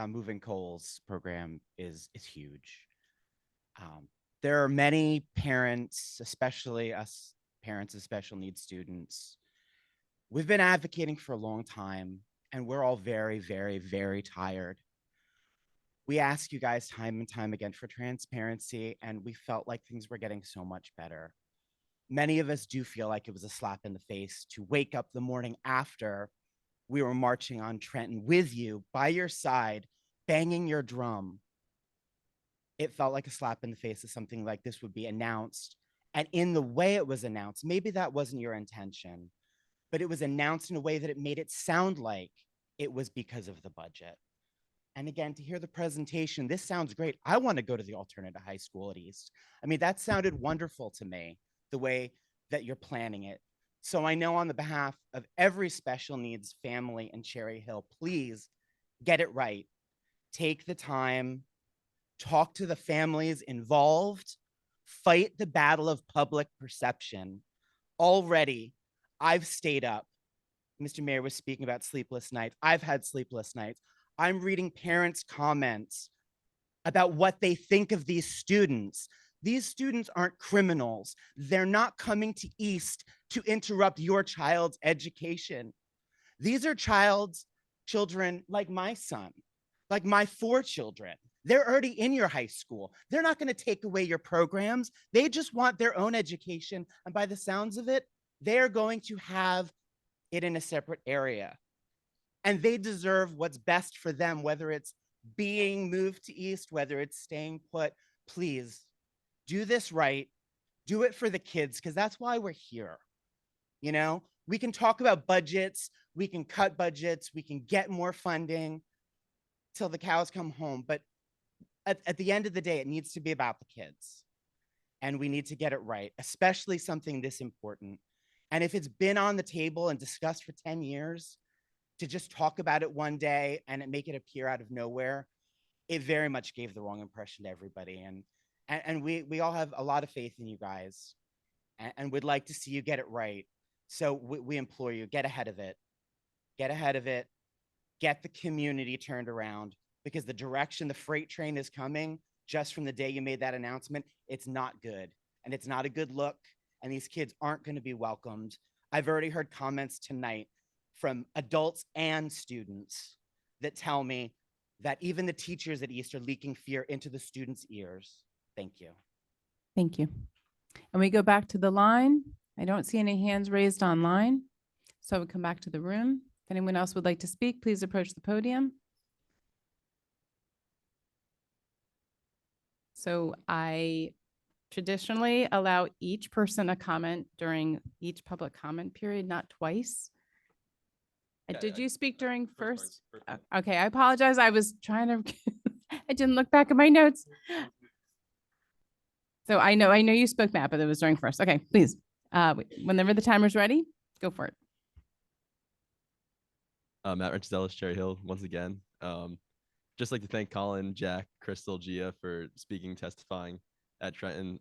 Moving Coals program is huge. There are many parents, especially us parents of special needs students. We've been advocating for a long time, and we're all very, very, very tired. We ask you guys time and time again for transparency, and we felt like things were getting so much better. Many of us do feel like it was a slap in the face to wake up the morning after we were marching on Trenton with you by your side, banging your drum. It felt like a slap in the face of something like this would be announced. And in the way it was announced, maybe that wasn't your intention, but it was announced in a way that it made it sound like it was because of the budget. And again, to hear the presentation, this sounds great. I want to go to the alternative high school at East. I mean, that sounded wonderful to me, the way that you're planning it. So I know on the behalf of every special needs family in Cherry Hill, please get it right. Take the time, talk to the families involved, fight the battle of public perception. Already, I've stayed up. Mr. Mayor was speaking about sleepless nights. I've had sleepless nights. I'm reading parents' comments about what they think of these students. These students aren't criminals. They're not coming to East to interrupt your child's education. These are children like my son, like my 4 children. They're already in your high school. They're not going to take away your programs. They just want their own education. And by the sounds of it, they're going to have it in a separate area. And they deserve what's best for them, whether it's being moved to East, whether it's staying put. Please do this right. Do it for the kids, because that's why we're here. You know, we can talk about budgets, we can cut budgets, we can get more funding till the cows come home. But at the end of the day, it needs to be about the kids. And we need to get it right, especially something this important. And if it's been on the table and discussed for 10 years, to just talk about it one day and make it appear out of nowhere, it very much gave the wrong impression to everybody. And we all have a lot of faith in you guys, and we'd like to see you get it right. So we implore you, get ahead of it. Get ahead of it. Get the community turned around, because the direction the freight train is coming, just from the day you made that announcement, it's not good. And it's not a good look. And these kids aren't going to be welcomed. I've already heard comments tonight from adults and students that tell me that even the teachers at East are leaking fear into the students' ears. Thank you. Thank you. And we go back to the line. I don't see any hands raised online. So we come back to the room. If anyone else would like to speak, please approach the podium. So I traditionally allow each person a comment during each public comment period, not twice. Did you speak during first? Okay, I apologize. I was trying to, I didn't look back at my notes. So I know you spoke, Matt, but it was during first. Okay, please. Whenever the timer's ready, go for it. Matt Richardellis, Cherry Hill, once again. Just like to thank Colin, Jack, Crystal, Gia for speaking, testifying at Trenton.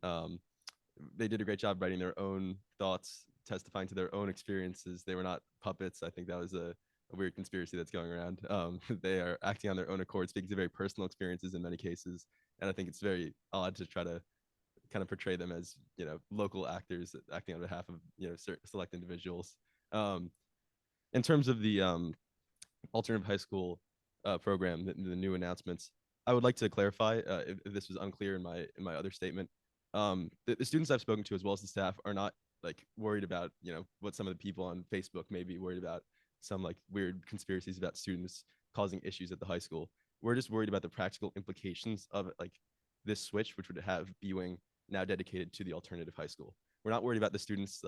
They did a great job writing their own thoughts, testifying to their own experiences. They were not puppets. I think that was a weird conspiracy that's going around. They are acting on their own accord, speaking to very personal experiences in many cases. And I think it's very odd to try to kind of portray them as, local actors acting on behalf of, select individuals. In terms of the alternative high school program, the new announcements, I would like to clarify if this was unclear in my other statement. The students I've spoken to, as well as the staff, are not worried about what some of the people on Facebook may be worried about, some weird conspiracies about students causing issues at the high school. We're just worried about the practical implications of this switch, which would have B-Wing now dedicated to the alternative high school. We're not worried about the students,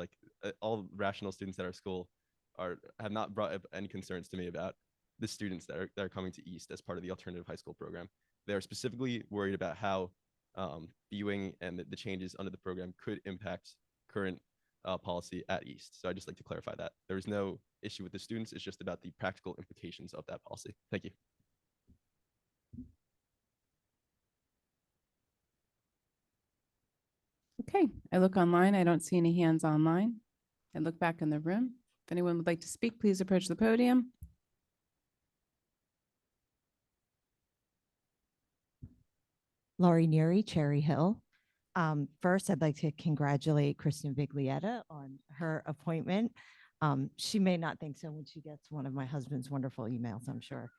all rational students at our school have not brought up any concerns to me about the students that are coming to East as part of the alternative high school program. They're specifically worried about how viewing and the changes under the program could impact current policy at East. So I'd just like to clarify that. There is no issue with the students. It's just about the practical implications of that policy. Thank you. Okay, I look online. I don't see any hands online. I look back in the room. If anyone would like to speak, please approach the podium. Laurie Neary, Cherry Hill. First, I'd like to congratulate Kristen Viglietta on her appointment. She may not think so when she gets one of my husband's wonderful emails, I'm sure.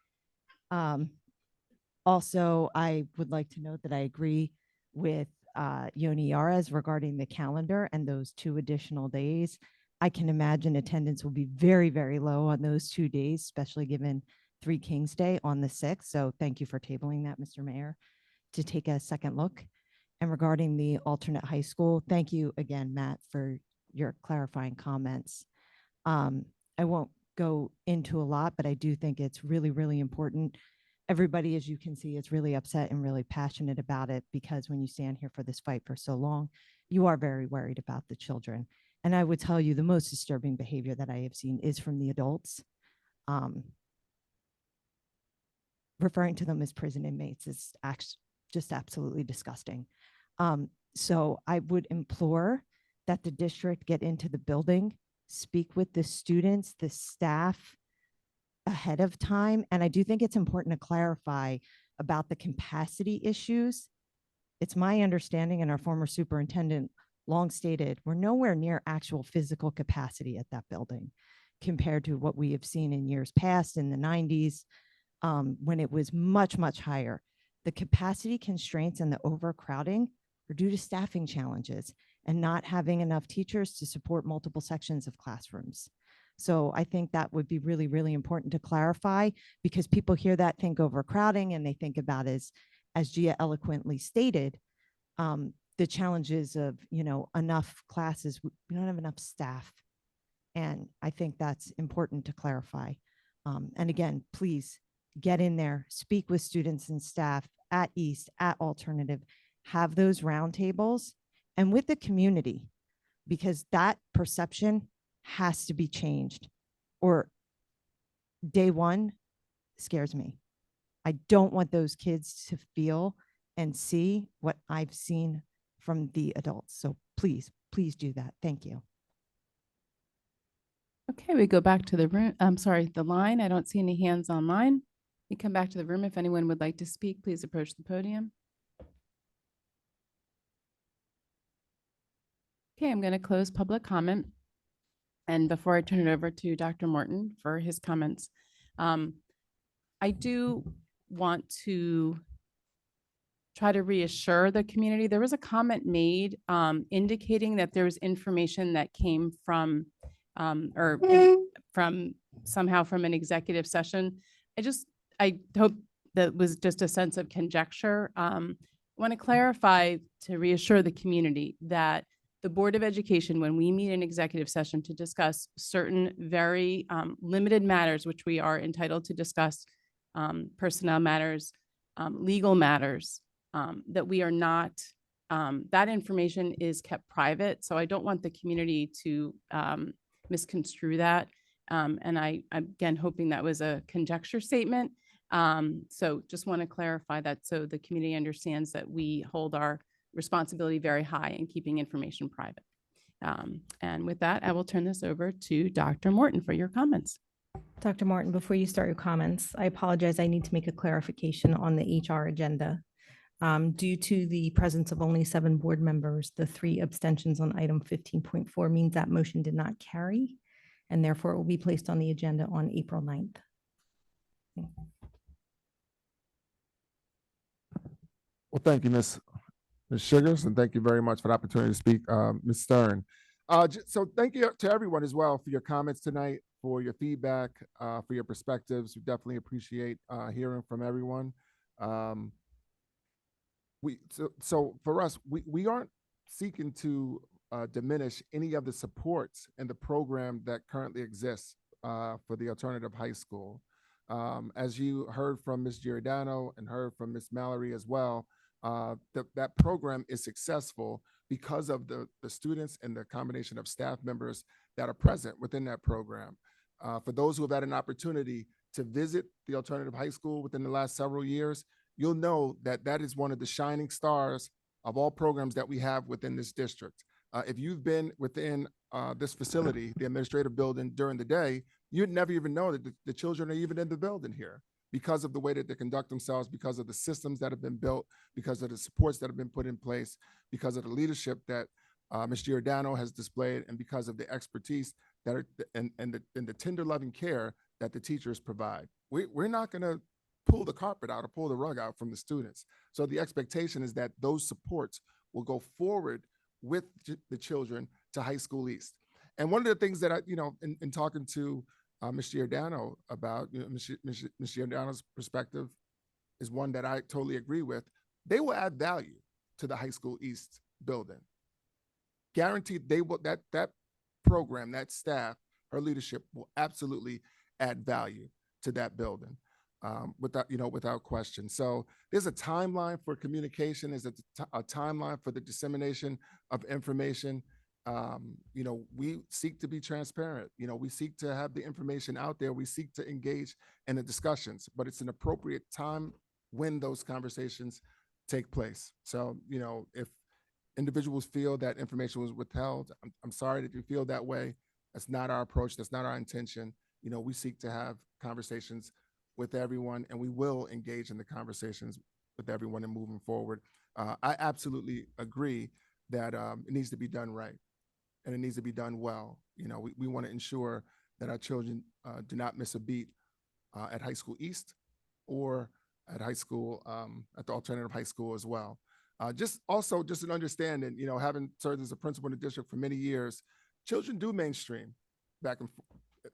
Also, I would like to note that I agree with Yoni Yares regarding the calendar and those 2 additional days. I can imagine attendance will be very, very low on those 2 days, especially given 3 Kings Day on the 6th. So thank you for tabling that, Mr. Mayor, to take a second look. And regarding the alternate high school, thank you again, Matt, for your clarifying comments. I won't go into a lot, but I do think it's really, really important. Everybody, as you can see, is really upset and really passionate about it, because when you stand here for this fight for so long, you are very worried about the children. And I would tell you the most disturbing behavior that I have seen is from the adults. Referring to them as prison inmates is just absolutely disgusting. So I would implore that the district get into the building, speak with the students, the staff ahead of time. And I do think it's important to clarify about the capacity issues. It's my understanding, and our former superintendent long stated, we're nowhere near actual physical capacity at that building compared to what we have seen in years past in the 90s, when it was much, much higher. The capacity constraints and the overcrowding are due to staffing challenges and not having enough teachers to support multiple sections of classrooms. So I think that would be really, really important to clarify, because people hear that, think overcrowding, and they think about, as Gia eloquently stated, the challenges of, enough classes. We don't have enough staff. And I think that's important to clarify. And again, please get in there, speak with students and staff at East, at Alternative, have those roundtables and with the community, because that perception has to be changed, or day one scares me. I don't want those kids to feel and see what I've seen from the adults. So please, please do that. Thank you. Okay, we go back to the room. I'm sorry, the line. I don't see any hands online. We come back to the room. If anyone would like to speak, please approach the podium. Okay, I'm going to close public comment. And before I turn it over to Dr. Morton for his comments, I do want to try to reassure the community. There was a comment made indicating that there was information that came from somehow from an executive session. I hope that was just a sense of conjecture. I want to clarify to reassure the community that the Board of Education, when we meet in executive session to discuss certain very limited matters, which we are entitled to discuss, personnel matters, legal matters, that we are not, that information is kept private. So I don't want the community to misconstrue that. And I'm again hoping that was a conjecture statement. So just want to clarify that so the community understands that we hold our responsibility very high in keeping information private. And with that, I will turn this over to Dr. Morton for your comments. Dr. Martin, before you start your comments, I apologize. I need to make a clarification on the HR agenda. Due to the presence of only 7 board members, the 3 abstentions on item 15.4 means that motion did not carry, and therefore it will be placed on the agenda on April 9th. Well, thank you, Ms. Sugars, and thank you very much for the opportunity to speak, Ms. Stern. So thank you to everyone as well for your comments tonight, for your feedback, for your perspectives. We definitely appreciate hearing from everyone. So for us, we aren't seeking to diminish any of the supports and the program that currently exists for the alternative high school. As you heard from Ms. Giordano and heard from Ms. Mallory as well, that program is successful because of the students and the combination of staff members that are present within that program. For those who have had an opportunity to visit the alternative high school within the last several years, you'll know that that is one of the shining stars of all programs that we have within this district. If you've been within this facility, the administrative building during the day, you'd never even know that the children are even in the building here because of the way that they conduct themselves, because of the systems that have been built, because of the supports that have been put in place, because of the leadership that Ms. Giordano has displayed, and because of the expertise that are, and the tender loving care that the teachers provide. We're not gonna pull the carpet out or pull the rug out from the students. So the expectation is that those supports will go forward with the children to High School East. And one of the things that I, in talking to Ms. Giordano about, Ms. Giordano's perspective is one that I totally agree with. They will add value to the High School East building. Guaranteed they will, that program, that staff, her leadership will absolutely add value to that building. Without question. So there's a timeline for communication. There's a timeline for the dissemination of information. We seek to be transparent. We seek to have the information out there. We seek to engage in the discussions, but it's an appropriate time when those conversations take place. So, if individuals feel that information was withheld, I'm sorry that you feel that way. That's not our approach. That's not our intention. We seek to have conversations with everyone, and we will engage in the conversations with everyone and moving forward. I absolutely agree that it needs to be done right, and it needs to be done well. We want to ensure that our children do not miss a beat at High School East or at high school, at the alternative high school as well. Just an understanding, having served as a principal in the district for many years, children do mainstream back and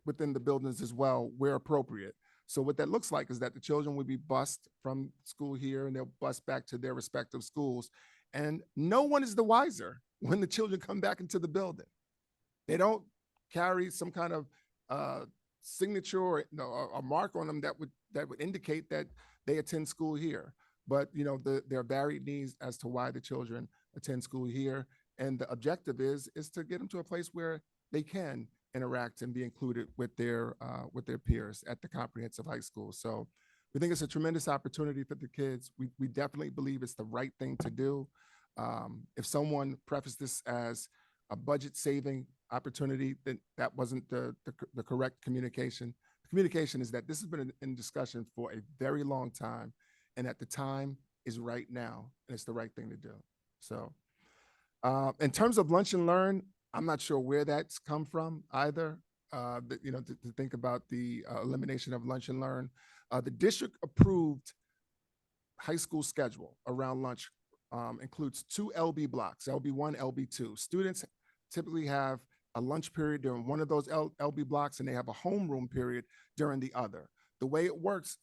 within the buildings as well, where appropriate. So what that looks like is that the children will be bused from school here and they'll bus back to their respective schools. And no one is the wiser when the children come back into the building. They don't carry some kind of signature or a mark on them that would indicate that they attend school here. But there are varied needs as to why the children attend school here. And the objective is to get them to a place where they can interact and be included with their peers at the comprehensive high school. So we think it's a tremendous opportunity for the kids. We definitely believe it's the right thing to do. If someone prefaced this as a budget saving opportunity, then that wasn't the correct communication. The communication is that this has been in discussion for a very long time, and at the time is right now, and it's the right thing to do. So in terms of lunch and learn, I'm not sure where that's come from either, to think about the elimination of lunch and learn. The district approved high school schedule around lunch includes 2 LB blocks, LB1, LB2. Students typically have a lunch period during one of those LB blocks, and they have a homeroom period during the other. The way it works,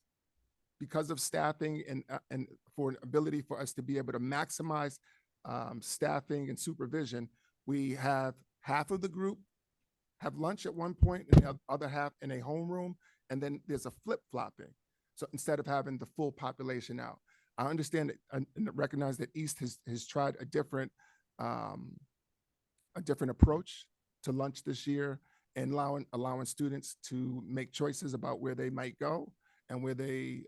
because of staffing and for an ability for us to be able to maximize staffing and supervision, we have half of the group have lunch at one point and the other half in a homeroom, and then there's a flip-flopping. So instead of having the full population out, I understand and recognize that East has tried a different approach to lunch this year, and allowing students to make choices about where they might go and where they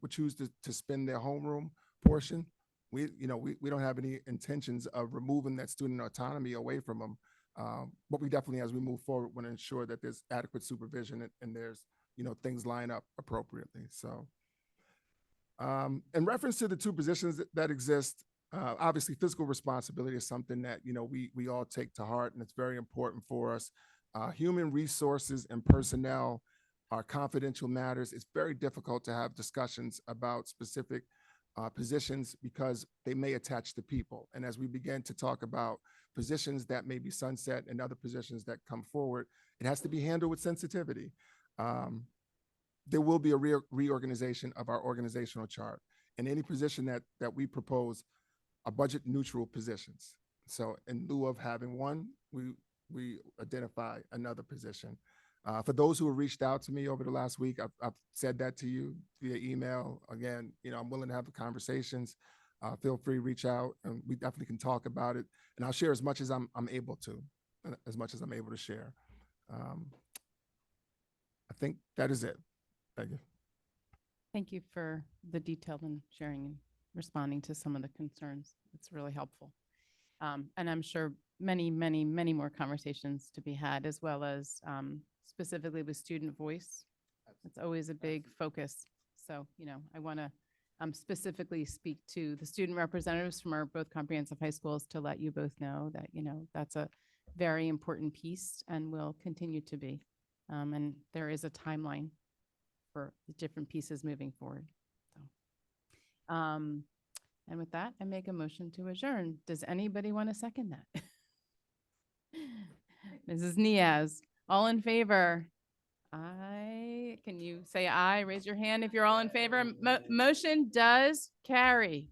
would choose to spend their homeroom portion. We don't have any intentions of removing that student autonomy away from them, but we definitely, as we move forward, want to ensure that there's adequate supervision and there's things line up appropriately. So, in reference to the 2 positions that exist, obviously fiscal responsibility is something that we all take to heart, and it's very important for us. Human resources and personnel are confidential matters. It's very difficult to have discussions about specific positions because they may attach to people. And as we begin to talk about positions that may be sunset and other positions that come forward, it has to be handled with sensitivity. There will be a reorganization of our organizational chart, and any position that we propose are budget neutral positions. So in lieu of having one, we identify another position. For those who have reached out to me over the last week, I've said that to you via email. Again, I'm willing to have the conversations. feel free to reach out, and we definitely can talk about it. And I'll share as much as I'm able to, as much as I'm able to share. I think that is it. Thank you. Thank you for the detail and sharing and responding to some of the concerns. It's really helpful. And I'm sure many, many, many more conversations to be had, as well as specifically with student voice. It's always a big focus. So, I want to specifically speak to the student representatives from our both comprehensive high schools to let you both know that, that's a very important piece and will continue to be. And there is a timeline for the different pieces moving forward. So, and with that, I make a motion to adjourn. Does anybody want to second that? Mrs. Niaz, all in favor? Aye. Can you say aye? Raise your hand if you're all in favor. Motion does carry.